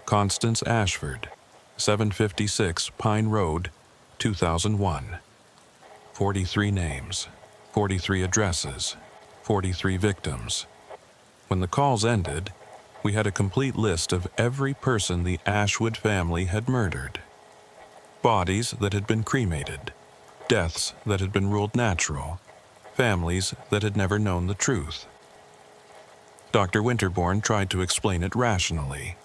Speaker 1: Constance Ashford, 756 Pine Road, 2001. 43 names, 43 addresses, 43 victims. When the calls ended, we had a complete list of every person the Ashwood family had murdered. Bodies that had been cremated, deaths that had been ruled natural, families that had never known the truth. Dr. Winterbourne tried to explain it rationally.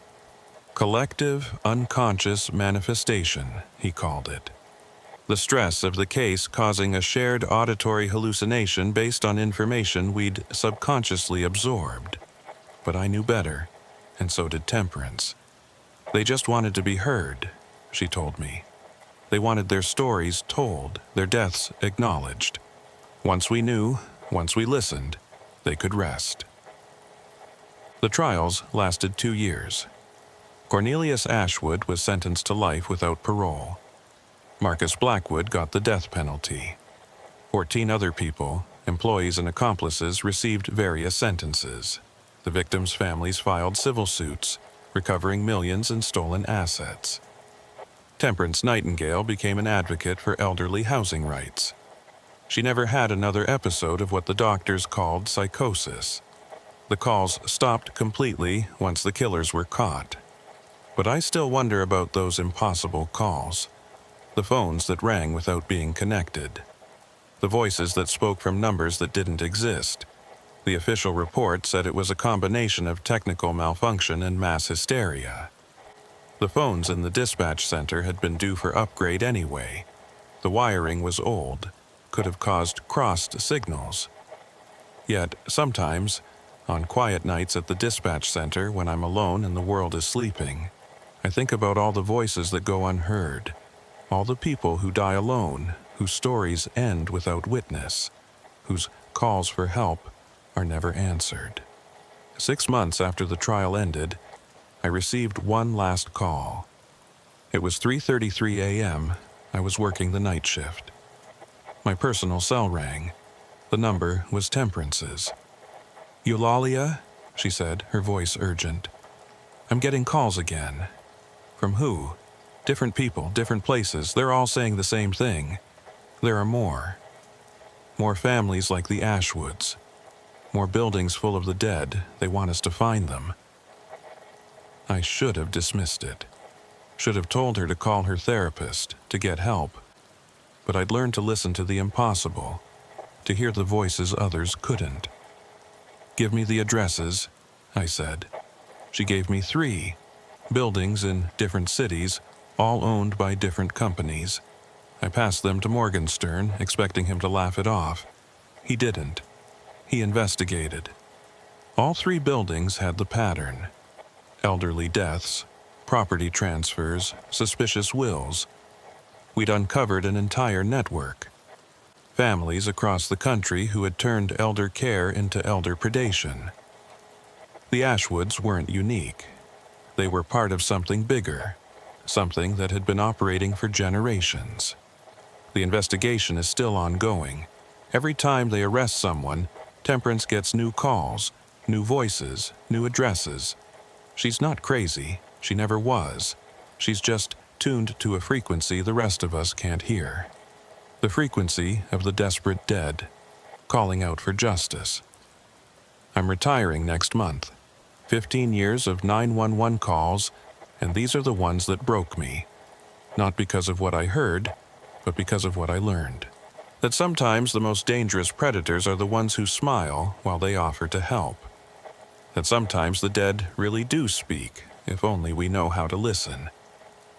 Speaker 1: Collective, unconscious manifestation, he called it. The stress of the case causing a shared auditory hallucination based on information we'd subconsciously absorbed. But I knew better, and so did Temperance. They just wanted to be heard, she told me. They wanted their stories told, their deaths acknowledged. Once we knew, once we listened, they could rest. The trials lasted 2 years. Cornelius Ashwood was sentenced to life without parole. Marcus Blackwood got the death penalty. 14 other people, employees and accomplices, received various sentences. The victims' families filed civil suits, recovering millions in stolen assets. Temperance Nightingale became an advocate for elderly housing rights. She never had another episode of what the doctors called psychosis. The calls stopped completely once the killers were caught. But I still wonder about those impossible calls. The phones that rang without being connected. The voices that spoke from numbers that didn't exist. The official report said it was a combination of technical malfunction and mass hysteria. The phones in the dispatch center had been due for upgrade anyway. The wiring was old, could have caused crossed signals. Yet, sometimes, on quiet nights at the dispatch center when I'm alone and the world is sleeping, I think about all the voices that go unheard, all the people who die alone, whose stories end without witness, whose calls for help are never answered. 6 months after the trial ended, I received one last call. It was 3:33 a.m. I was working the night shift. My personal cell rang. The number was Temperance's. "Eulalia," she said, her voice urgent. "I'm getting calls again." "From who?" "Different people, different places. They're all saying the same thing. There are more. More families like the Ashwoods. More buildings full of the dead. They want us to find them." I should have dismissed it. Should have told her to call her therapist, to get help. But I'd learned to listen to the impossible, to hear the voices others couldn't. "Give me the addresses," I said. She gave me 3. Buildings in different cities, all owned by different companies. I passed them to Morgenstern, expecting him to laugh it off. He didn't. He investigated. All 3 buildings had the pattern. Elderly deaths, property transfers, suspicious wills. We'd uncovered an entire network. Families across the country who had turned elder care into elder predation. The Ashwoods weren't unique. They were part of something bigger, something that had been operating for generations. The investigation is still ongoing. Every time they arrest someone, Temperance gets new calls, new voices, new addresses. She's not crazy. She never was. She's just tuned to a frequency the rest of us can't hear. The frequency of the desperate dead, calling out for justice. I'm retiring next month. 15 years of 911 calls, and these are the ones that broke me. Not because of what I heard, but because of what I learned. That sometimes the most dangerous predators are the ones who smile while they offer to help. That sometimes the dead really do speak, if only we know how to listen.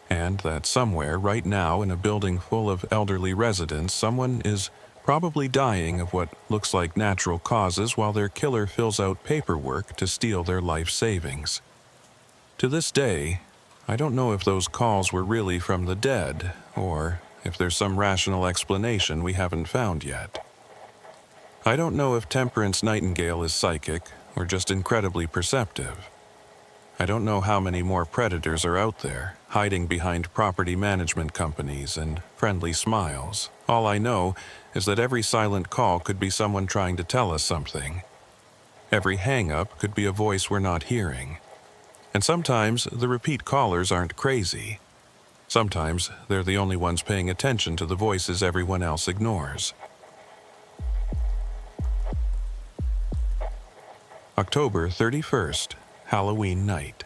Speaker 1: And that somewhere right now in a building full of elderly residents, someone is probably dying of what looks like natural causes while their killer fills out paperwork to steal their life savings. To this day, I don't know if those calls were really from the dead, or if there's some rational explanation we haven't found yet. I don't know if Temperance Nightingale is psychic or just incredibly perceptive. I don't know how many more predators are out there, hiding behind property management companies and friendly smiles. All I know is that every silent call could be someone trying to tell us something. Every hang-up could be a voice we're not hearing. And sometimes the repeat callers aren't crazy. Sometimes they're the only ones paying attention to the voices everyone else ignores. October 31st, Halloween night.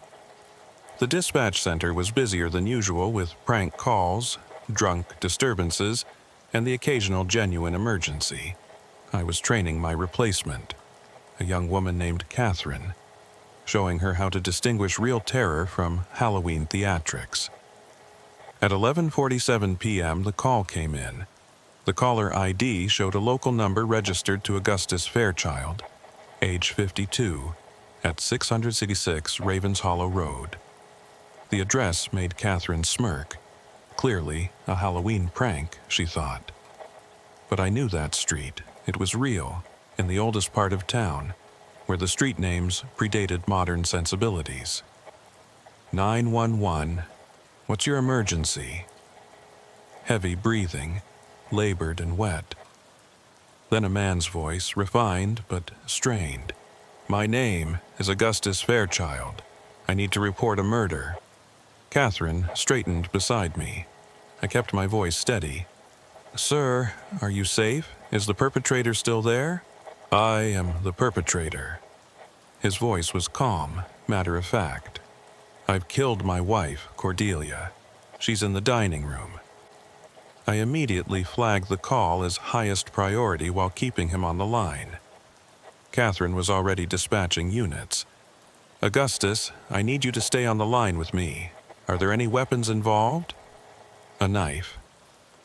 Speaker 1: The dispatch center was busier than usual with prank calls, drunk disturbances, and the occasional genuine emergency. I was training my replacement, a young woman named Catherine, showing her how to distinguish real terror from Halloween theatrics. At 11:47 p.m., the call came in. The caller ID showed a local number registered to Augustus Fairchild, age 52, at 666 Ravens Hollow Road. The address made Catherine smirk. Clearly, a Halloween prank, she thought. But I knew that street. It was real, in the oldest part of town, where the street names predated modern sensibilities. 911. What's your emergency? Heavy breathing, labored and wet. Then a man's voice, refined but strained. My name is Augustus Fairchild. I need to report a murder. Catherine straightened beside me. I kept my voice steady. Sir, are you safe? Is the perpetrator still there? I am the perpetrator. His voice was calm, matter of fact. I've killed my wife, Cordelia. She's in the dining room. I immediately flagged the call as highest priority while keeping him on the line. Catherine was already dispatching units. Augustus, I need you to stay on the line with me. Are there any weapons involved? A knife.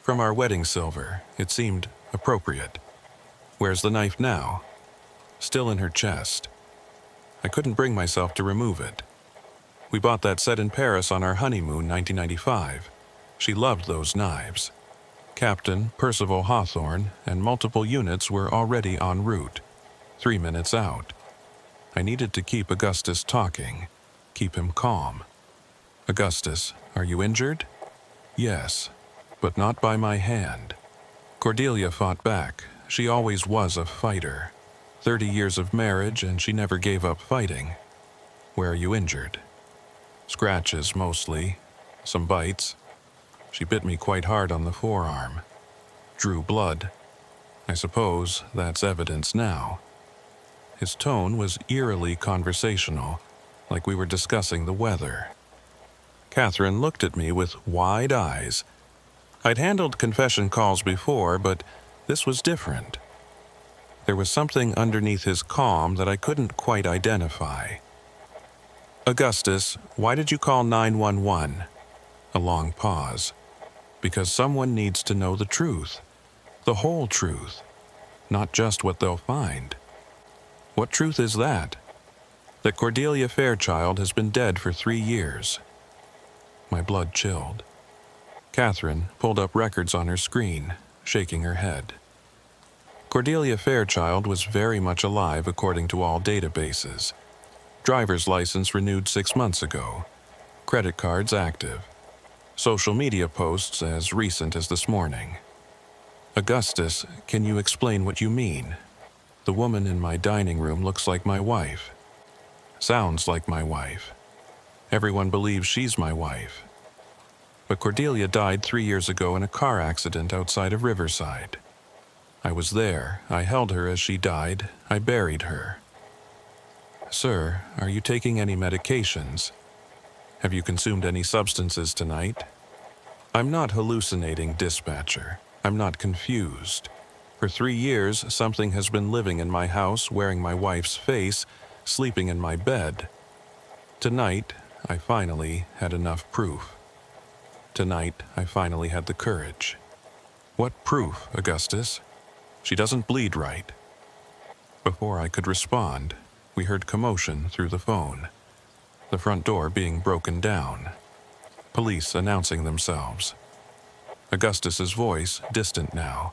Speaker 1: From our wedding silver, it seemed appropriate. Where's the knife now? Still in her chest. I couldn't bring myself to remove it. We bought that set in Paris on our honeymoon, 1995. She loved those knives. Captain Percival Hawthorne and multiple units were already en route, 3 minutes out. I needed to keep Augustus talking, keep him calm. Augustus, are you injured? Yes, but not by my hand. Cordelia fought back. She always was a fighter. 30 years of marriage and she never gave up fighting. Where are you injured? Scratches mostly, some bites. She bit me quite hard on the forearm. Drew blood. I suppose that's evidence now. His tone was eerily conversational, like we were discussing the weather. Catherine looked at me with wide eyes. I'd handled confession calls before, but this was different. There was something underneath his calm that I couldn't quite identify. Augustus, why did you call 911? A long pause. Because someone needs to know the truth. The whole truth. Not just what they'll find. What truth is that? That Cordelia Fairchild has been dead for 3 years. My blood chilled. Catherine pulled up records on her screen, shaking her head. Cordelia Fairchild was very much alive according to all databases. Driver's license renewed 6 months ago. Credit cards active. Social media posts as recent as this morning. Augustus, can you explain what you mean? The woman in my dining room looks like my wife. Sounds like my wife. Everyone believes she's my wife. But Cordelia died 3 years ago in a car accident outside of Riverside. I was there. I held her as she died. I buried her. Sir, are you taking any medications? Have you consumed any substances tonight? I'm not hallucinating, dispatcher. I'm not confused. For 3 years, something has been living in my house, wearing my wife's face, sleeping in my bed. Tonight, I finally had enough proof. Tonight, I finally had the courage. What proof, Augustus? She doesn't bleed right. Before I could respond, we heard commotion through the phone. The front door being broken down. Police announcing themselves. Augustus's voice, distant now.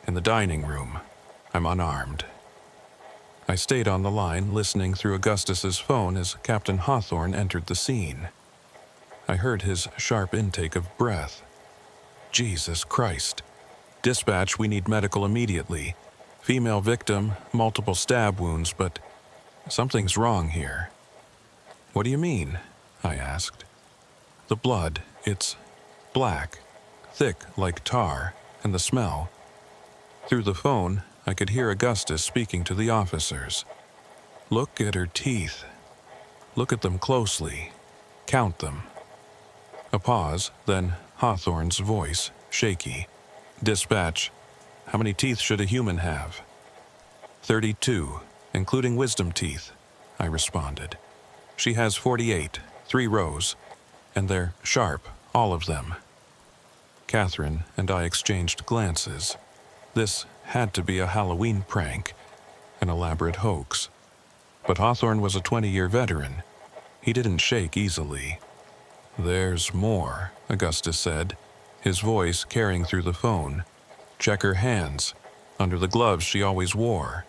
Speaker 1: In the dining room, I'm unarmed. I stayed on the line, listening through Augustus's phone as Captain Hawthorne entered the scene. I heard his sharp intake of breath. Jesus Christ. Dispatch, we need medical immediately. Female victim, multiple stab wounds, but something's wrong here. What do you mean? I asked. The blood, it's black, thick like tar, and the smell. Through the phone, I could hear Augustus speaking to the officers. Look at her teeth. Look at them closely. Count them. A pause, then Hawthorne's voice, shaky. Dispatch, how many teeth should a human have? 32, including wisdom teeth, I responded. She has 48, 3 rows, and they're sharp, all of them. Catherine and I exchanged glances. This had to be a Halloween prank, an elaborate hoax. But Hawthorne was a 20-year veteran. He didn't shake easily. There's more, Augustus said, his voice carrying through the phone. Check her hands, under the gloves she always wore.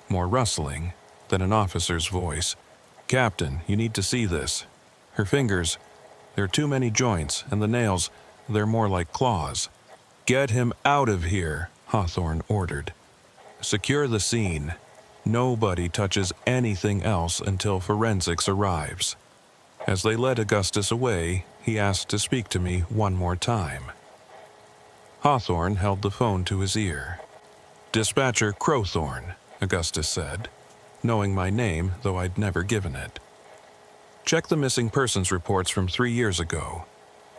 Speaker 1: More rustling, then an officer's voice. Captain, you need to see this. Her fingers, there are too many joints, and the nails, they're more like claws. Get him out of here, Hawthorne ordered. Secure the scene. Nobody touches anything else until forensics arrives. As they led Augustus away, he asked to speak to me one more time. Hawthorne held the phone to his ear. Dispatcher Crowthorne, Augustus said, knowing my name, though I'd never given it. Check the missing persons reports from 3 years ago,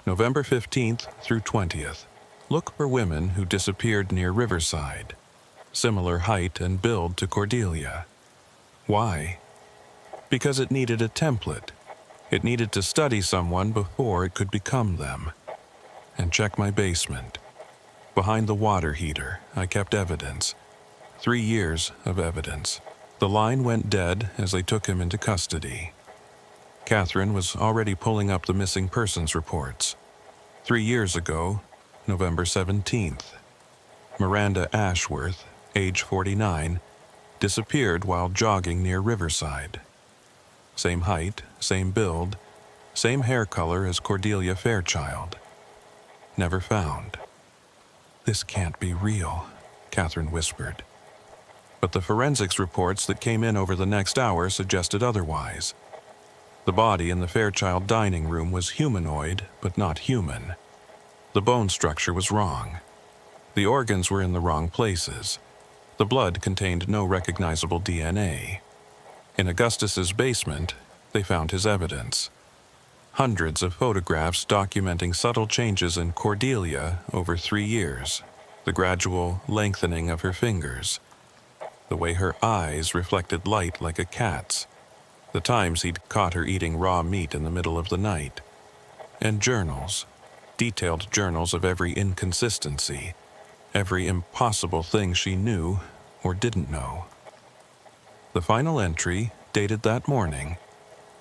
Speaker 1: November 15th through 20th. Look for women who disappeared near Riverside. Similar height and build to Cordelia. Why? Because it needed a template. It needed to study someone before it could become them. And check my basement. Behind the water heater, I kept evidence. 3 years of evidence. The line went dead as they took him into custody. Catherine was already pulling up the missing persons reports. 3 years ago, November 17th, Miranda Ashworth, age 49, disappeared while jogging near Riverside. Same height, same build, same hair color as Cordelia Fairchild. Never found. "This can't be real," Catherine whispered. But the forensics reports that came in over the next hour suggested otherwise. The body in the Fairchild dining room was humanoid, but not human. The bone structure was wrong. The organs were in the wrong places. The blood contained no recognizable DNA. In Augustus's basement, they found his evidence. Hundreds of photographs documenting subtle changes in Cordelia over 3 years. The gradual lengthening of her fingers. The way her eyes reflected light like a cat's. The times he'd caught her eating raw meat in the middle of the night. And journals. Detailed journals of every inconsistency. Every impossible thing she knew or didn't know. The final entry, dated that morning.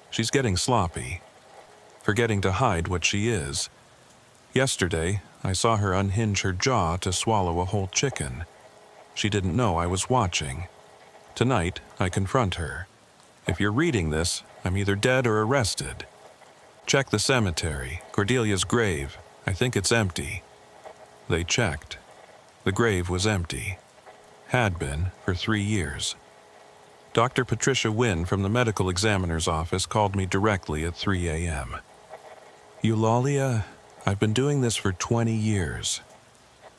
Speaker 1: She's getting sloppy. Forgetting to hide what she is. Yesterday, I saw her unhinge her jaw to swallow a whole chicken. She didn't know I was watching. Tonight, I confront her. If you're reading this, I'm either dead or arrested. Check the cemetery, Cordelia's grave. I think it's empty. They checked. The grave was empty. Had been for 3 years. Dr. Patricia Wynn from the medical examiner's office called me directly at 3 a.m. "Eulalia, I've been doing this for 20 years.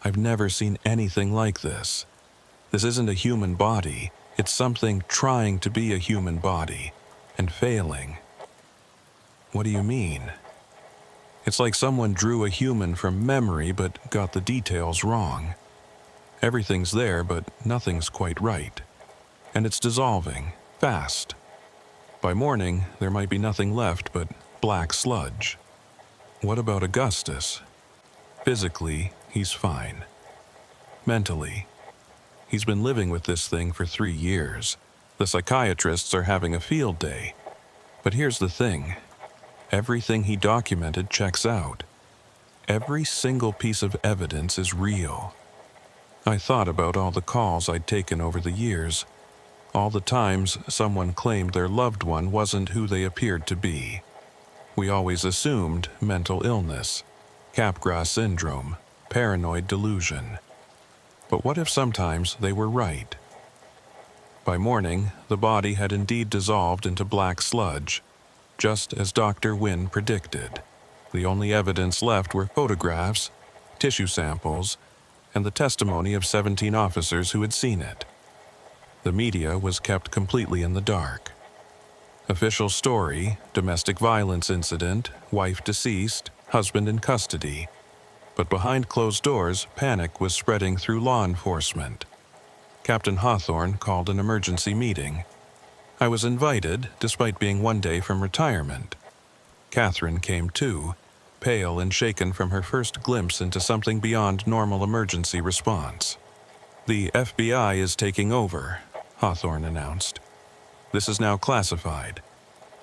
Speaker 1: I've never seen anything like this. This isn't a human body. It's something trying to be a human body and failing." "What do you mean?" "It's like someone drew a human from memory but got the details wrong. Everything's there, but nothing's quite right. And it's dissolving, fast. By morning, there might be nothing left but black sludge." "What about Augustus?" "Physically, he's fine. Mentally, he's been living with this thing for 3 years. The psychiatrists are having a field day. But here's the thing. Everything he documented checks out. Every single piece of evidence is real." I thought about all the calls I'd taken over the years. All the times someone claimed their loved one wasn't who they appeared to be. We always assumed mental illness, Capgras syndrome, paranoid delusion. But what if sometimes they were right? By morning, the body had indeed dissolved into black sludge, just as Dr. Wynn predicted. The only evidence left were photographs, tissue samples, and the testimony of 17 officers who had seen it. The media was kept completely in the dark. Official story, domestic violence incident, wife deceased, husband in custody. But behind closed doors, panic was spreading through law enforcement. Captain Hawthorne called an emergency meeting. I was invited, despite being 1 day from retirement. Catherine came too, pale and shaken from her first glimpse into something beyond normal emergency response. "The FBI is taking over," Hawthorne announced. "This is now classified.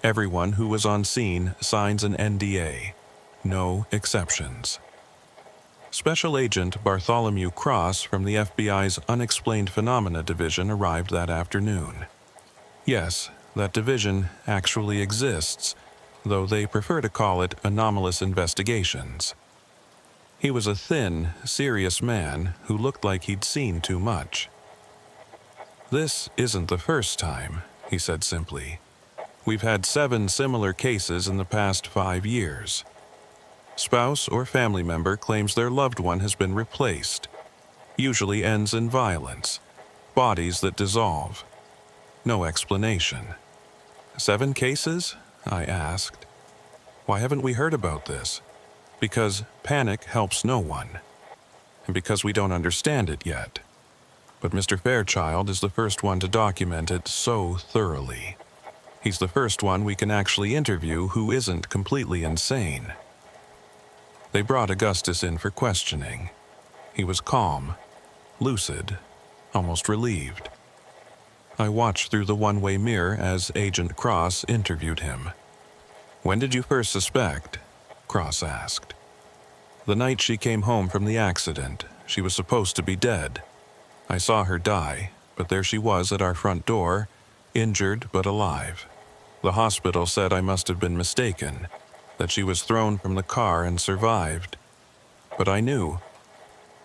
Speaker 1: Everyone who was on scene signs an NDA. No exceptions." Special Agent Bartholomew Cross from the FBI's Unexplained Phenomena Division arrived that afternoon. Yes, that division actually exists, though they prefer to call it anomalous investigations. He was a thin, serious man who looked like he'd seen too much. "This isn't the first time," he said simply. "We've had 7 similar cases in the past 5 years. Spouse or family member claims their loved one has been replaced. Usually ends in violence. Bodies that dissolve. No explanation." "7 cases?" I asked. "Why haven't we heard about this?" "Because panic helps no one. And because we don't understand it yet. But Mr. Fairchild is the first one to document it so thoroughly. He's the first one we can actually interview who isn't completely insane. They brought Augustus in for questioning. He was calm, lucid, almost relieved. I watched through the one-way mirror as Agent Cross interviewed him. "When did you first suspect?" Cross asked. "The night she came home from the accident. She was supposed to be dead. I saw her die, but there she was at our front door, injured but alive. The hospital said I must have been mistaken, that she was thrown from the car and survived. But I knew.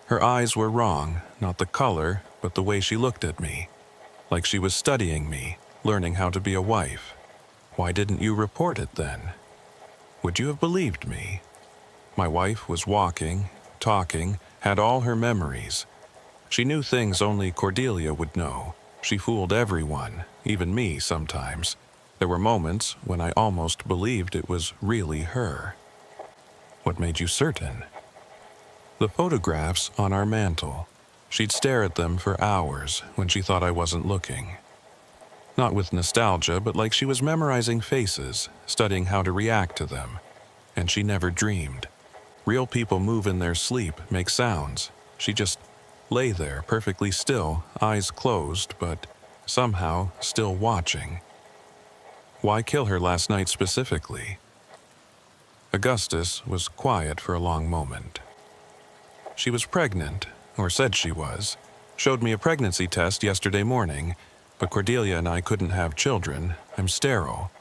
Speaker 1: Her eyes were wrong, not the color, but the way she looked at me. Like she was studying me, learning how to be a wife. Why didn't you report it then? Would you have believed me? My wife was walking, talking, had all her memories. She knew things only Cordelia would know. She fooled everyone, even me sometimes. There were moments when I almost believed it was really her." "What made you certain?" "The photographs on our mantel. She'd stare at them for hours when she thought I wasn't looking. Not with nostalgia, but like she was memorizing faces, studying how to react to them. And she never dreamed. Real people move in their sleep, make sounds. She just lay there perfectly still, eyes closed, but somehow still watching." "Why kill her last night specifically?" Augustus was quiet for a long moment. "She was pregnant, or said she was. Showed me a pregnancy test yesterday morning, but Cordelia and I couldn't have children. I'm sterile.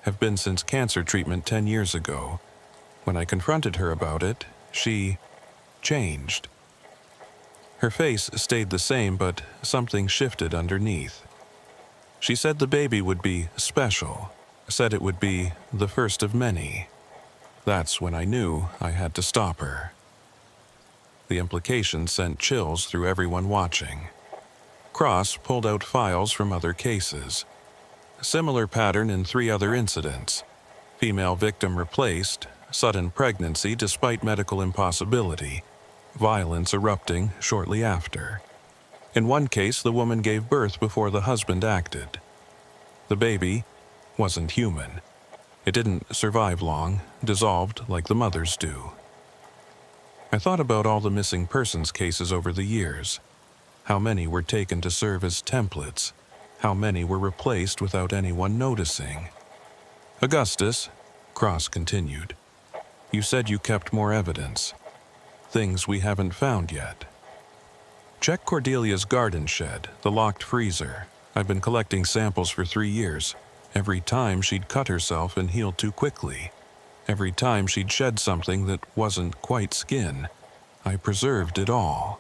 Speaker 1: Have been since cancer treatment 10 years ago. When I confronted her about it, she changed. Her face stayed the same, but something shifted underneath. She said the baby would be special, said it would be the first of many. That's when I knew I had to stop her." The implication sent chills through everyone watching. Cross pulled out files from other cases. Similar pattern in 3 other incidents. Female victim replaced, sudden pregnancy despite medical impossibility, violence erupting shortly after. In one case, the woman gave birth before the husband acted. The baby wasn't human. It didn't survive long, dissolved like the mothers do. I thought about all the missing persons cases over the years. How many were taken to serve as templates? How many were replaced without anyone noticing? "Augustus," Cross continued, "you said you kept more evidence. Things we haven't found yet. Check Cordelia's garden shed, the locked freezer. I've been collecting samples for 3 years. Every time she'd cut herself and heal too quickly. Every time she'd shed something that wasn't quite skin. I preserved it all."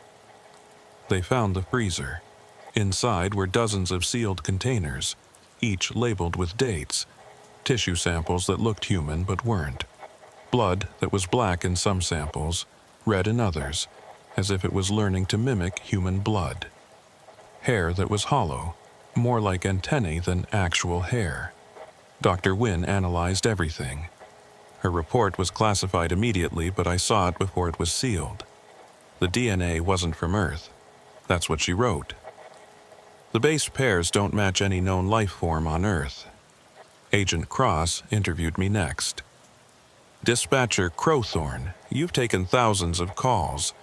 Speaker 1: They found the freezer. Inside were dozens of sealed containers, each labeled with dates. Tissue samples that looked human but weren't. Blood that was black in some samples, red in others, as if it was learning to mimic human blood. Hair that was hollow, more like antennae than actual hair. Dr. Wynne analyzed everything. Her report was classified immediately, but I saw it before it was sealed. The DNA wasn't from Earth. That's what she wrote. The base pairs don't match any known life form on Earth. Agent Cross interviewed me next. "Dispatcher Crowthorne, you've taken thousands of calls.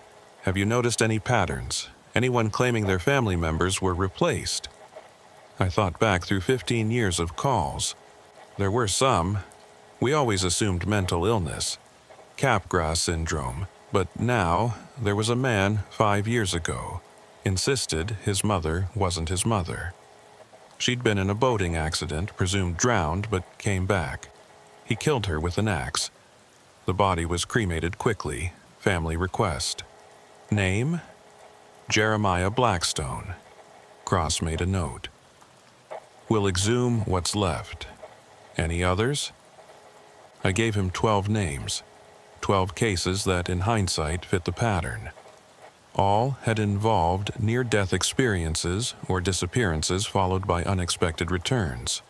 Speaker 1: Have you noticed any patterns? Anyone claiming their family members were replaced?" I thought back through 15 years of calls. There were some. We always assumed mental illness, Capgras syndrome, but now there was a man 5 years ago, insisted his mother wasn't his mother. She'd been in a boating accident, presumed drowned, but came back. He killed her with an axe. The body was cremated quickly, family request. Name? Jeremiah Blackstone. Cross made a note. We'll exhume what's left. Any others? I gave him 12 names, 12 cases that in hindsight fit the pattern. All had involved near-death experiences or disappearances followed by unexpected returns.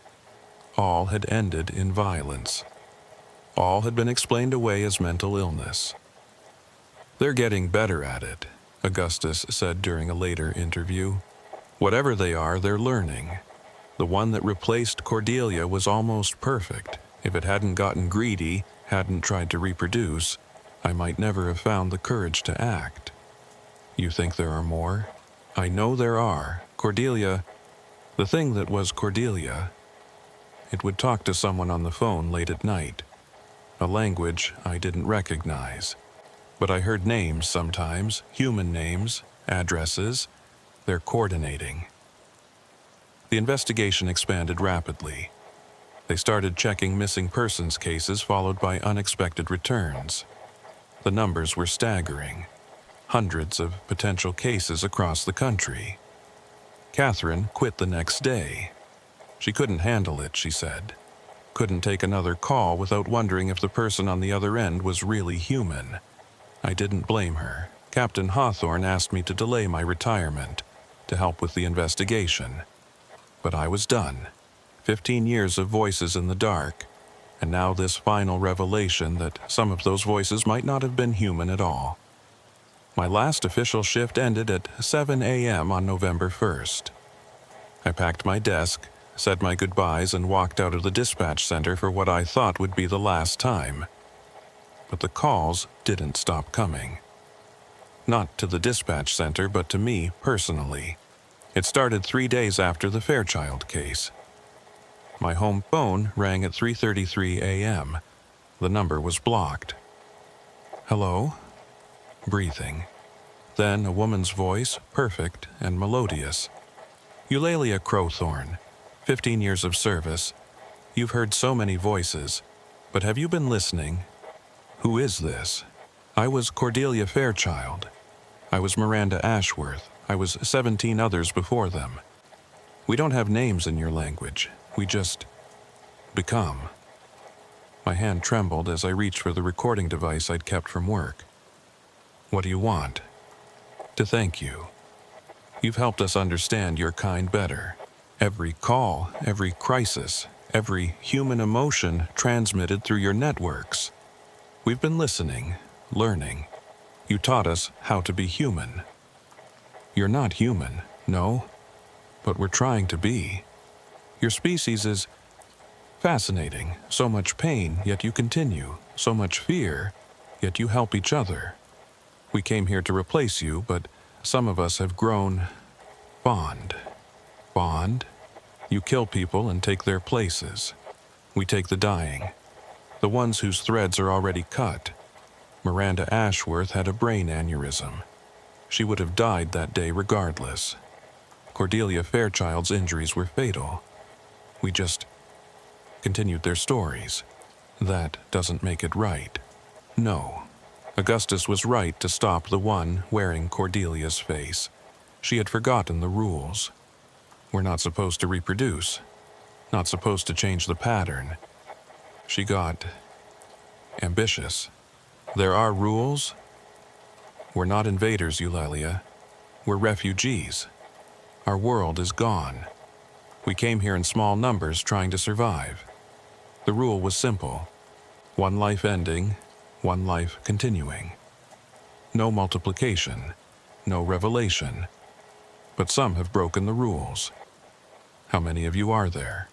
Speaker 1: All had ended in violence. All had been explained away as mental illness. "They're getting better at it," Augustus said during a later interview. "Whatever they are, they're learning. The one that replaced Cordelia was almost perfect. If it hadn't gotten greedy, hadn't tried to reproduce, I might never have found the courage to act. You think there are more? I know there are. Cordelia, the thing that was Cordelia, it would talk to someone on the phone late at night, a language I didn't recognize. But I heard names sometimes, human names, addresses. They're coordinating. The investigation expanded rapidly. They started checking missing persons cases followed by unexpected returns. The numbers were staggering. Hundreds of potential cases across the country. Catherine quit the next day. She couldn't handle it, she said. Couldn't take another call without wondering if the person on the other end was really human. I didn't blame her. Captain Hawthorne asked me to delay my retirement to help with the investigation. But I was done. 15 years of voices in the dark, and now this final revelation that some of those voices might not have been human at all. My last official shift ended at 7 a.m. on November 1st. I packed my desk, said my goodbyes, and walked out of the dispatch center for what I thought would be the last time. But the calls didn't stop coming. Not to the dispatch center, but to me personally. It started 3 days after the Fairchild case. My home phone rang at 3:33 a.m. The number was blocked. Hello? Breathing. Then a woman's voice, perfect and melodious. Eulalia Crowthorne, 15 years of service. You've heard so many voices, but have you been listening? Who is this? I was Cordelia Fairchild. I was Miranda Ashworth. I was 17 others before them. We don't have names in your language. We just become. My hand trembled as I reached for the recording device I'd kept from work. What do you want? To thank you. You've helped us understand your kind better. Every call, every crisis, every human emotion transmitted through your networks. We've been listening, learning. You taught us how to be human. You're not human, no, but we're trying to be. Your species is fascinating. So much pain, yet you continue. So much fear, yet you help each other. We came here to replace you, but some of us have grown fond. Bond? You kill people and take their places. We take the dying, the ones whose threads are already cut. Miranda Ashworth had a brain aneurysm. She would have died that day regardless. Cordelia Fairchild's injuries were fatal. We just continued their stories. That doesn't make it right. No. Augustus was right to stop the one wearing Cordelia's face. She had forgotten the rules. We're not supposed to reproduce. Not supposed to change the pattern. She got ambitious. There are rules. We're not invaders, Eulalia. We're refugees. Our world is gone. We came here in small numbers trying to survive. The rule was simple. One life ending, one life continuing. No multiplication, no revelation. But some have broken the rules. How many of you are there?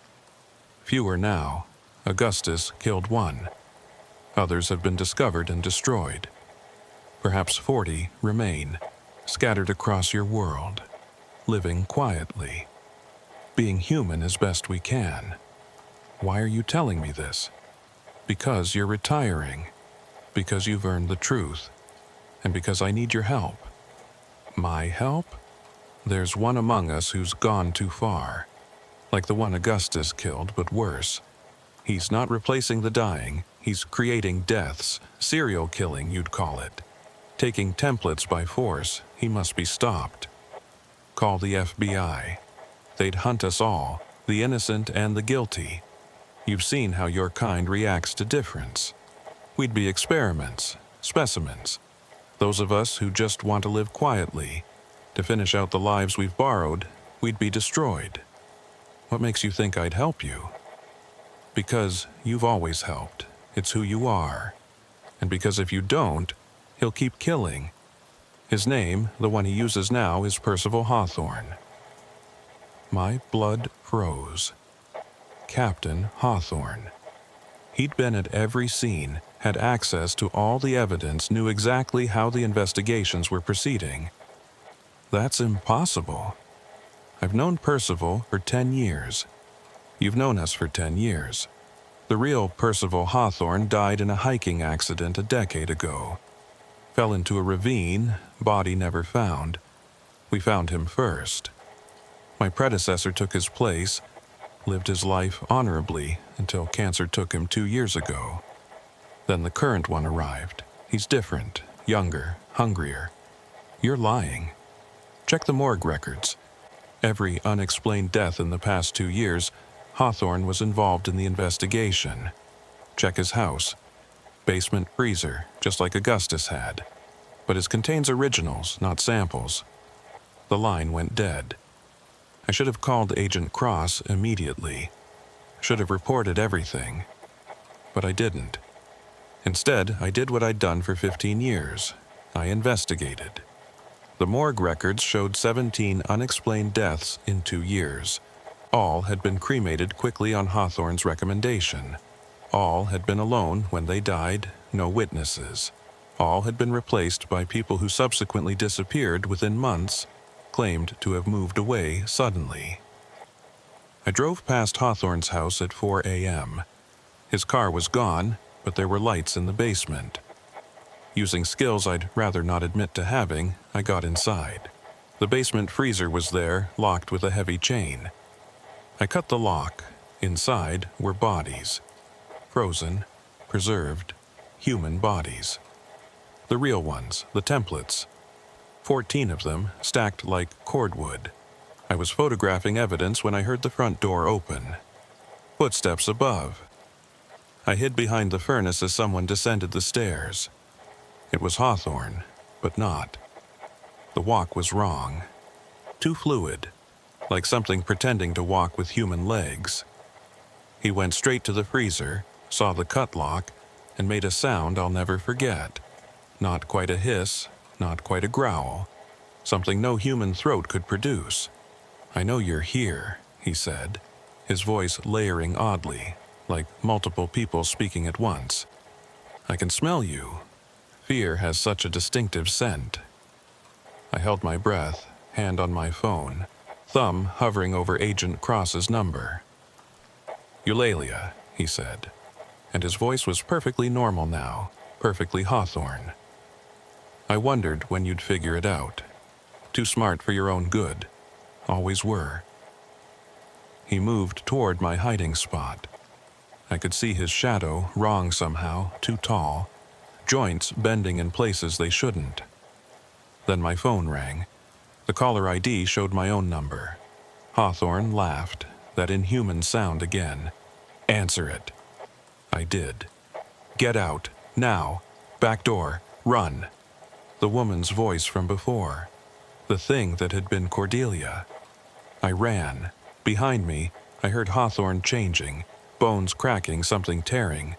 Speaker 1: Fewer now. Augustus killed one. Others have been discovered and destroyed. Perhaps 40 remain, scattered across your world, living quietly, being human as best we can. Why are you telling me this? Because you're retiring, because you've earned the truth, and because I need your help. My help? There's one among us who's gone too far, like the one Augustus killed, but worse. He's not replacing the dying, he's creating deaths, serial killing, you'd call it. Taking templates by force, he must be stopped. Call the FBI. They'd hunt us all, the innocent and the guilty. You've seen how your kind reacts to difference. We'd be experiments, specimens. Those of us who just want to live quietly, to finish out the lives we've borrowed, we'd be destroyed. What makes you think I'd help you? Because you've always helped. It's who you are. And because if you don't, he'll keep killing. His name, the one he uses now, is Percival Hawthorne. My blood froze. Captain Hawthorne. He'd been at every scene, had access to all the evidence, knew exactly how the investigations were proceeding. That's impossible. I've known Percival for 10 years. You've known us for 10 years. The real Percival Hawthorne died in a hiking accident a decade ago. Fell into a ravine, body never found. We found him first. My predecessor took his place, lived his life honorably until cancer took him 2 years ago. Then the current one arrived. He's different, younger, hungrier. You're lying. Check the morgue records. Every unexplained death in the past 2 years, Hawthorne was involved in the investigation. Check his house. Basement freezer, just like Augustus had. But it contains originals, not samples. The line went dead. I should have called Agent Cross immediately. Should have reported everything. But I didn't. Instead, I did what I'd done for 15 years. I investigated. The morgue records showed 17 unexplained deaths in 2 years. All had been cremated quickly on Hawthorne's recommendation. All had been alone when they died, no witnesses. All had been replaced by people who subsequently disappeared within months, claimed to have moved away suddenly. I drove past Hawthorne's house at 4 a.m. His car was gone, but there were lights in the basement. Using skills I'd rather not admit to having, I got inside. The basement freezer was there, locked with a heavy chain. I cut the lock. Inside were bodies. Frozen, preserved, human bodies. The real ones, the templates. 14 of them, stacked like cordwood. I was photographing evidence when I heard the front door open. Footsteps above. I hid behind the furnace as someone descended the stairs. It was Hawthorne, but not. The walk was wrong. Too fluid, like something pretending to walk with human legs. He went straight to the freezer, saw the cut lock, and made a sound I'll never forget. Not quite a hiss, not quite a growl. Something no human throat could produce. "I know you're here," he said, his voice layering oddly, like multiple people speaking at once. "I can smell you. Fear has such a distinctive scent." I held my breath, hand on my phone, thumb hovering over Agent Cross's number. "Eulalia," he said, and his voice was perfectly normal now, perfectly Hawthorne. "I wondered when you'd figure it out. Too smart for your own good. Always were." He moved toward my hiding spot. I could see his shadow, wrong somehow, too tall, joints bending in places they shouldn't. Then my phone rang. The caller ID showed my own number. Hawthorne laughed, that inhuman sound again. "Answer it." I did. "Get out, now. Back door, run." The woman's voice from before. The thing that had been Cordelia. I ran. Behind me, I heard Hawthorne changing, bones cracking, something tearing.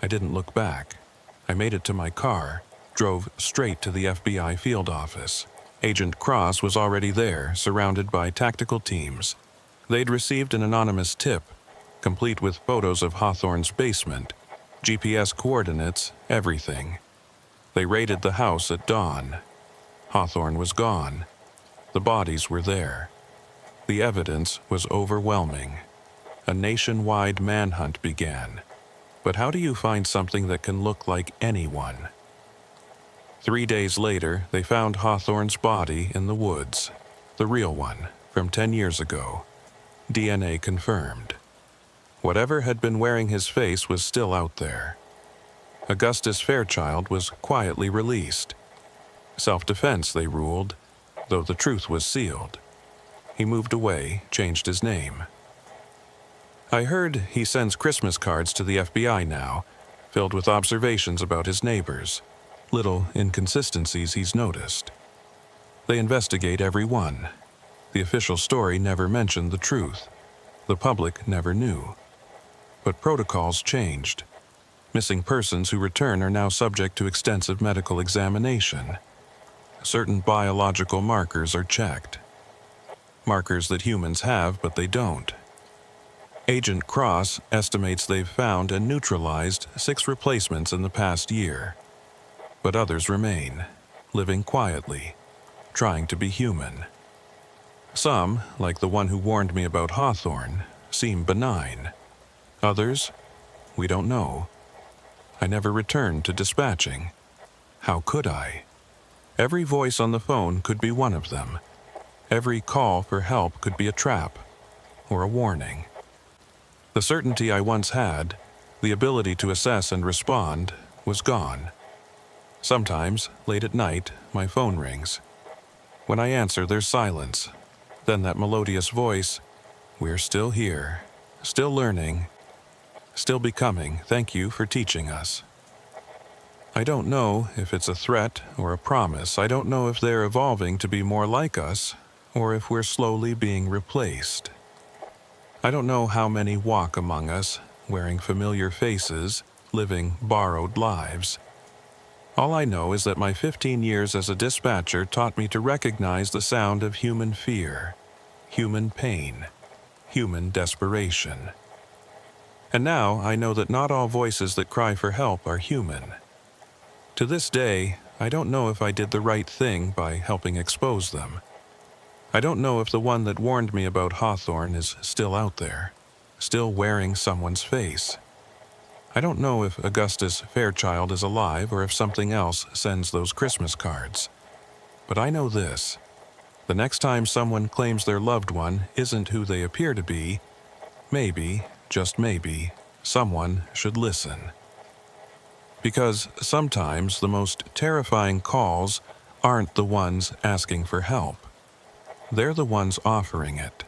Speaker 1: I didn't look back. I made it to my car, drove straight to the FBI field office. Agent Cross was already there, surrounded by tactical teams. They'd received an anonymous tip, complete with photos of Hawthorne's basement, GPS coordinates, everything. They raided the house at dawn. Hawthorne was gone. The bodies were there. The evidence was overwhelming. A nationwide manhunt began. But how do you find something that can look like anyone? 3 days later, they found Hawthorne's body in the woods. The real one, from 10 years ago. DNA confirmed. Whatever had been wearing his face was still out there. Augustus Fairchild was quietly released. Self-defense, they ruled, though the truth was sealed. He moved away, changed his name. I heard he sends Christmas cards to the FBI now, filled with observations about his neighbors, little inconsistencies he's noticed. They investigate every one. The official story never mentioned the truth. The public never knew. But protocols changed. Missing persons who return are now subject to extensive medical examination. Certain biological markers are checked. markers that humans have but they don't. Agent Cross estimates they've found and neutralized 6 replacements in the past year. But others remain, living quietly, trying to be human. Some, like the one who warned me about Hawthorne, seem benign. Others, we don't know. I never returned to dispatching. How could I? Every voice on the phone could be one of them. Every call for help could be a trap or a warning. The certainty I once had, the ability to assess and respond, was gone. Sometimes, late at night, my phone rings. When I answer, there's silence. Then that melodious voice, "We're still here, still learning, still becoming. Thank you for teaching us." I don't know if it's a threat or a promise. I don't know if they're evolving to be more like us, or if we're slowly being replaced. I don't know how many walk among us, wearing familiar faces, living borrowed lives. All I know is that my 15 years as a dispatcher taught me to recognize the sound of human fear, human pain, human desperation. And now I know that not all voices that cry for help are human. To this day, I don't know if I did the right thing by helping expose them. I don't know if the one that warned me about Hawthorne is still out there, still wearing someone's face. I don't know if Augustus Fairchild is alive or if something else sends those Christmas cards. But I know this: the next time someone claims their loved one isn't who they appear to be, maybe, just maybe, someone should listen. Because sometimes the most terrifying calls aren't the ones asking for help. They're the ones offering it.